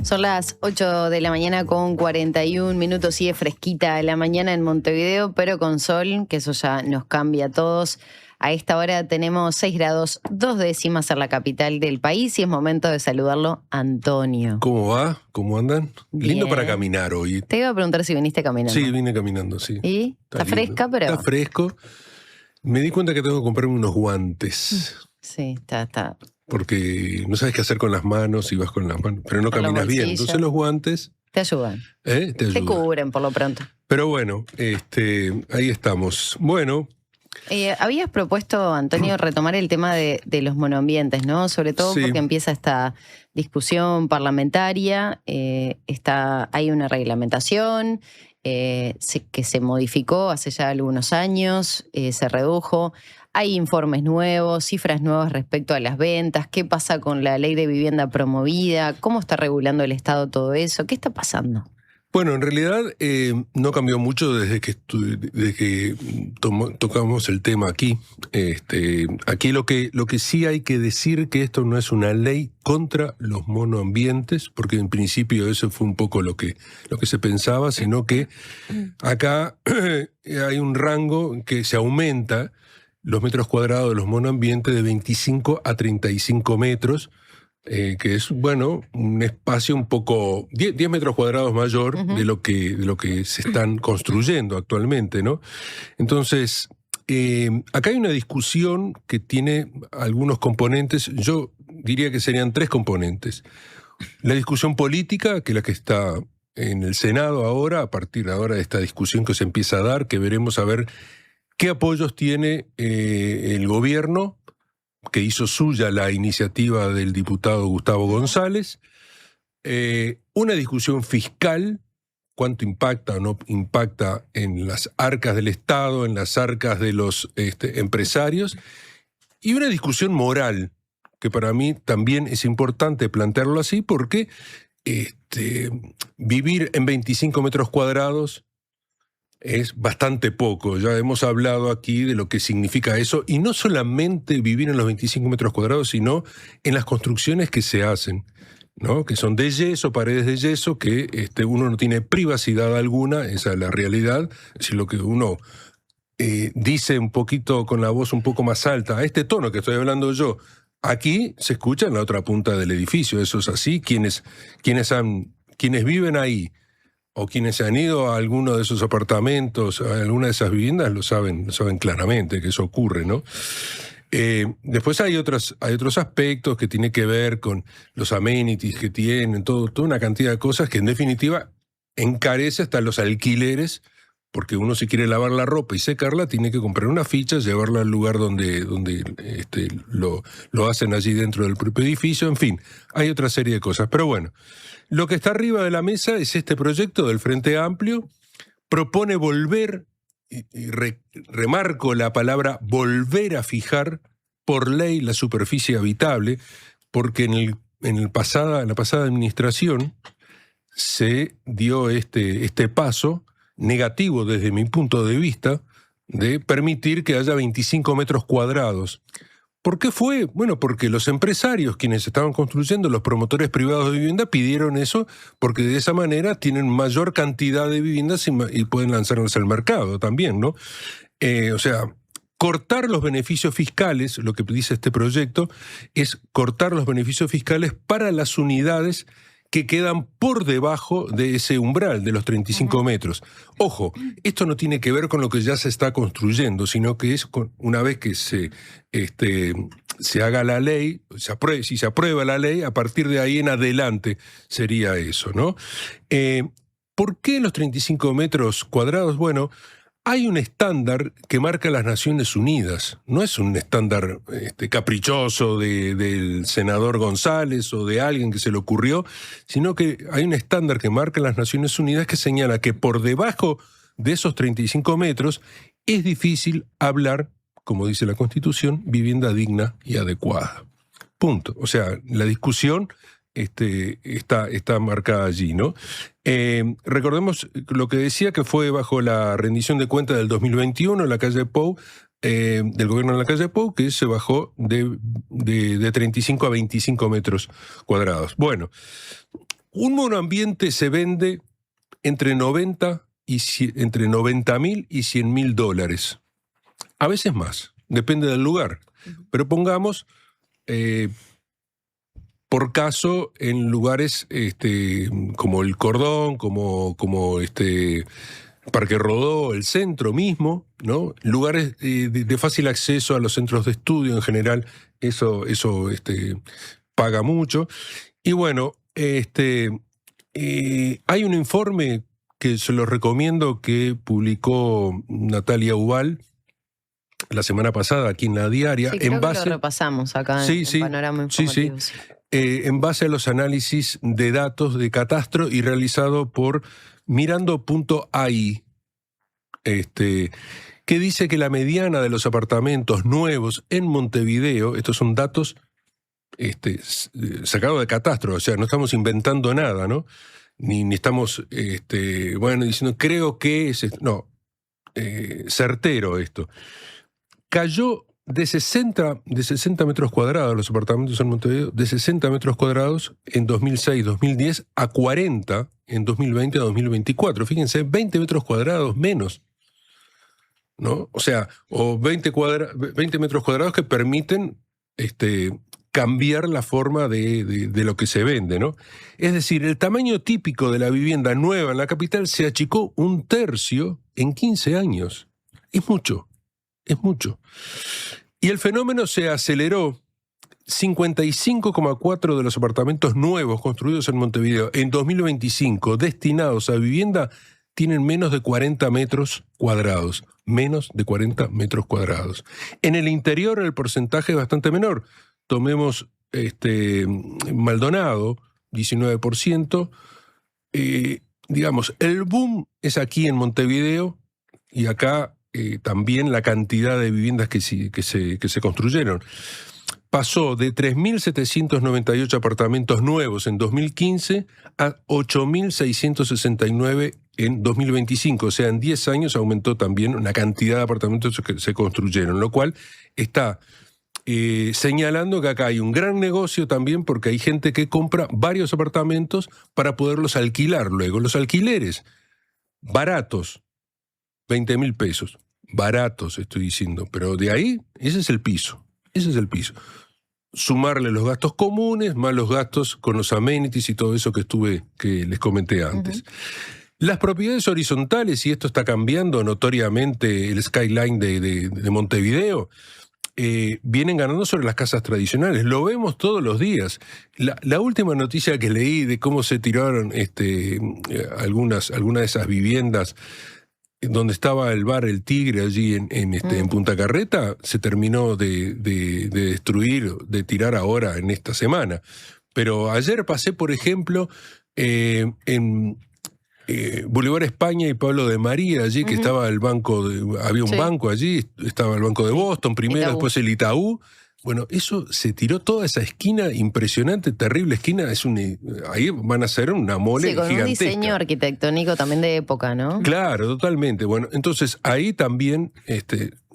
A: Son las 8 de la mañana con 41 minutos. Sigue fresquita la mañana en Montevideo, pero con sol, que eso ya nos cambia a todos. A esta hora tenemos 6 grados 2 décimas en la capital del país y es momento de saludarlo, Antonio.
N: ¿Cómo va? ¿Cómo andan?
A: Bien.
N: Lindo para caminar hoy.
A: Te iba a preguntar si viniste caminando.
N: Sí, vine caminando, sí.
A: ¿Y? Está fresca, pero...
N: Está fresco. Me di cuenta que tengo que comprarme unos guantes.
A: Sí, está...
N: Porque no sabes qué hacer con las manos y vas con las manos, pero no
A: Con los
N: caminas bien.
A: bolsillos.
N: Entonces los guantes
A: Te ayudan.
N: te
A: Te
N: ayudan.
A: cubren por lo pronto.
N: Pero bueno, ahí estamos. Bueno,
A: Habías propuesto, Antonio, retomar el tema de los monoambientes, ¿no? Sobre todo
N: Sí.
A: porque empieza esta discusión parlamentaria, hay una reglamentación que se modificó hace ya algunos años, se redujo. Hay informes nuevos, cifras nuevas respecto a las ventas. ¿Qué pasa con la ley de vivienda promovida? ¿Cómo está regulando el Estado todo eso? ¿Qué está pasando?
N: bueno, en realidad no cambió mucho desde que tocamos el tema aquí. Aquí lo que sí hay que decir que esto no es una ley contra los monoambientes, porque en principio eso fue un poco lo que se pensaba, sino que acá hay un rango que se aumenta los metros cuadrados de los monoambientes de 25 a 35 metros, que es, bueno, un espacio un poco, 10 metros cuadrados mayor de lo que se están construyendo actualmente, ¿no? Entonces, acá hay una discusión que tiene algunos componentes, yo diría que serían 3 componentes. La discusión política, que es la que está en el Senado ahora, a partir de ahora de esta discusión que se empieza a dar, que veremos a ver qué apoyos tiene el gobierno, que hizo suya la iniciativa del diputado Gustavo González. Una discusión fiscal, cuánto impacta o no impacta en las arcas del Estado, en las arcas de los empresarios. Y una discusión moral, que para mí también es importante plantearlo así, porque vivir en 25 metros cuadrados es bastante poco. Ya hemos hablado aquí de lo que significa eso, y no solamente vivir en los 25 metros cuadrados, sino en las construcciones que se hacen, ¿no? Que son de yeso, paredes de yeso, que uno no tiene privacidad alguna, esa es la realidad. Es decir, lo que uno dice un poquito con la voz un poco más alta, a este tono que estoy hablando yo, aquí se escucha en la otra punta del edificio. Eso es así. Quienes viven ahí, o quienes se han ido a alguno de esos apartamentos, a alguna de esas viviendas, lo saben claramente que eso ocurre, ¿no? Después hay otros aspectos que tienen que ver con los amenities que tienen, toda una cantidad de cosas que en definitiva encarece hasta los alquileres porque uno si quiere lavar la ropa y secarla, tiene que comprar una ficha, llevarla al lugar donde lo hacen allí dentro del propio edificio, en fin, hay otra serie de cosas. Pero bueno, lo que está arriba de la mesa es este proyecto del Frente Amplio, propone volver, y remarco la palabra volver a fijar por ley la superficie habitable, porque en la pasada administración se dio este paso negativo desde mi punto de vista de permitir que haya 25 metros cuadrados. ¿Por qué fue? Bueno, porque los empresarios, quienes estaban construyendo, los promotores privados de vivienda, pidieron eso porque de esa manera tienen mayor cantidad de viviendas y pueden lanzarlas al mercado también, ¿no? O sea, cortar los beneficios fiscales, lo que dice este proyecto, es cortar los beneficios fiscales para las unidades que quedan por debajo de ese umbral de los 35 metros. Ojo, esto no tiene que ver con lo que ya se está construyendo, sino que es una vez que se haga la ley, si se aprueba la ley, a partir de ahí en adelante sería eso, ¿no? ¿Por qué los 35 metros cuadrados? Bueno, hay un estándar que marca las Naciones Unidas. No es un estándar caprichoso del senador González o de alguien que se le ocurrió, sino que hay un estándar que marca las Naciones Unidas que señala que por debajo de esos 35 metros es difícil hablar, como dice la Constitución, vivienda digna y adecuada. Punto. O sea, la discusión está marcada allí, ¿no? Recordemos lo que decía, que fue bajo la rendición de cuentas del 2021 en la calle Pou, del gobierno de la calle Pou, que se bajó de 35 a 25 metros cuadrados. Bueno, un monoambiente se vende entre 90.000 y $100.000. A veces más, depende del lugar. Pero pongamos, por caso, en lugares como el Cordón, como Parque Rodó, el centro mismo, ¿no? Lugares de fácil acceso a los centros de estudio en general, eso paga mucho. Y bueno, hay un informe que se lo recomiendo que publicó Natalia Ubal la semana pasada aquí en La Diaria.
A: Sí, creo que lo repasamos acá en Panorama Informativo.
N: Sí. En base a los análisis de datos de catastro y realizado por mirando.ai, que dice que la mediana de los apartamentos nuevos en Montevideo, estos son datos sacados de catastro, o sea, no estamos inventando nada, ¿no? Ni estamos, diciendo, creo que es... No, certero esto. Cayó de 60 metros cuadrados los apartamentos en Montevideo, de 60 metros cuadrados en 2006-2010 a 40 en 2020-2024. Fíjense, 20 metros cuadrados menos, ¿no? O sea, o 20 metros cuadrados que permiten cambiar la forma de lo que se vende, ¿no? Es decir, el tamaño típico de la vivienda nueva en la capital se achicó 1/3 en 15 años. Es mucho. Es mucho. Y el fenómeno se aceleró. 55,4% de los apartamentos nuevos construidos en Montevideo en 2025 destinados a vivienda tienen menos de 40 metros cuadrados. Menos de 40 metros cuadrados. En el interior el porcentaje es bastante menor. Tomemos Maldonado, 19%. Digamos, el boom es aquí en Montevideo y acá también la cantidad de viviendas que se construyeron. Pasó de 3.798 apartamentos nuevos en 2015 a 8.669 en 2025. O sea, en 10 años aumentó también la cantidad de apartamentos que se construyeron, lo cual está señalando que acá hay un gran negocio también porque hay gente que compra varios apartamentos para poderlos alquilar luego. Los alquileres baratos, 20.000 pesos. Baratos, estoy diciendo, pero de ahí, ese es el piso. Sumarle los gastos comunes, más los gastos con los amenities y todo eso que les comenté antes. Las propiedades horizontales, y esto está cambiando notoriamente el skyline de Montevideo, vienen ganando sobre las casas tradicionales. Lo vemos todos los días. La última noticia que leí de cómo se tiraron algunas de esas viviendas donde estaba el bar El Tigre allí en Punta Carreta, se terminó de destruir, de tirar ahora en esta semana. Pero ayer pasé, por ejemplo, en Boulevard España y Pablo de María, allí que estaba el banco, había un banco allí, estaba el Banco de Boston primero,
A: Itaú.
N: después el Itaú. Bueno, eso se tiró toda esa esquina, impresionante, terrible esquina, ahí van a ser una mole
A: Sí, con
N: gigantesca.
A: un diseño arquitectónico también de época, ¿no?
N: Claro, totalmente. Bueno, entonces ahí también,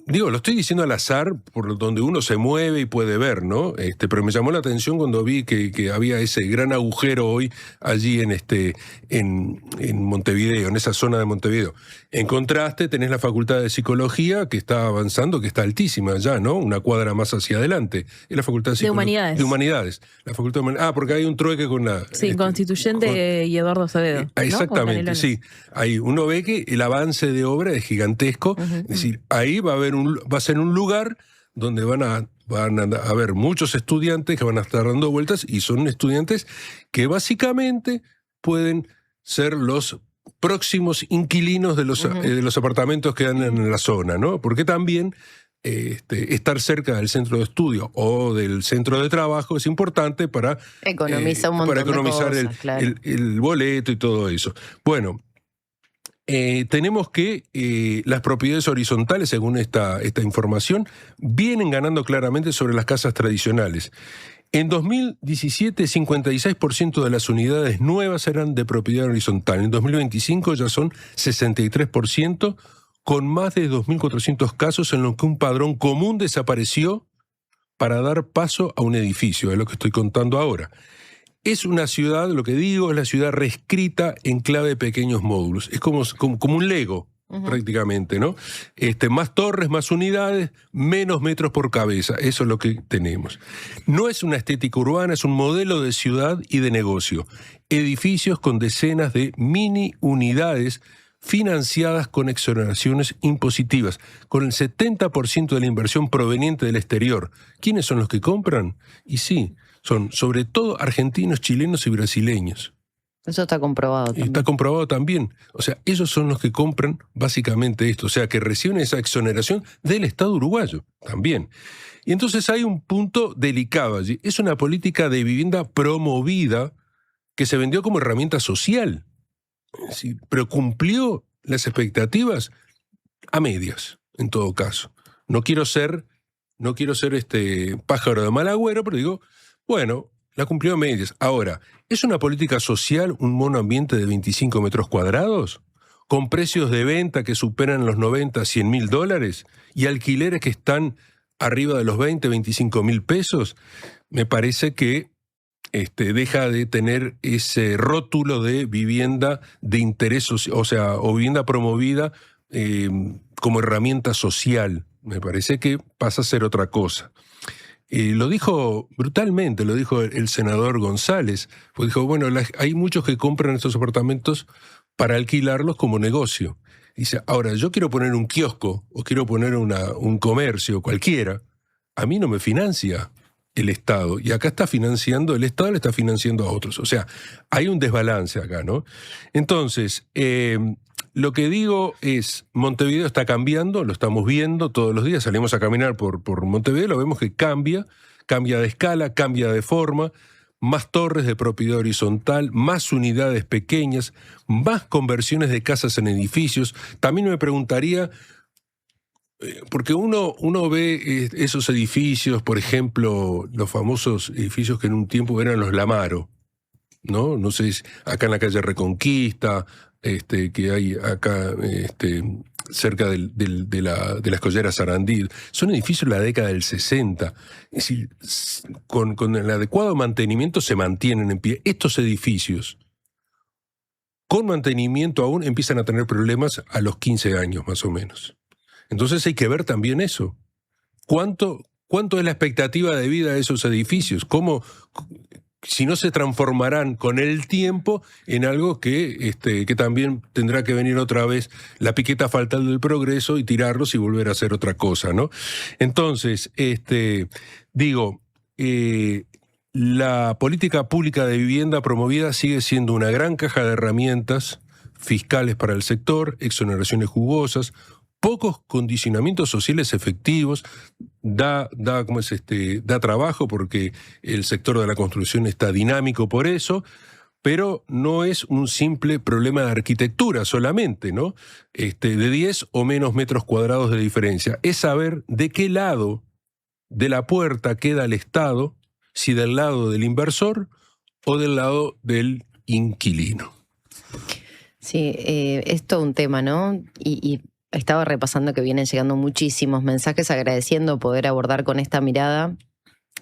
N: lo estoy diciendo al azar, por donde uno se mueve y puede ver, ¿no? Pero me llamó la atención cuando vi que había ese gran agujero hoy allí en Montevideo, en esa zona de Montevideo. En contraste, tenés la Facultad de Psicología, que está avanzando, que está altísima ya, ¿no? Una cuadra más hacia adelante. Es la Facultad de
B: Humanidades.
N: De Humanidades. La Facultad de Humanidades. Porque hay un trueque con la...
B: Sí, Constituyente y Eduardo Acevedo. ¿no?
N: Exactamente, sí. Ahí uno ve que el avance de obra es gigantesco. Es decir, ahí va a ser un lugar donde van a haber muchos estudiantes que van a estar dando vueltas, y son estudiantes que básicamente pueden ser los próximos inquilinos de los apartamentos que dan en la zona, ¿no? Porque también estar cerca del centro de estudio o del centro de trabajo es importante para
A: economizar un montón
N: para economizar
A: de cosas, claro.
N: el boleto y todo eso. Bueno, tenemos que las propiedades horizontales, según esta información, vienen ganando claramente sobre las casas tradicionales. En 2017, 56% de las unidades nuevas eran de propiedad horizontal. En 2025 ya son 63%, con más de 2.400 casos en los que un padrón común desapareció para dar paso a un edificio, es lo que estoy contando ahora. Es una ciudad, lo que digo, es la ciudad reescrita en clave de pequeños módulos. Es como un Lego, prácticamente, ¿no? Más torres, más unidades, menos metros por cabeza. Eso es lo que tenemos. No es una estética urbana, es un modelo de ciudad y de negocio. Edificios con decenas de mini unidades financiadas con exoneraciones impositivas, con el 70% de la inversión proveniente del exterior. ¿Quiénes son los que compran? Y sí, son sobre todo argentinos, chilenos y brasileños.
A: Eso está comprobado también.
N: Está comprobado también. O sea, ellos son los que compran básicamente esto. O sea, que reciben esa exoneración del Estado uruguayo también. Y entonces hay un punto delicado allí. Es una política de vivienda promovida que se vendió como herramienta social. Sí, pero cumplió las expectativas a medias, en todo caso. No quiero ser pájaro de mal agüero, pero digo, bueno, la cumplió a medias. Ahora, ¿es una política social un monoambiente de 25 metros cuadrados? ¿Con precios de venta que superan los 90, 100 mil dólares? ¿Y alquileres que están arriba de los 20, 25 mil pesos? Me parece que deja de tener ese rótulo de vivienda de interés, o vivienda promovida como herramienta social. Me parece que pasa a ser otra cosa. Lo dijo brutalmente, lo dijo el senador González. Pues dijo, bueno, hay muchos que compran estos apartamentos para alquilarlos como negocio. Dice, ahora, yo quiero poner un kiosco o quiero poner un comercio cualquiera, a mí no me financia el Estado. Y acá el Estado le está financiando a otros. O sea, hay un desbalance acá, ¿no? Entonces, lo que digo es, Montevideo está cambiando, lo estamos viendo todos los días, salimos a caminar por Montevideo, lo vemos que cambia de escala, cambia de forma, más torres de propiedad horizontal, más unidades pequeñas, más conversiones de casas en edificios. También me preguntaría, porque uno ve esos edificios, por ejemplo, los famosos edificios que en un tiempo eran los Lamaro, ¿no? No sé, acá en la calle Reconquista, que hay acá cerca de la escollera Sarandí. Son edificios de la década del 60. Es decir, con el adecuado mantenimiento se mantienen en pie. Estos edificios, con mantenimiento aún, empiezan a tener problemas a los 15 años más o menos. Entonces hay que ver también eso. ¿Cuánto es la expectativa de vida de esos edificios? ¿Cómo, si no se transformarán con el tiempo en algo que también tendrá que venir otra vez la piqueta fatal del progreso y tirarlos y volver a hacer otra cosa, ¿no? Entonces, la política pública de vivienda promovida sigue siendo una gran caja de herramientas fiscales para el sector, exoneraciones jugosas, pocos condicionamientos sociales efectivos, da trabajo porque el sector de la construcción está dinámico por eso, pero no es un simple problema de arquitectura solamente, ¿no? De 10 o menos metros cuadrados de diferencia. Es saber de qué lado de la puerta queda el Estado, si del lado del inversor o del lado del inquilino.
A: Sí, es todo un tema, ¿no? Y estaba repasando que vienen llegando muchísimos mensajes agradeciendo poder abordar con esta mirada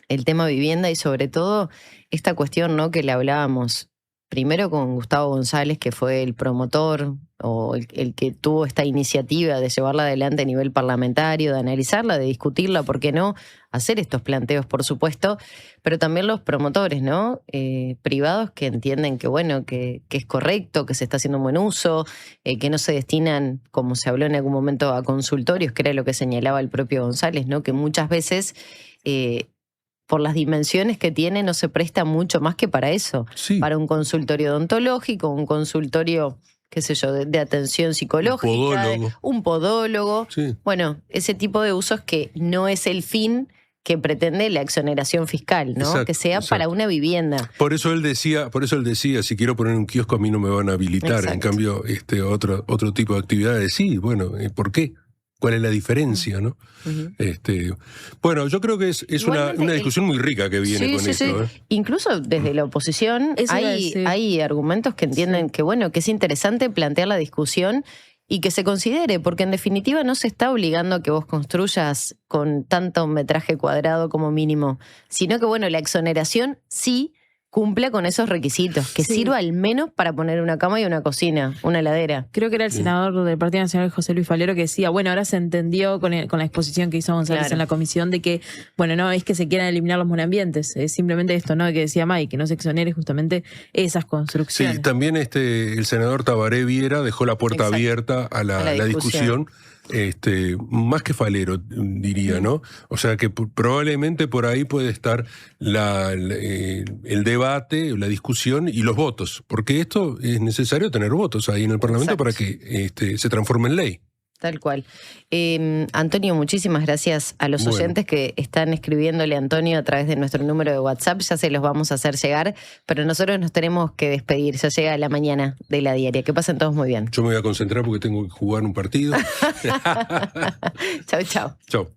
A: el tema vivienda y sobre todo esta cuestión, ¿no?, que le hablábamos primero con Gustavo González, que fue el promotor o el que tuvo esta iniciativa de llevarla adelante a nivel parlamentario, de analizarla, de discutirla, ¿por qué no? Hacer estos planteos, por supuesto, pero también los promotores, ¿no? Privados que entienden que, bueno, que es correcto, que se está haciendo un buen uso, que no se destinan, como se habló en algún momento, a consultorios, que era lo que señalaba el propio González, ¿no? Que muchas veces por las dimensiones que tiene, no se presta mucho más que para eso. Sí. Para un consultorio odontológico, un consultorio, qué sé yo, de atención psicológica, un podólogo. Sí. Bueno, ese tipo de usos que no es el fin que pretende la exoneración fiscal, ¿no? Exacto, que sea para una vivienda.
N: Por eso él decía, si quiero poner un kiosco a mí no me van a habilitar. Exacto. En cambio, otro tipo de actividades, sí, bueno, ¿por qué? ¿Cuál es la diferencia, no? Uh-huh. Bueno, yo creo que es una discusión muy rica que viene con esto.
A: Sí. Incluso desde la oposición hay argumentos que entienden que, bueno, que es interesante plantear la discusión y que se considere, porque en definitiva no se está obligando a que vos construyas con tanto metraje cuadrado como mínimo, sino que, bueno, la exoneración sí cumpla con esos requisitos, que sirva al menos para poner una cama y una cocina, una heladera.
B: Creo que era el senador del Partido Nacional, José Luis Falero, que decía, bueno, ahora se entendió con la exposición que hizo González en la comisión de que, bueno, no es que se quieran eliminar los monoambientes, es simplemente esto, ¿no? Que decía May, que no se exonere justamente esas construcciones.
N: Sí, también el senador Tabaré Viera dejó la puerta abierta a la discusión. Más que Falero, diría, ¿no? O sea que probablemente por ahí puede estar el debate, la discusión y los votos, porque esto es necesario tener votos ahí en el Parlamento. Exacto. Para que se transforme en ley.
A: Tal cual. Antonio, muchísimas gracias a los oyentes que están escribiéndole a Antonio a través de nuestro número de WhatsApp. Ya se los vamos a hacer llegar, pero nosotros nos tenemos que despedir. Ya llega la mañana de La Diaria. Que pasen todos muy bien.
N: Yo me voy a concentrar porque tengo que jugar un partido.
A: Chau, chau.
N: Chau.